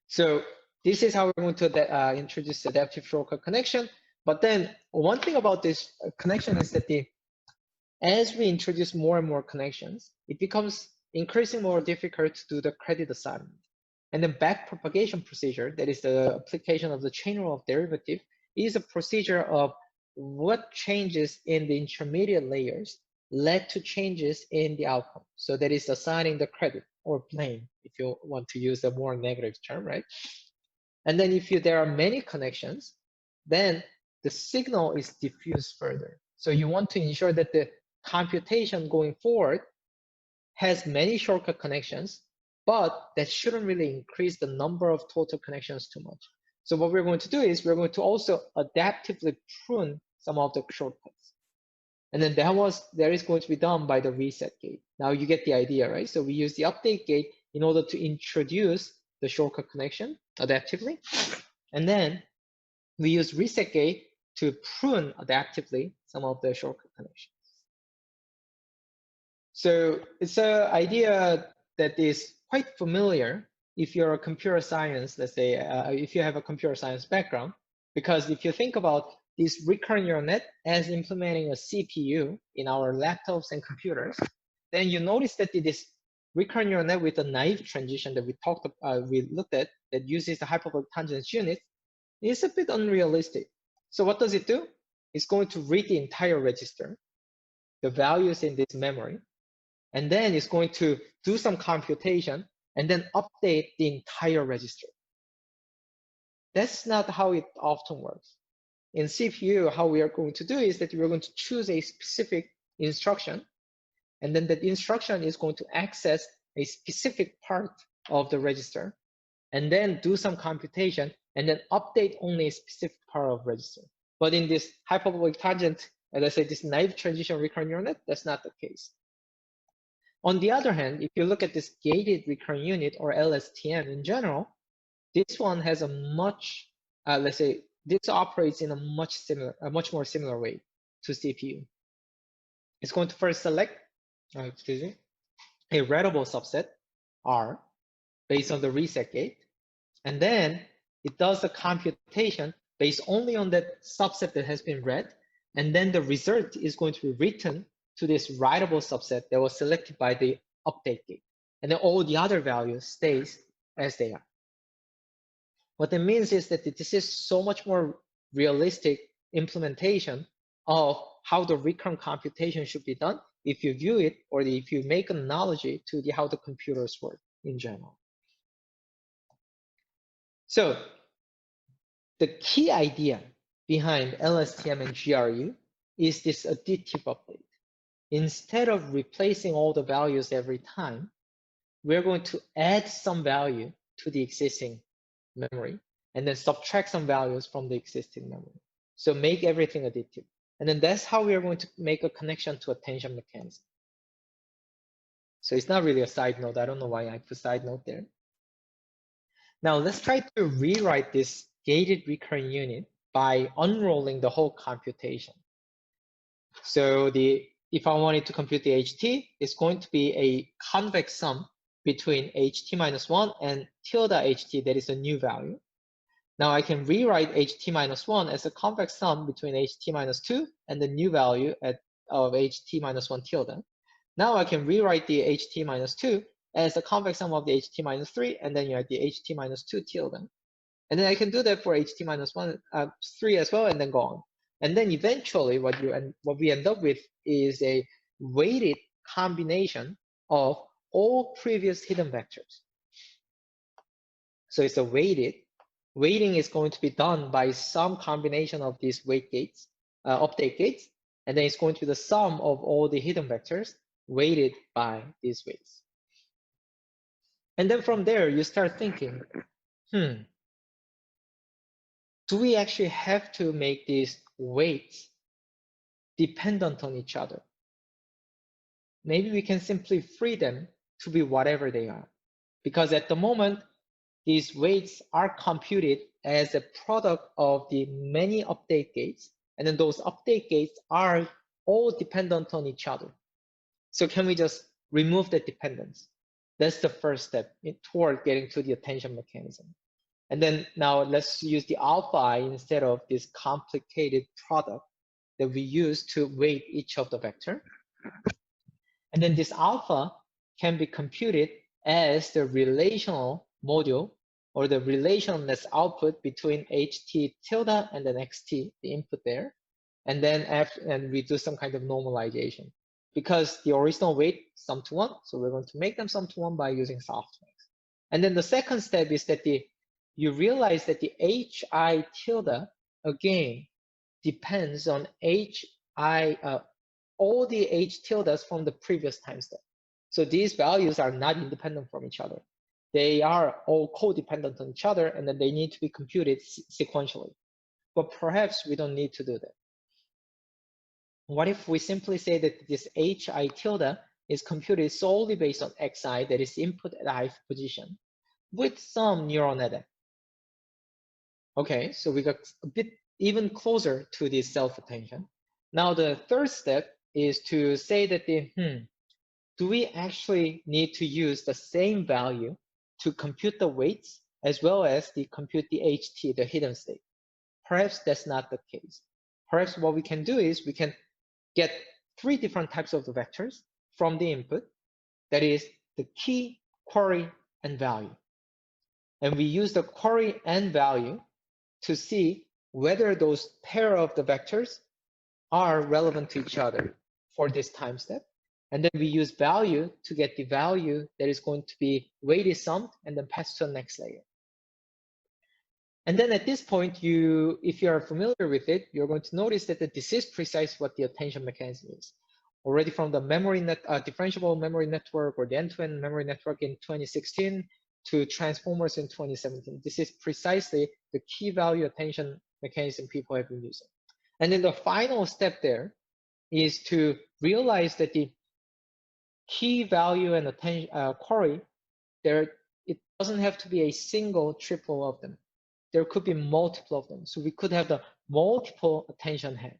So this is how we're going to introduce adaptive shortcut connection. But then one thing about this connection is that as we introduce more and more connections, it becomes increasingly more difficult to do the credit assignment. And the backpropagation procedure, that is the application of the chain rule of derivative, is a procedure of what changes in the intermediate layers led to changes in the outcome. So that is assigning the credit or blame, if you want to use a more negative term, right? And then if there are many connections, then the signal is diffused further. So you want to ensure that the computation going forward has many shortcut connections, but that shouldn't really increase the number of total connections too much. So what we're going to do is we're going to also adaptively prune some of the shortcuts. And then that is going to be done by the reset gate. Now you get the idea, right? So we use the update gate in order to introduce the shortcut connection adaptively. And then we use reset gate to prune adaptively some of the shortcut connections. So it's an idea that is quite familiar if you're a computer science, let's say, if you have a computer science background, because if you think about this recurrent neural net as implementing a CPU in our laptops and computers, then you notice that this recurrent neural net with a naive transition that we looked at that uses the hyperbolic tangent unit is a bit unrealistic. So what does it do? It's going to read the entire register, the values in this memory, and then it's going to do some computation and then update the entire register. That's not how it often works. In CPU, how we are going to do is that we're going to choose a specific instruction, and then that instruction is going to access a specific part of the register, and then do some computation, and then update only a specific part of register. But in this hyperbolic tangent, as I said, this naive transition recurrent neural net, that's not the case. On the other hand, if you look at this gated recurrent unit or LSTM in general, this one has a much, let's say, this operates in a much more similar way to CPU. It's going to first select, a readable subset, R, based on the reset gate, and then it does the computation based only on that subset that has been read, and then the result is going to be written to this writable subset that was selected by the update gate. And then all the other values stays as they are. What that means is that this is so much more realistic implementation of how the recurrent computation should be done if you view it, or if you make an analogy to how the computers work in general. So the key idea behind LSTM and GRU is this additive update. Instead of replacing all the values every time, we're going to add some value to the existing memory and then subtract some values from the existing memory. So make everything additive. And then that's how we are going to make a connection to attention mechanism. So it's not really a side note. I don't know why I put side note there. Now let's try to rewrite this gated recurrent unit by unrolling the whole computation. So if I wanted to compute the HT, it's going to be a convex sum between HT minus 1 and tilde HT, that is a new value. Now I can rewrite HT minus 1 as a convex sum between HT minus 2 and the new value of HT minus 1 tilde. Now I can rewrite the HT minus 2 as a convex sum of the HT minus 3 and then you have the HT minus 2 tilde. And then I can do that for HT minus 3 as well, and then go on. And then eventually what we end up with is a weighted combination of all previous hidden vectors. So it's a weighted. Weighting is going to be done by some combination of these weight gates, update gates, and then it's going to be the sum of all the hidden vectors weighted by these weights. And then from there, you start thinking, do we actually have to make these weights dependent on each other? Maybe we can simply free them to be whatever they are. Because at the moment, these weights are computed as a product of the many update gates. And then those update gates are all dependent on each other. So can we just remove the dependence? That's the first step toward getting to the attention mechanism. And then now let's use the alpha I instead of this complicated product that we use to weight each of the vector. And then this alpha can be computed as the relational module or the relationalness output between HT tilde and then XT, the input there. and then and we do some kind of normalization. Because the original weight sum to 1, so we're going to make them sum to 1 by using softmax. And then the second step is that you realize that the hi tilde again depends on all the h tildes from the previous time step. So these values are not independent from each other. They are all codependent on each other, and then they need to be computed sequentially. But perhaps we don't need to do that. What if we simply say that this hi tilde is computed solely based on xi, that is input at ith position, with some neural net? Okay, so we got a bit even closer to this self-attention. Now the third step is to say that do we actually need to use the same value to compute the weights as well as compute the HT, the hidden state? Perhaps that's not the case. Perhaps what we can do is we can get 3 different types of the vectors from the input, that is the key, query, and value. And we use the query and value to see whether those pair of the vectors are relevant to each other for this time step. And then we use value to get the value that is going to be weighted summed and then passed to the next layer. And then at this point, if you are familiar with it, you're going to notice that this is precisely what the attention mechanism is. Already from the differentiable memory network or the end-to-end memory network in 2016 to transformers in 2017. This is precisely the key value attention mechanism people have been using. And then the final step there is to realize that the key value and attention query, it doesn't have to be a single triple of them. There could be multiple of them. So we could have the multiple attention heads.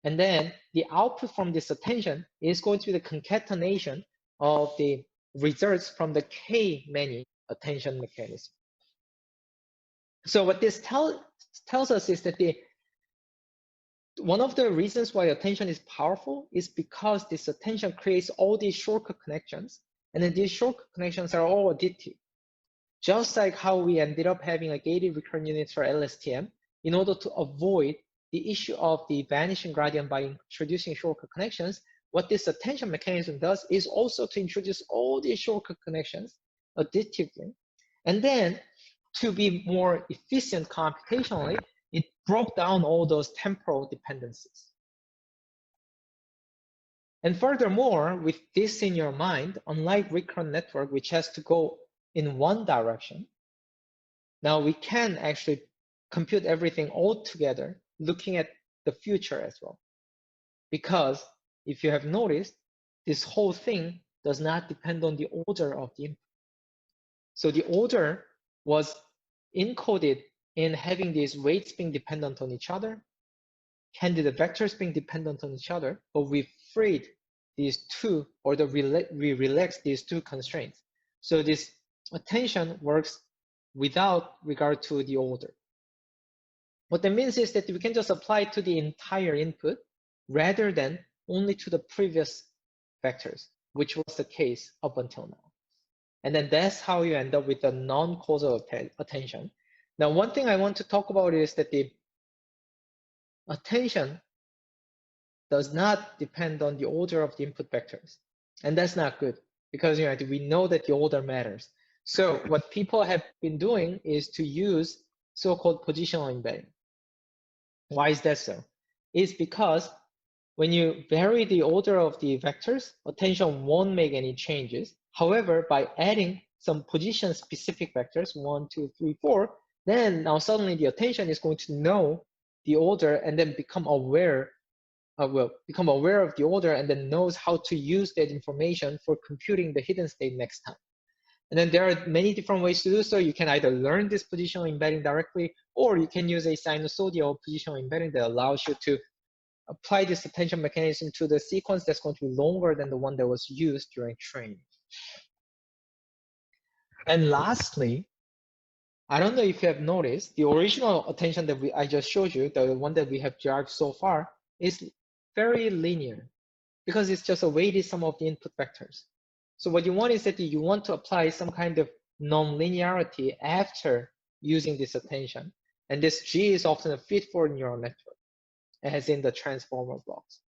And then the output from this attention is going to be the concatenation of the results from the k-many attention mechanism. So what this tells us is that one of the reasons why attention is powerful is because this attention creates all these shortcut connections, and then these shortcut connections are all additive. Just like how we ended up having a gated recurrent units for LSTM in order to avoid the issue of the vanishing gradient by introducing shortcut connections, what this attention mechanism does is also to introduce all these shortcut connections additively. And then to be more efficient computationally, it broke down all those temporal dependencies. And furthermore, with this in your mind, unlike recurrent network, which has to go in one direction, now we can actually compute everything all together, looking at the future as well. Because if you have noticed, this whole thing does not depend on the order of the input. So the order was encoded in having these weights being dependent on each other, candidate vectors being dependent on each other, but we freed these two, or we relaxed these two constraints. So this attention works without regard to the order. What that means is that we can just apply it to the entire input rather than only to the previous vectors, which was the case up until now. And then that's how you end up with a non-causal attention. Now, one thing I want to talk about is that the attention does not depend on the order of the input vectors. And that's not good because we know that the order matters. So what people have been doing is to use so-called positional embedding. Why is that so? It's because when you vary the order of the vectors, attention won't make any changes. However, by adding some position-specific vectors, 1, 2, 3, 4, then now suddenly the attention is going to know the order and then become aware of the order and then knows how to use that information for computing the hidden state next time. And then there are many different ways to do so. You can either learn this positional embedding directly, or you can use a sinusoidal positional embedding that allows you to apply this attention mechanism to the sequence that's going to be longer than the one that was used during training. And lastly, I don't know if you have noticed, the original attention that I just showed you, the one that we have derived so far, is very linear because it's just a weighted sum of the input vectors. So what you want is that you want to apply some kind of non-linearity after using this attention. And this G is often a fit for a neural network. as in the transformer blocks.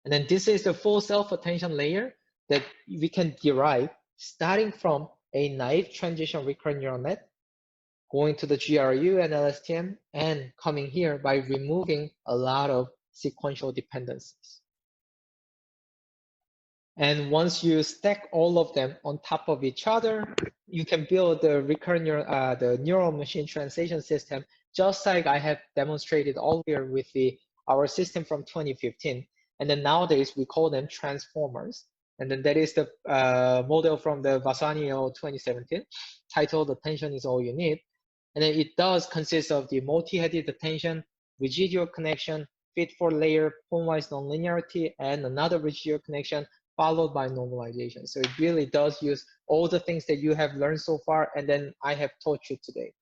And then this is the full self-attention layer that we can derive starting from a naive transition recurrent neural net, going to the GRU and LSTM, and coming here by removing a lot of sequential dependencies. And once you stack all of them on top of each other, you can build the recurrent the neural machine translation system, just like I have demonstrated earlier with our system from 2015. And then nowadays we call them transformers. And then that is the model from the Vassanio 2017, titled "Attention is All You Need." And then it does consist of the multi-headed attention, residual connection, fit for layer, point-wise nonlinearity, and another residual connection, followed by normalization. So it really does use all the things that you have learned so far, and then I have taught you today.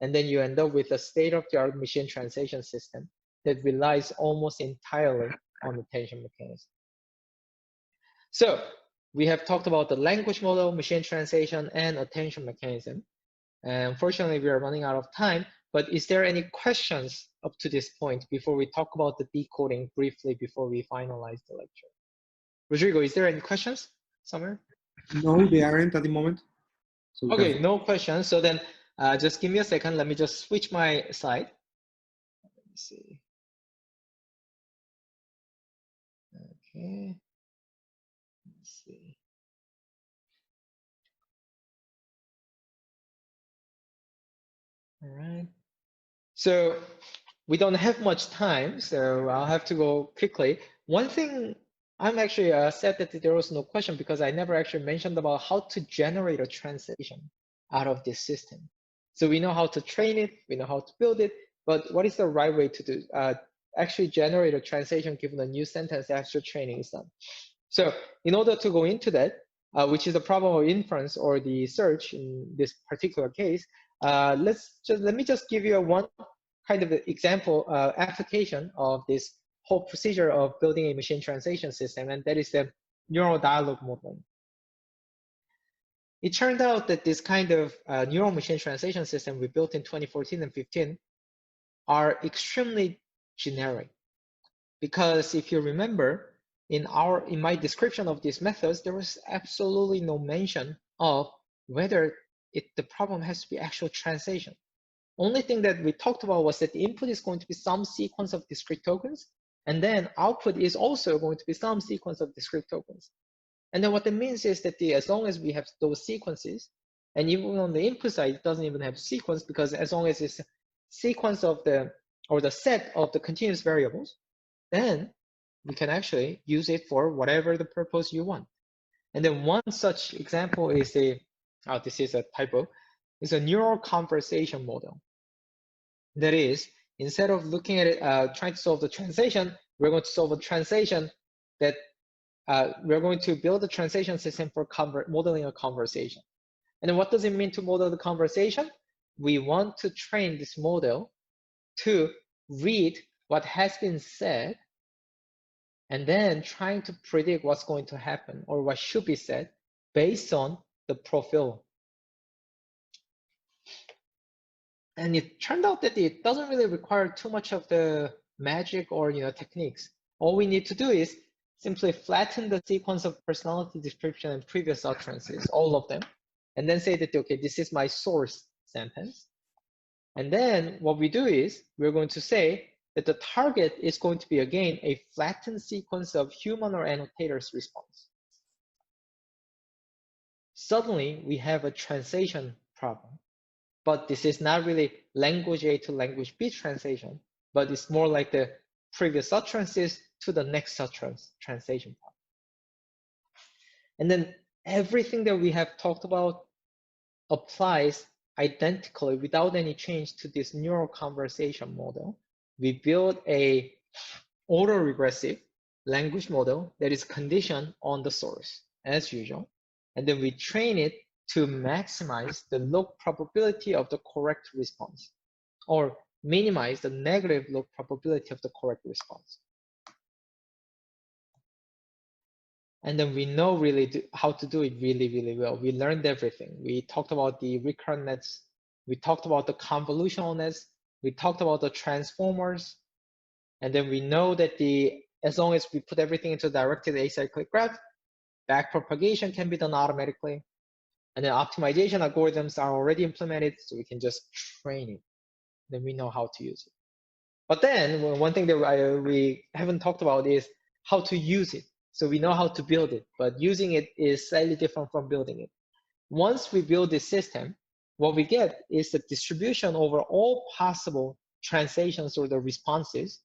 And then you end up with a state-of-the-art machine translation system that relies almost entirely on attention mechanism. So we have talked about the language model, machine translation, and attention mechanism. And unfortunately, we are running out of time, but is there any questions up to this point before we talk about the decoding briefly before we finalize the lecture? Rodrigo, is there any questions somewhere? No, they aren't at the moment. So okay, no questions. So then just give me a second. Let me just switch my slide. Let me see. Okay. Let's see. All right. So we don't have much time, so I'll have to go quickly. One thing I'm actually sad that there was no question because I never actually mentioned about how to generate a translation out of this system. So we know how to train it, we know how to build it, but what is the right way to do actually generate a translation given a new sentence after training is done? So in order to go into that, which is the problem of inference or the search in this particular case, let me just give you one kind of example application of this whole procedure of building a machine translation system, and that is the neural dialogue modeling. It turned out that this kind of neural machine translation system we built in 2014 and 15 are extremely generic, because if you remember, in my description of these methods, there was absolutely no mention of whether the problem has to be actual translation. Only thing that we talked about was that the input is going to be some sequence of discrete tokens, and then output is also going to be some sequence of discrete tokens. And then what that means is that as long as we have those sequences, and even on the input side, it doesn't even have sequence, because as long as it's a sequence of the set of the continuous variables, then we can actually use it for whatever the purpose you want. And then one such example is this is a typo, is a neural conversation model. That is, instead of looking at it, trying to solve the translation, we're going to solve a translation that we're going to build a translation system for modeling a conversation. And then what does it mean to model the conversation? We want to train this model to read what has been said and then trying to predict what's going to happen or what should be said based on the profile. And it turned out that it doesn't really require too much of the magic or techniques. All we need to do is simply flatten the sequence of personality description and previous utterances, all of them, and then say that, okay, this is my source sentence. And then what we do is we're going to say that the target is going to be, again, a flattened sequence of human or annotator's response. Suddenly, we have a translation problem. But this is not really language A to language B translation, but it's more like the previous utterances to the next utterance translation problem. And then everything that we have talked about applies identically without any change to this neural conversation model. We build a autoregressive language model that is conditioned on the source as usual. And then we train it to maximize the log probability of the correct response or minimize the negative log probability of the correct response. And then we know really how to do it really, really well. We learned everything. We talked about the recurrent nets. We talked about the convolutional nets. We talked about the transformers. And then we know that as long as we put everything into directed acyclic graph, backpropagation can be done automatically. And then optimization algorithms are already implemented, so we can just train it. Then we know how to use it. But then one thing that we haven't talked about is how to use it. So we know how to build it, but using it is slightly different from building it. Once we build this system, what we get is the distribution over all possible translations or the responses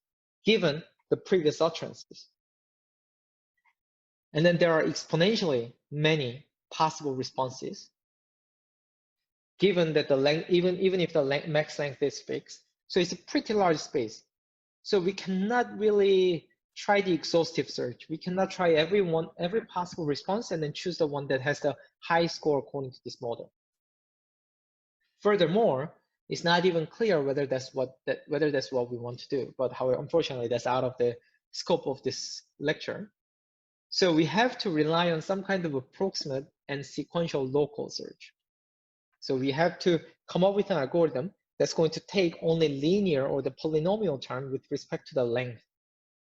given the previous utterances. And then there are exponentially many possible responses given that the length, even if the max length is fixed. So it's a pretty large space. So we cannot really try the exhaustive search. We cannot try every possible response and then choose the one that has the high score according to this model. Furthermore, it's not even clear whether that's what we want to do. But however, unfortunately, that's out of the scope of this lecture. So we have to rely on some kind of approximate and sequential local search. So we have to come up with an algorithm that's going to take only linear or the polynomial term with respect to the length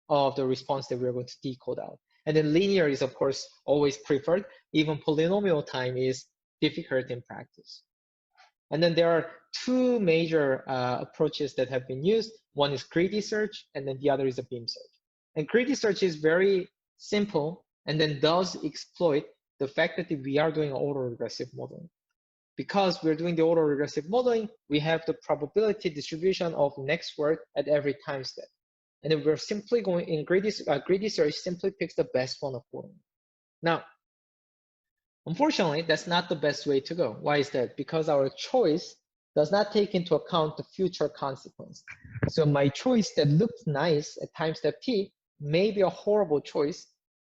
of the response that we're going to decode out. And then linear is, of course, always preferred. Even polynomial time is difficult in practice. And then there are two major approaches that have been used. One is greedy search, and then the other is a beam search. And greedy search is very simple and then does exploit the fact that we are doing autoregressive modeling. Because we're doing the autoregressive modeling, we have the probability distribution of next word at every time step. And then we're simply going in greedy search simply picks the best one accordingly. Now, unfortunately, that's not the best way to go. Why is that? Because our choice does not take into account the future consequence. So my choice that looks nice at time step t may be a horrible choice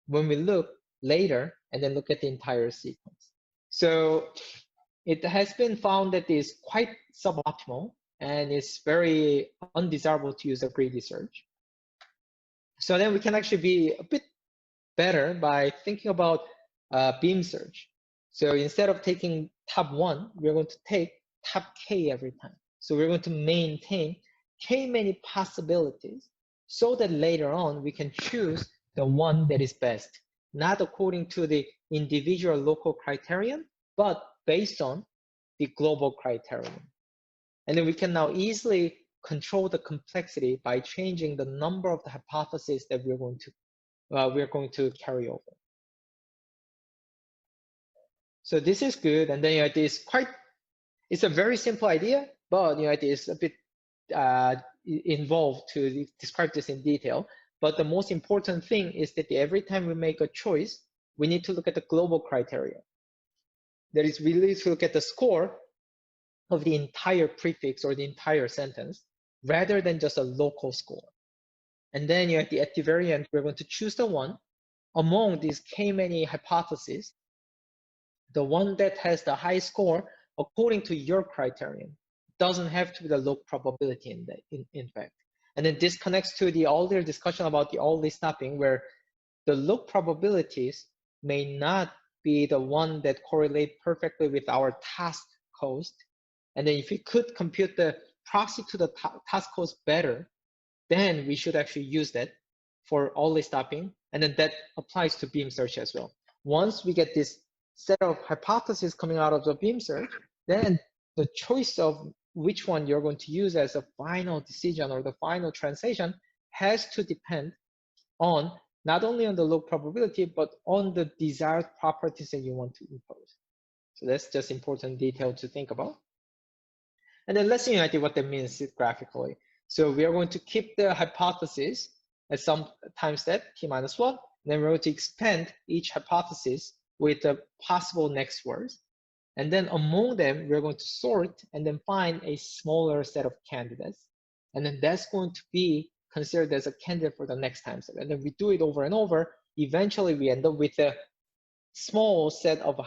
when we look later and then look at the entire sequence. So it has been found that it is quite suboptimal and it's very undesirable to use a greedy search. So then we can actually be a bit better by thinking about beam search. So instead of taking top 1, we're going to take top k every time. So we're going to maintain k many possibilities so that later on we can choose the one that is best, not according to the individual local criterion, but based on the global criterion. And then we can now easily control the complexity by changing the number of the hypotheses that we're going to carry over. So this is good, and then it's a very simple idea, but it is a bit involved to describe this in detail. But the most important thing is that every time we make a choice, we need to look at the global criteria. That is, we need to look at the score of the entire prefix or the entire sentence, rather than just a local score. And then at the very end, we're going to choose the one among these k many hypotheses, the one that has the high score according to your criterion. Doesn't have to be the low probability in fact. And then this connects to the earlier discussion about the early stopping, where the low probabilities may not be the one that correlate perfectly with our task cost. And then if we could compute the proxy to the task cost better, then we should actually use that for early stopping. And then that applies to beam search as well. Once we get this set of hypotheses coming out of the beam search, then the choice of which one you're going to use as a final decision or the final translation has to depend on not only on the low probability, but on the desired properties that you want to impose. So that's just important detail to think about. And then let's see what that means graphically. So we are going to keep the hypothesis at some time step, t-1, and then we're going to expand each hypothesis with the possible next words. And then among them, we're going to sort and then find a smaller set of candidates. And then that's going to be considered as a candidate for the next time step. And then we do it over and over. Eventually, we end up with a small set of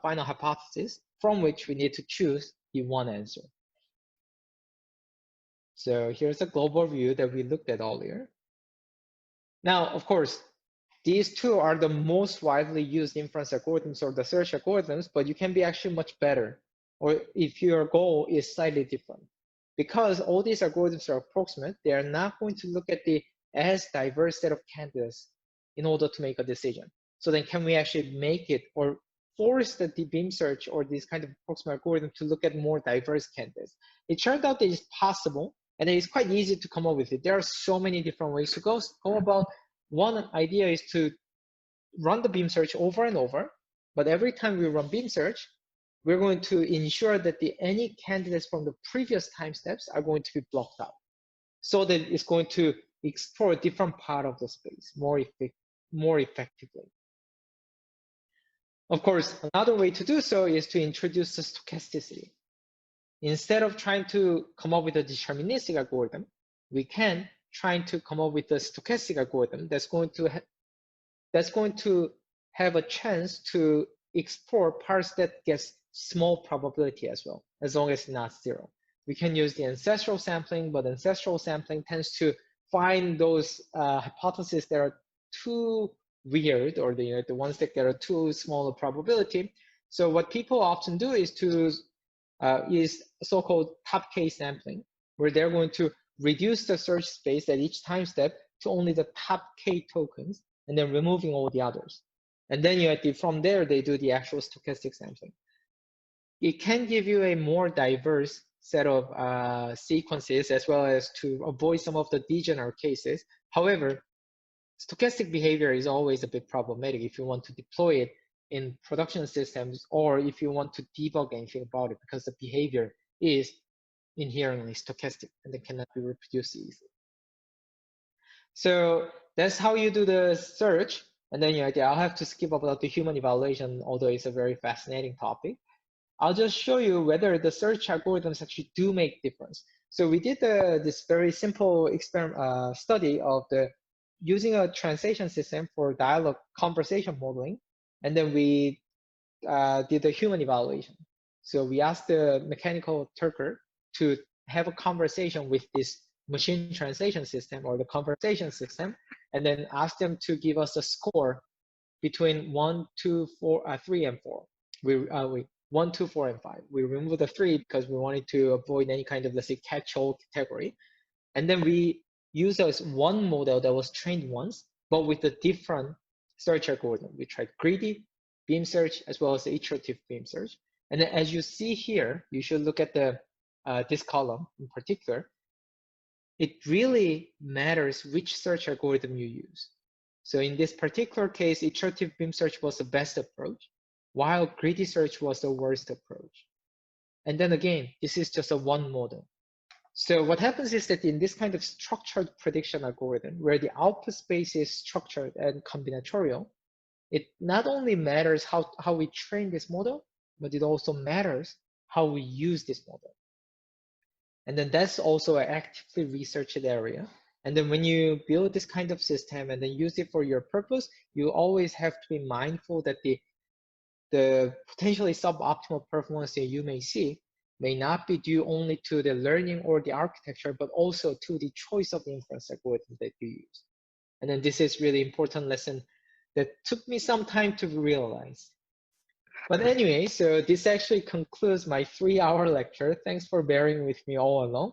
final hypotheses from which we need to choose the one answer. So here's a global view that we looked at earlier. Now, of course, these two are the most widely used inference algorithms or the search algorithms, but you can be actually much better, or if your goal is slightly different. because all these algorithms are approximate, they are not going to look at the as diverse set of candidates in order to make a decision. So then can we actually make it or force the beam search or this kind of approximate algorithm to look at more diverse candidates? It turned out that it's possible, and it's quite easy to come up with it. There are so many different ways to go about. One idea is to run the beam search over and over, but every time we run beam search, we're going to ensure that any candidates from the previous time steps are going to be blocked out, so that it's going to explore a different part of the space more effectively. Of course, another way to do so is to introduce the stochasticity. Instead of trying to come up with a deterministic algorithm, we can try to come up with a stochastic algorithm that's going to have a chance to explore parts that gets small probability as well, as long as it's not zero. We can use the ancestral sampling, but ancestral sampling tends to find those hypotheses that are too weird, or the ones that get a too small a probability. So what people often do is so-called top K sampling, where they're going to reduce the search space at each time step to only the top K tokens, and then removing all the others. And then from there, they do the actual stochastic sampling. It can give you a more diverse set of sequences, as well as to avoid some of the degenerate cases. However, stochastic behavior is always a bit problematic if you want to deploy it in production systems, or if you want to debug anything about it, because the behavior is inherently stochastic and it cannot be reproduced easily. So that's how you do the search. And then I'll have to skip about the human evaluation, although it's a very fascinating topic. I'll just show you whether the search algorithms actually do make difference. So we did this very simple study of using a translation system for dialogue conversation modeling, and then we did a human evaluation. So we asked the mechanical Turker to have a conversation with this machine translation system or the conversation system, and then ask them to give us a score between 1, 2, 3, and 4. 1, 2, 4, and 5. We removed the 3 because we wanted to avoid any kind of, let's say, catch-all category. And then we used one model that was trained once, but with a different search algorithm. We tried greedy, beam search, as well as the iterative beam search. And then as you see here, you should look at this column in particular. It really matters which search algorithm you use. So in this particular case, iterative beam search was the best approach, while greedy search was the worst approach. And then again, this is just a one model. So what happens is that in this kind of structured prediction algorithm, where the output space is structured and combinatorial, it not only matters how we train this model, but it also matters how we use this model. And then that's also an actively researched area. And then when you build this kind of system and then use it for your purpose, you always have to be mindful that the potentially suboptimal performance that you may see may not be due only to the learning or the architecture, but also to the choice of inference algorithm that you use. And then this is really important lesson that took me some time to realize. But anyway, so this actually concludes my 3-hour lecture. Thanks for bearing with me all along.